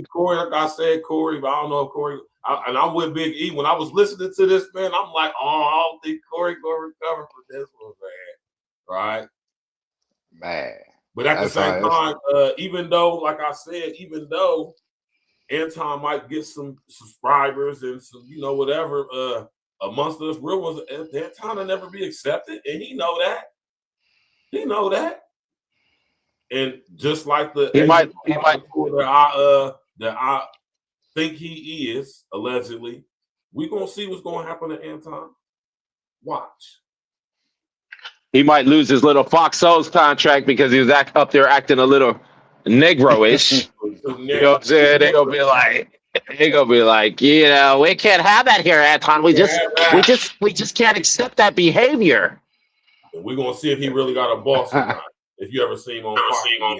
Corey, like I said, Corey, but I don't know if Corey, and I'm with Big E. When I was listening to this, man, I'm like, oh, I don't think Corey gonna recover for this one, man. Right? Man. But at the same time, even though, like I said, even though Anton might get some subscribers and some, you know, whatever, amongst us real ones, Anton will never be accepted, and he know that. He know that. And just like the he might that I think he is allegedly, we gonna see what's gonna happen to Anton. Watch. He might lose his little Fox Souls contract because he was up there acting a little Negro-ish. You know what I'm saying? They're gonna be like, you know, we can't have that here, Anton. We just can't accept that behavior. And we're gonna see if he really got a boss or not. If you ever see him on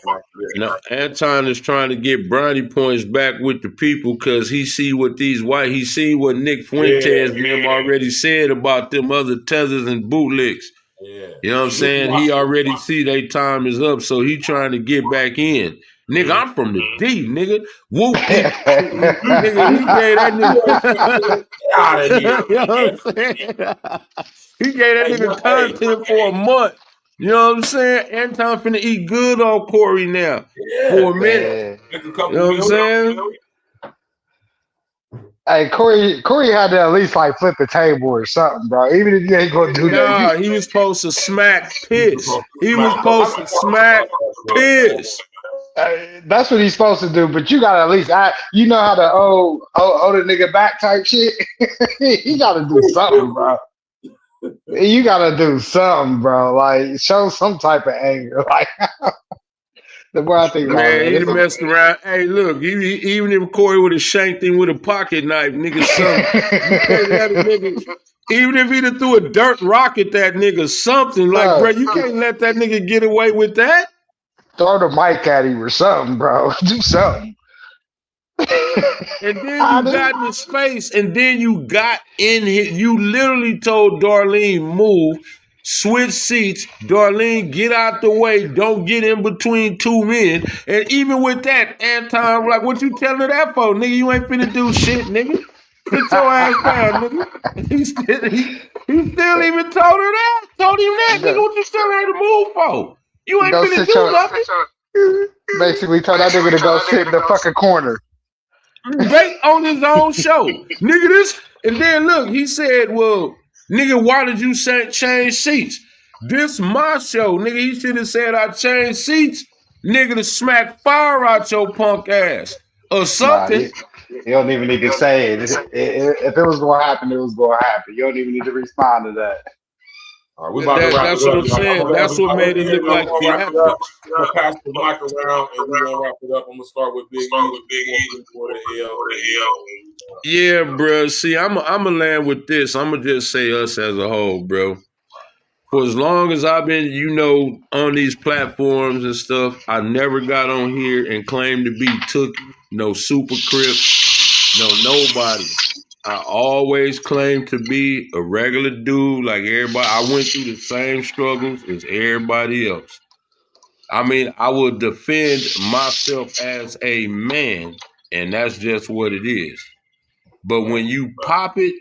Fox. No, Anton is trying to get brownie points back with the people because he see what Nick Fuentes and them already said about them other tethers and bootlicks. Yeah. You know what I'm saying? He already see their time is up, so he trying to get back in. Nigga, I'm from the D, nigga. Whoop, nigga, he gave that nigga out of here. You know what I'm saying? He gave that nigga content for a month. You know what I'm saying? Anton finna eat good on Corey now for a minute. You know what I'm saying? Hey, Corey had to at least like flip the table or something, bro. Even if you ain't gonna do that, Nah, he was supposed to smack piss. He was supposed to smack piss. that's what he's supposed to do. But you gotta at least, you know how to hold the nigga back type shit. You gotta do something, bro. You gotta do something, bro. Like show some type of anger. Like the more I think about Man, it, he done messed around. Hey, look, even if Corey would have shanked him with a pocket knife, nigga, something. You can't let a nigga. Even if he done threw a dirt rock at that nigga, something like, bro, you can't let that nigga get away with that. Throw the mic at him or something, bro. Do something. And then you got in his face, and then you got in his. You literally told Darlene, move, switch seats. Darlene, get out the way. Don't get in between two men. And even with that, Anton, like, what you telling her that for, nigga? You ain't finna do shit, nigga. Sit your ass down, nigga. He still even told her that. Told him that, nigga. What you telling her to move for? You ain't finna do nothing. Basically told that nigga to go sit in the fucking corner. Bait on his own show. Nigga, this. And then look, he said, well, nigga, why did you change seats? This my show. Nigga, he should have said I changed seats. Nigga, to smack fire out your punk ass. Or something. Nah, you don't even need to say it. If it was going to happen, it was going to happen. You don't even need to respond to that. All right, we about to wrap that's it up. what I'm saying. That's what made it look like he happened. I'm gonna pass the mic around and we're gonna wrap it up. I'm gonna start with Big E for the L. Yeah, bro. See, I'm gonna land with this. I'm gonna just say us as a whole, bro. For as long as I've been, on these platforms and stuff, I never got on here and claimed to be Tookie, no Super Crip, no nobody. I always claimed to be a regular dude like everybody. I went through the same struggles as everybody else. I mean, I will defend myself as a man, and that's just what it is. But when you pop it,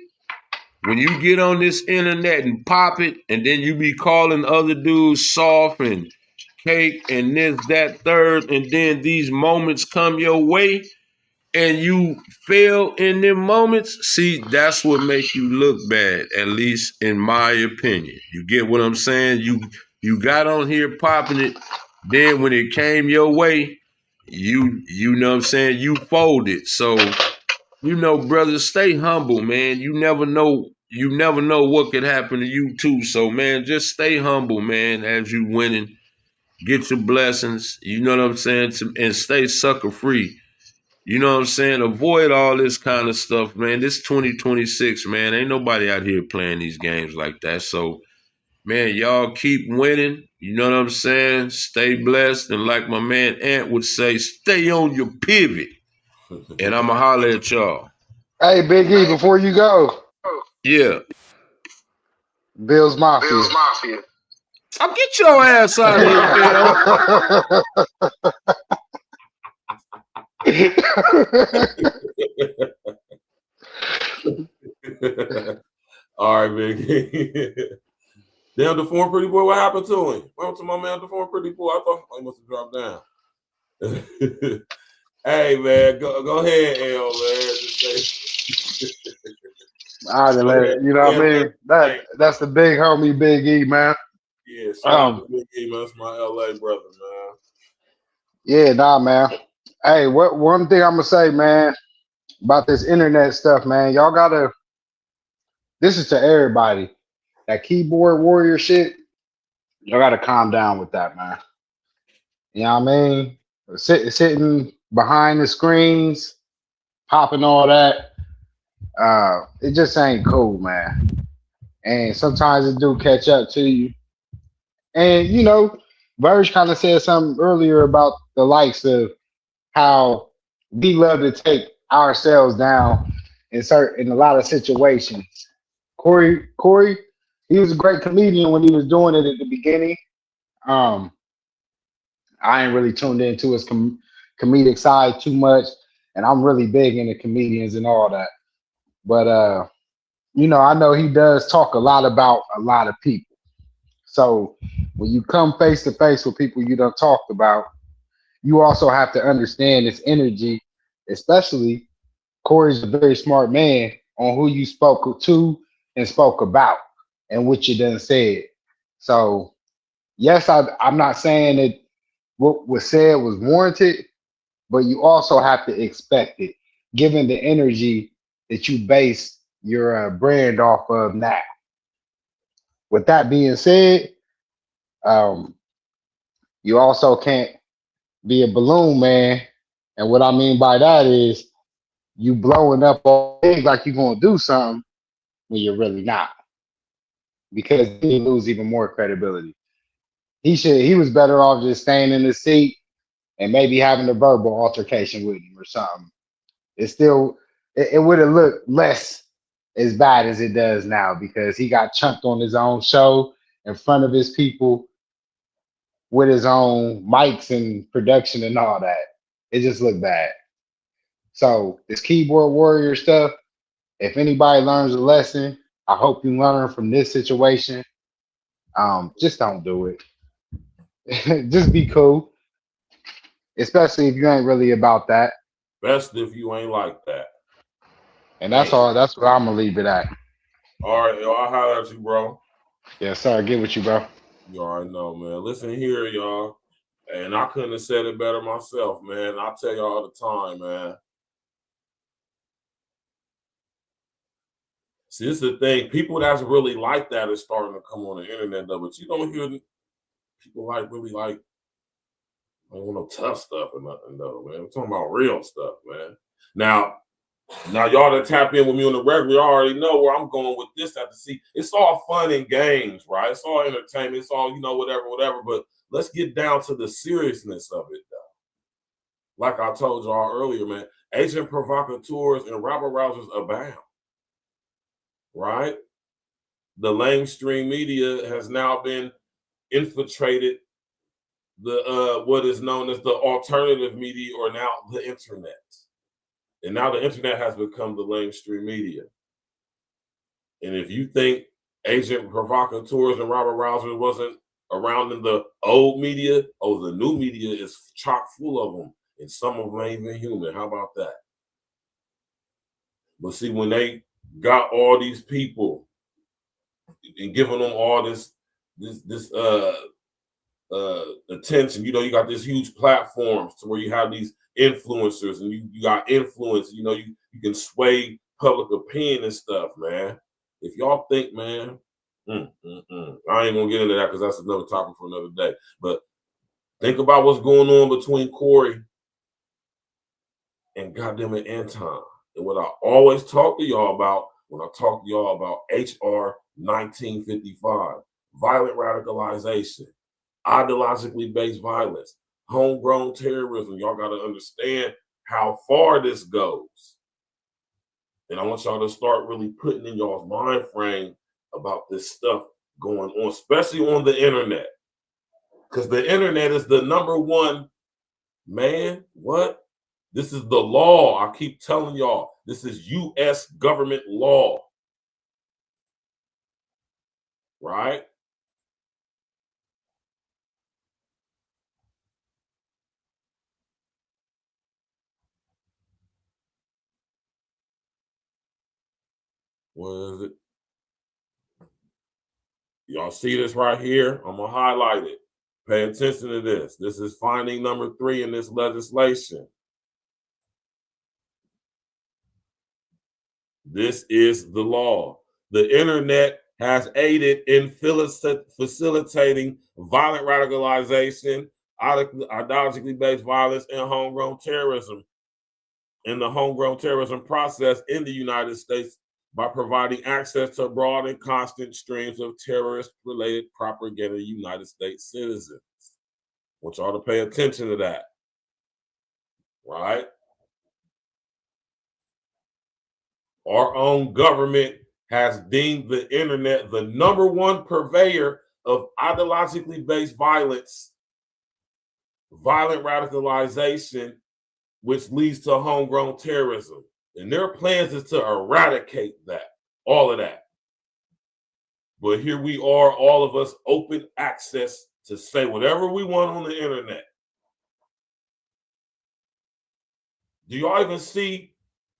when you get on this internet and pop it, and then you be calling other dudes soft and cake and this, that, third, and then these moments come your way, and you fail in them moments, see, that's what makes you look bad, at least in my opinion. You get what I'm saying? You got on here popping it, then when it came your way, you know what I'm saying, you folded. So, brother, stay humble, man. You never know what could happen to you too. So, man, just stay humble, man, as you winning. Get your blessings, you know what I'm saying, and stay sucker free. You know what I'm saying? Avoid all this kind of stuff, man. This 2026, man. Ain't nobody out here playing these games like that. So, man, y'all keep winning. You know what I'm saying? Stay blessed. And like my man Ant would say, stay on your pivot. And I'ma holler at y'all. Hey, Big E, before you go. Yeah. Bills Mafia. I'll get your ass out of here, all right, Big. Damn, the former pretty boy, what happened to him? What happened to my man, the former pretty boy? I thought he must have dropped down. Hey, man, go ahead, L, man. All right, man. You know what I mean? That's the big homie, Big E, man. Yeah, shout out to Big E, man. That's my LA brother, man. Yeah, nah, man. Hey, one thing I'm gonna say, man, about this internet stuff, man. Y'all gotta. This is to everybody. That keyboard warrior shit. Y'all gotta calm down with that, man. You know what I mean? Sitting behind the screens, popping all that. It just ain't cool, man. And sometimes it do catch up to you. And Virgil kind of said something earlier about the likes of how we love to take ourselves down in a lot of situations. Corey, he was a great comedian when he was doing it at the beginning. I ain't really tuned into his comedic side too much, and I'm really big into comedians and all that. But I know he does talk a lot about a lot of people. So when you come face to face with people you done talked about, you also have to understand this energy, especially Corey's a very smart man on who you spoke to and spoke about and what you done said. So yes, I'm not saying that what was said was warranted, but you also have to expect it, given the energy that you base your brand off of now. With that being said, um, you also can't be a balloon man. And what I mean by that is you blowing up all things like you're gonna do something when you're really not, because you lose even more credibility. He was better off just staying in the seat and maybe having a verbal altercation with him or something. It would have looked less as bad as it does now, because he got chunked on his own show in front of his people with his own mics and production and all that. It just looked bad. So this keyboard warrior stuff, if anybody learns a lesson, I hope you learn from this situation. Just don't do it. Just be cool, especially if you ain't really about that. Best if you ain't like that. And that's all. That's what I'm gonna leave it at. All right, yo, I'll holler at you, bro. Yes, sir. Get with you, bro. You already know, man. Listen here, y'all. And I couldn't have said it better myself, man. I tell y'all all the time, man. See, this is the thing. People that's really like that is starting to come on the internet, though. But you don't hear people really like, I don't want no tough stuff or nothing, though, man. We're talking about real stuff, man. Now y'all that tap in with me on the regular, you already know where I'm going with this. Have to see. It's all fun and games, right? It's all entertainment. It's all, whatever. But let's get down to the seriousness of it, though. Like I told y'all earlier, man, agent provocateurs and rabble rousers abound, right? The mainstream media has now been infiltrated the what is known as the alternative media, or now the internet. And now the internet has become the mainstream media. And if you think agent provocateurs and rabble rousers wasn't around in the old media, the new media is chock full of them. And some of them ain't even human. How about that? But see, when they got all these people and giving them all this attention, you got this huge platforms to where you have these influencers and you got influence, you can sway public opinion and stuff, man. If y'all think, man, I ain't gonna get into that because that's another topic for another day. But think about what's going on between Corey and goddamn it Anton. And what I always talk to y'all about when I talk to y'all about HR 1955, violent radicalization, ideologically based violence, homegrown terrorism. Y'all got to understand how far this goes. And I want y'all to start really putting in y'all's mind frame about this stuff going on, especially on the internet. Because the internet is the number one, man, what? This is the law. I keep telling y'all, this is U.S. government law. Right? What is it? Y'all see this right here? I'm going to highlight it. Pay attention to this. This is finding number 3 in this legislation. This is the law. The internet has aided in facilitating violent radicalization, ideologically based violence, and homegrown terrorism in the homegrown terrorism process in the United States by providing access to broad and constant streams of terrorist-related propaganda to United States citizens. I want y'all to pay attention to that, right? Our own government has deemed the internet the number one purveyor of ideologically based violence, violent radicalization, which leads to homegrown terrorism. And their plans is to eradicate that, all of that. But here we are, all of us, open access to say whatever we want on the internet. Do y'all even see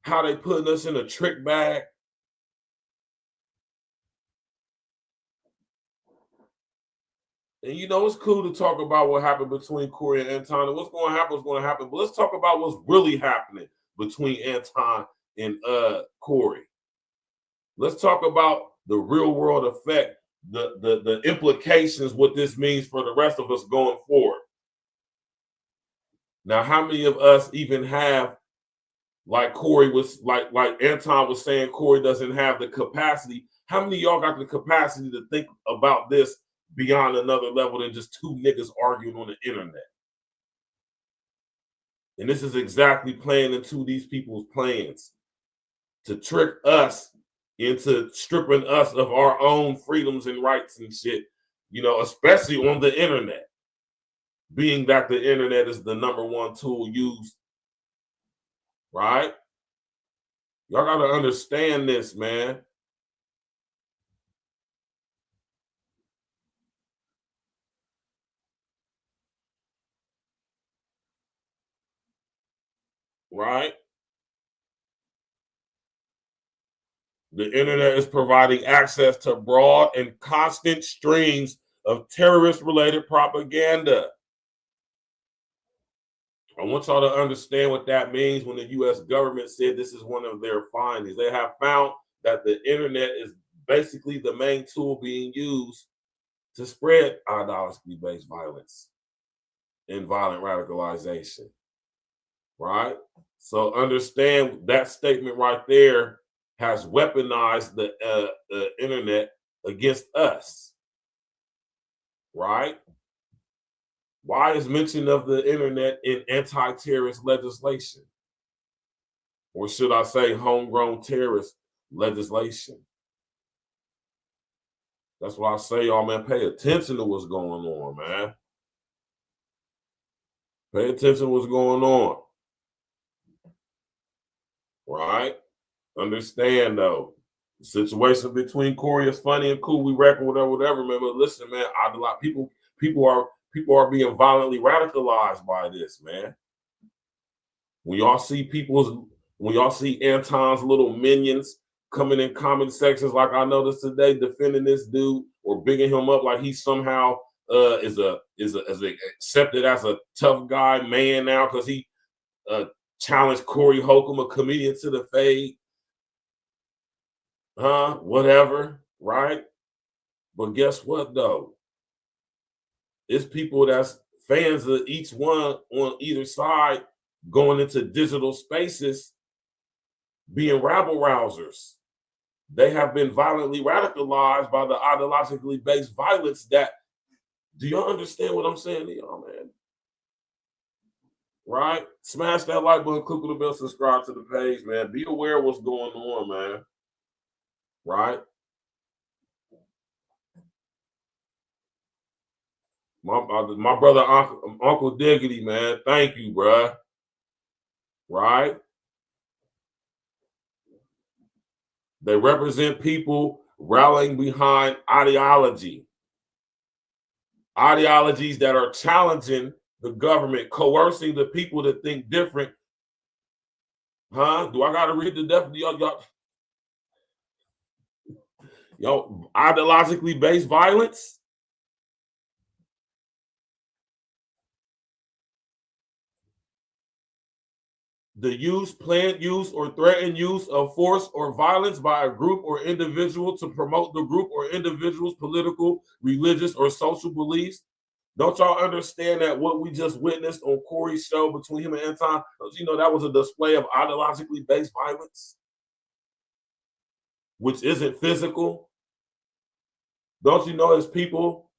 how they putting us in a trick bag. And you know, it's cool to talk about what happened between Corey and Anton. And what's going to happen is going to happen. But let's talk about what's really happening between Anton and Corey. Let's talk about the real world effect, the implications, what this means for the rest of us going forward. Now, how many of us even have, like Corey was, like Anton was saying, Corey doesn't have the capacity. How many of y'all got the capacity to think about this beyond another level than just two niggas arguing on the internet? And this is exactly playing into these people's plans to trick us into stripping us of our own freedoms and rights and shit, you know, especially on the internet, being that the internet is the #1 tool used, right? Y'all got to understand this, man. Right? The internet is providing access to broad and constant streams of terrorist-related propaganda. I want y'all to understand what that means when the U.S. government said this is one of their findings. They have found that the internet is basically the main tool being used to spread ideologically-based violence and violent radicalization, right? So understand that statement right there has weaponized the internet against us, right? Why is mention of the internet in anti-terrorist legislation? Or should I say homegrown terrorist legislation? That's why I say, y'all, man, pay attention to what's going on, man. Pay attention to what's going on. Right? Understand, though, the situation between Corey is funny and cool. We reckon whatever, man. But listen, man, a lot of people are being violently radicalized by this, man. When y'all see Anton's little minions coming in comment sections, like I noticed today, defending this dude or bigging him up like he somehow is accepted as a tough guy man now because he challenged Corey Holcomb, a comedian, to the fade. Whatever, right? But guess what, though? It's people that's fans of each one on either side going into digital spaces being rabble rousers. They have been violently radicalized by the ideologically based violence that, do y'all understand what I'm saying to y'all, man? Right? Smash that like button, click on the bell, subscribe to the page, man. Be aware of what's going on, man. Right? My brother, Uncle Diggity, man. Thank you, bruh. Right? They represent people rallying behind ideologies that are challenging the government, coercing the people to think different. Do I got to read the definition? Y'all, ideologically based violence? The use, planned use, or threatened use of force or violence by a group or individual to promote the group or individual's political, religious, or social beliefs. Don't y'all understand that what we just witnessed on Corey's show between him and Anton, don't you know that was a display of ideologically based violence, which isn't physical? Don't you know there's people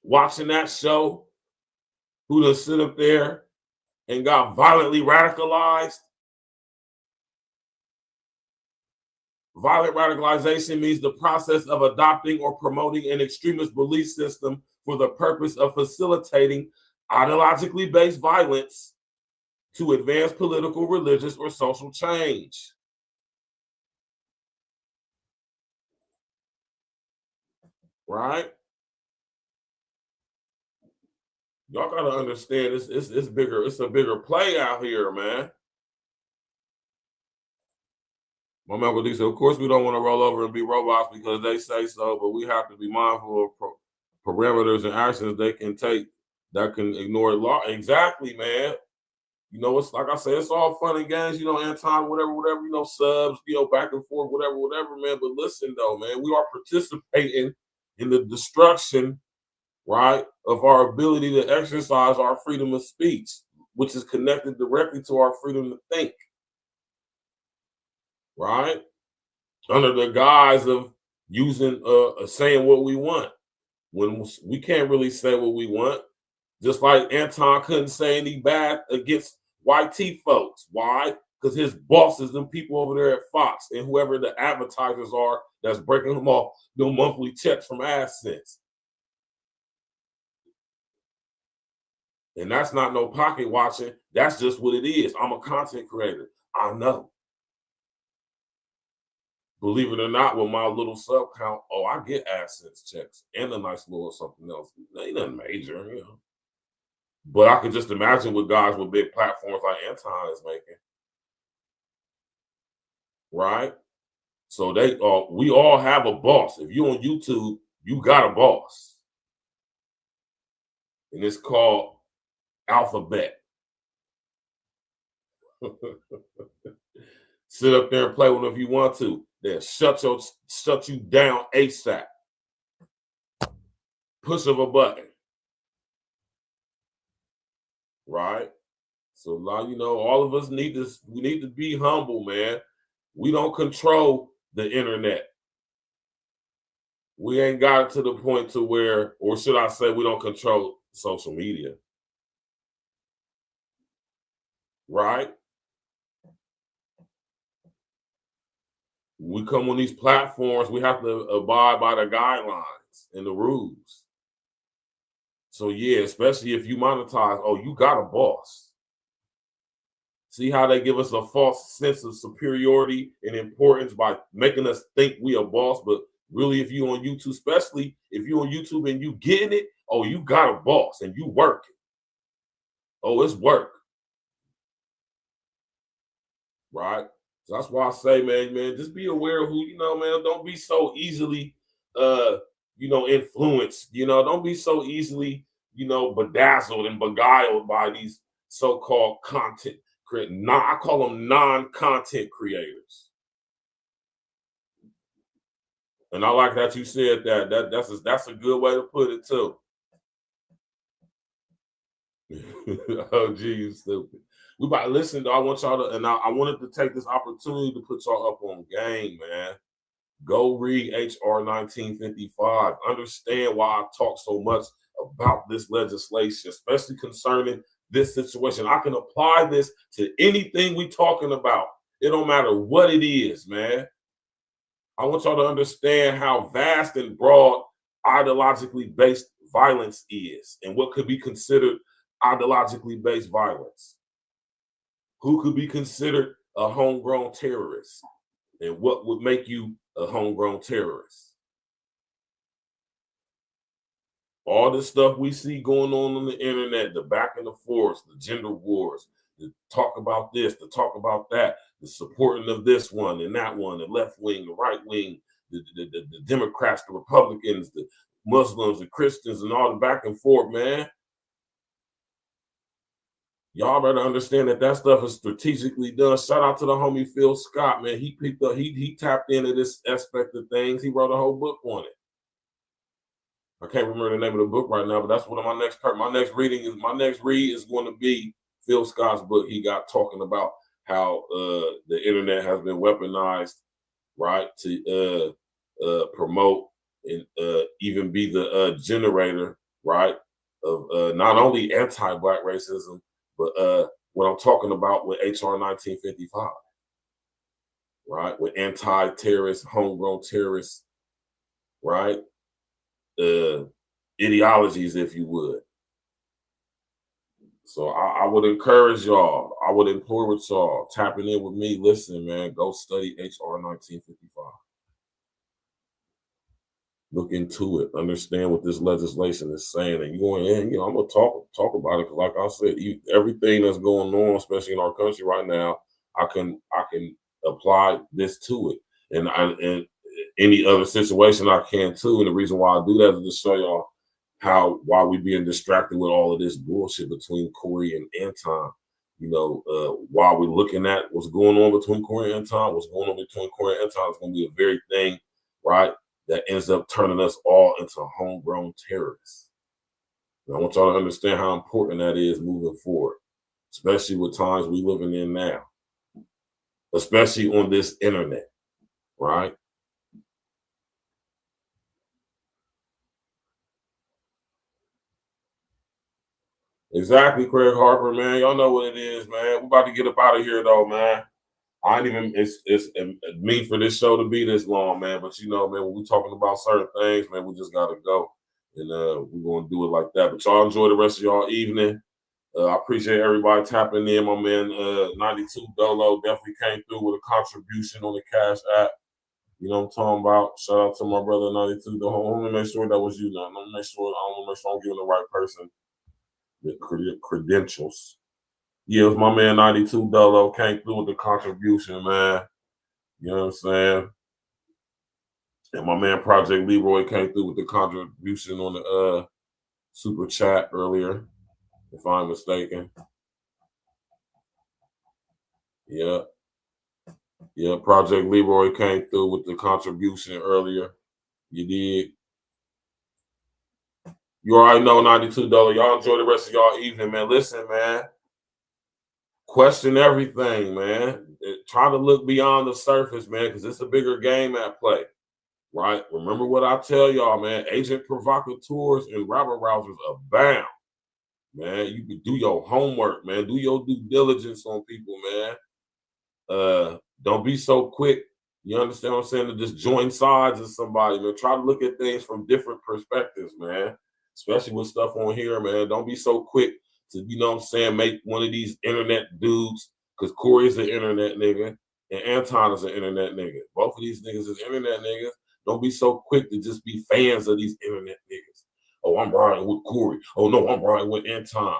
watching that show who just sit up there and got violently radicalized? Violent radicalization means the process of adopting or promoting an extremist belief system for the purpose of facilitating ideologically based violence to advance political, religious, or social change. Right? Y'all gotta understand it's bigger. It's a bigger play out here, man. My Uncle D said, of course we don't want to roll over and be robots because they say so, but we have to be mindful of parameters and actions they can take that can ignore law. Exactly, man. You know, it's like I said, it's all fun and games, you know, Anton, whatever, you know, subs, you know, back and forth, whatever, man. But listen, though, man, we are participating in the destruction, right, of our ability to exercise our freedom of speech, which is connected directly to our freedom to think, right? Under the guise of using, saying what we want. When we can't really say what we want, just like Anton couldn't say any bad against white tea folks. Why? Because his bosses, them people over there at Fox, and whoever the advertisers are that's breaking them off their monthly checks from AdSense. And that's not no pocket watching. That's just what it is. I'm a content creator. I know. Believe it or not, with my little sub count, I get AdSense checks and a nice little something else. Ain't nothing major, you know. But I could just imagine what guys with big platforms like Anton is making. Right? So we all have a boss. If you're on YouTube, you got a boss. And it's called Alphabet. Sit up there and play with them if you want to. They'll shut you down ASAP. Push of a button. Right? So now, you know, all of us need to be humble, man. We don't control the internet. We ain't got it to the point to where, or should I say, we don't control social media. Right? We come on these platforms, we have to abide by the guidelines and the rules. So yeah, especially if you monetize, you got a boss. See how they give us a false sense of superiority and importance by making us think we a boss, but really if you on YouTube, especially if you on YouTube and you getting it, you got a boss and you working. It's work. Right? So that's why I say, man, just be aware of who, you know, man, don't be so easily, influenced, you know, don't be so easily, you know, bedazzled and beguiled by these so-called content creators. I call them non-content creators. And I like that you said that. That's a good way to put it too. Gee, you stupid. We about to listen, though. I want y'all to, and I wanted to take this opportunity to put y'all up on game, man. Go read HR 1955. Understand why I talk so much about this legislation, especially concerning this situation. I can apply this to anything we talking about. It don't matter what it is, man. I want y'all to understand how vast and broad ideologically based violence is and what could be considered ideologically based violence. Who could be considered a homegrown terrorist? And what would make you a homegrown terrorist? All the stuff we see going on the internet, the back and the forth, the gender wars, the talk about this, the talk about that, the supporting of this one and that one, the left wing, the right wing, the Democrats, the Republicans, the Muslims, the Christians, and all the back and forth, man. Y'all better understand that stuff is strategically done. Shout out to the homie Phil Scott, man. He picked up, he tapped into this aspect of things. He wrote a whole book on it. I can't remember the name of the book right now, but that's one of my next read is going to be Phil Scott's book. He got talking about how the internet has been weaponized, right, to promote and even be the generator, right, of not only anti-Black racism, but what I'm talking about with HR 1955, right, with anti-terrorist, homegrown terrorists, right, ideologies, if you would. So I would encourage y'all, I would implore with y'all, tapping in with me, listen, man, go study HR 1955. Look into it, understand what this legislation is saying, and you know, I'm gonna talk about it because, like I said, everything that's going on, especially in our country right now, I can apply this to it. And any other situation I can too. And the reason why I do that is to show y'all why we being distracted with all of this bullshit between Corey and Anton. You know, while we're looking at what's going on between Corey and Anton, what's going on between Corey and Anton is going to be a very thing, right, that ends up turning us all into homegrown terrorists. And I want y'all to understand how important that is moving forward, especially with times we living in now, especially on this internet, right? Exactly, Craig Harper, man. Y'all know what it is, man. We're about to get up out of here, though, man. I ain't even, it's me for this show to be this long, man. But, you know, man, when we're talking about certain things, man, we just got to go. And we're going to do it like that. But y'all enjoy the rest of y'all evening. I appreciate everybody tapping in. My man, 92 Dolo definitely came through with a contribution on the Cash App. You know what I'm talking about? Shout out to my brother, 92 Dolo. I want to make sure that was you now. I want to make sure I'm giving the right person the credentials. Yeah, it was my man 92 Dolo came through with the contribution, man. You know what I'm saying? And my man Project Leroy came through with the contribution on the super chat earlier, if I'm mistaken. Yeah. Yeah, Project Leroy came through with the contribution earlier. You did. You already know $92. Y'all enjoy the rest of y'all evening, man. Listen, man. Question everything, man. Try to look beyond the surface, man, because it's a bigger game at play, right? Remember what I tell y'all, man. Agent provocateurs and rabble rousers abound, man. You can do your homework, man. Do your due diligence on people, man. Don't be so quick. You understand what I'm saying? To just join sides of somebody, man. Try to look at things from different perspectives, man. Especially with stuff on here, man. Don't be so quick to, you know what I'm saying, make one of these internet dudes, because Corey's an internet nigga and Anton is an internet nigga. Both of these niggas is internet niggas. Don't be so quick to just be fans of these internet niggas. Oh, I'm riding with Corey. Oh, no, I'm riding with Anton.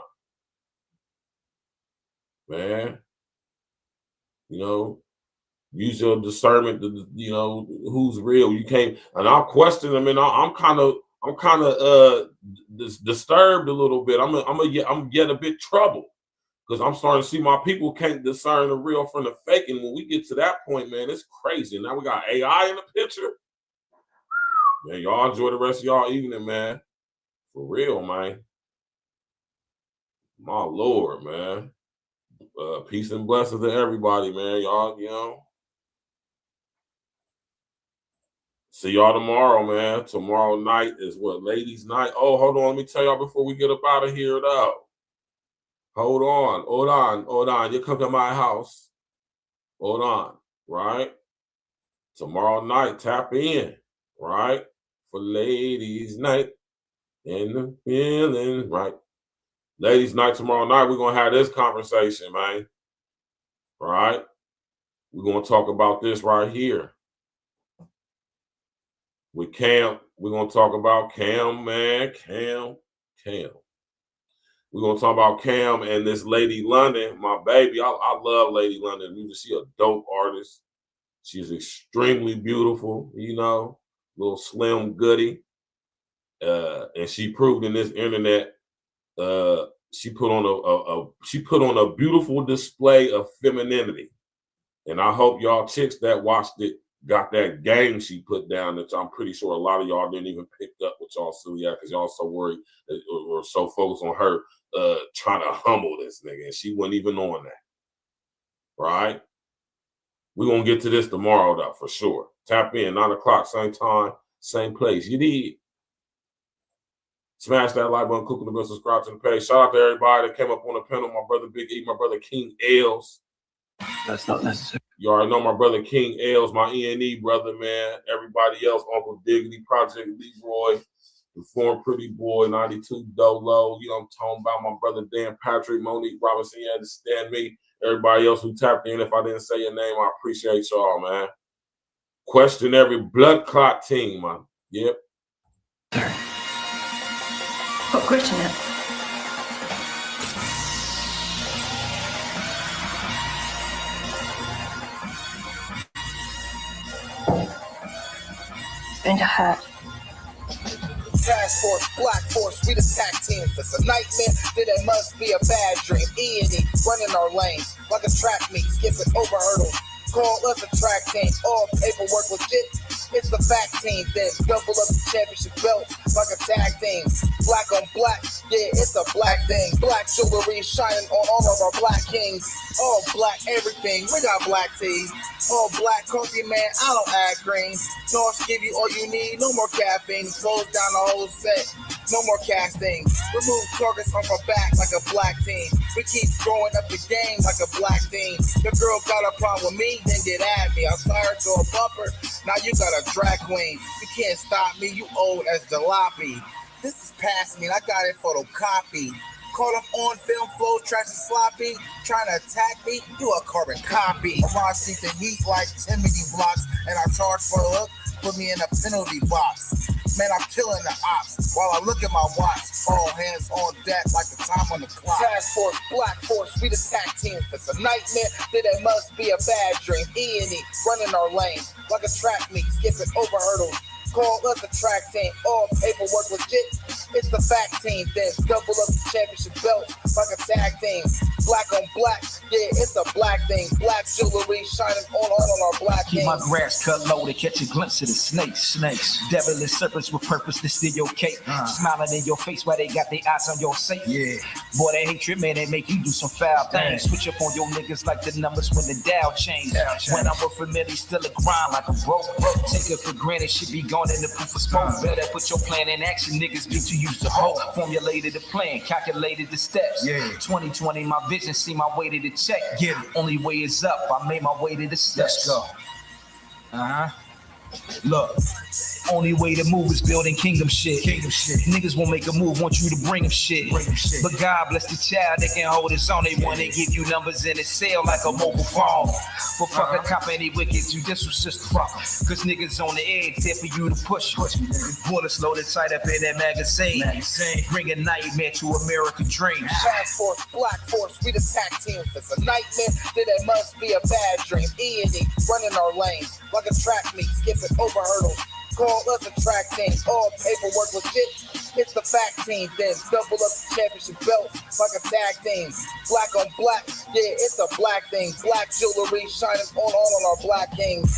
Man, you know, use your discernment to, you know, who's real. You can't, and I'll question them, and I'm kind of disturbed a little bit. I'm getting a bit troubled because I'm starting to see my people can't discern the real from the fake. And when we get to that point, man, it's crazy. Now we got AI in the picture. Man, y'all enjoy the rest of y'all evening, man. For real, man. My Lord, man. Peace and blessings to everybody, man. Y'all, you know. See y'all tomorrow, man. Tomorrow night is what? Ladies' night. Oh, hold on. Let me tell y'all before we get up out of here, though. Hold on. You come to my house. Hold on, right? Tomorrow night, tap in, right? For ladies' night. And the feeling, right? Ladies' night tomorrow night, we're going to have this conversation, man. Right? We're going to talk about this right here. With Cam, we're going to talk about Cam, man. Cam. We're going to talk about Cam and this Lady London, my baby. I love Lady London. She's a dope artist. She's extremely beautiful, you know, little slim goody. And she proved in this internet, she put on a beautiful display of femininity. And I hope y'all chicks that watched it got that game she put down that I'm pretty sure a lot of y'all didn't even pick up with y'all silly ass because y'all so worried or so focused on her trying to humble this nigga. And she wasn't even on that. Right? We're going to get to this tomorrow, though, for sure. Tap in, 9 o'clock, same time, same place. You did. Smash that like button, click on the bell, subscribe to the page. Shout out to everybody that came up on the panel. My brother Big E, my brother King Ailes. That's not necessary. You already know my brother King Ailes, my E&E brother, man. Everybody else, Uncle Diggity, Project Leroy, the Form Pretty Boy, 92 Dolo. You know what I'm talking about. My brother Dan Patrick, Monique Robinson, you understand me. Everybody else who tapped in, if I didn't say your name, I appreciate y'all, man. Question every blood clot team, man. Yep. What question is? going to hurt. Task Force, Black Force, we the tag team. If it's a nightmare, then it must be a bad dream. E&E, running our lanes like a track meet, skipping over hurdles. Call us a track team, all paperwork legit. It's the fact team, then double up the championship belts like a tag team. Black on black, yeah, it's a black thing. Black jewelry shining on all of our black kings. All black everything, we got black tea. All black coffee, man, I don't add green. North give you all you need, no more caffeine. Close down the whole set, no more casting. Remove targets off our back like a black team. We keep growing up the game like a black team. The girl got a problem with me, then get at me. I fired to a bumper, now you got a drag queen. You can't stop me, you old as jalopy. This is past me, and I got it photocopy. Caught up on film, flow, tracks and sloppy. Trying to attack me, you a carbon copy. I see the heat like Timothy blocks, and I charge for the hook, put me in a penalty box. Man, I'm killing the ops while I look at my watch. All hands on deck like the time on the clock. Task Force, Black Force, we the tag team. If it's a nightmare, then it must be a bad dream. E&E, running our lanes like a track meet, skipping over hurdles. Call us a track team, all paperwork legit. It's the fact team, then double up the championship belts like a tag team. Black on black, yeah, it's a black thing. Black jewelry shining all on our black Keep my kings. grass cut low to catch a glimpse of the snakes. Devilish serpents with purpose to steal your cake. Smiling in your face while they got their eyes on your safe. Yeah. Boy, that hatred, man, they make you do some foul things. Switch up on your niggas like the numbers when the dial change. When I'm with familiar, still a grind like a broke. Take it for granted, shit be gone in the proof of smoke. Better put your plan in action, niggas get too used to hope. Formulated the plan, calculated the steps. 2020, my vision, see my way to the check. Get it. Only way is up, I made my way to the steps. Let's go. Look, only way to move is building kingdom shit. Niggas won't make a move, want you to bring them shit. But God bless the child that can hold his own. They want to give you numbers in his cell like a mobile phone. But fuck a cop any wicked, you this was just fuck. Cause niggas on the edge, there for you to push. Bullets loaded tight up in that magazine. Bring a nightmare to American dreams. Task Force, Black Force, we the tag team. If it's a nightmare, then it must be a bad dream. E&E, running our lanes like a track meet, skipping over hurdles. Call us a track team, all paperwork legit. It's the fact team, then double up the championship belts like a tag team. Black on black, yeah, it's a black thing. Black jewelry shining on our black kings.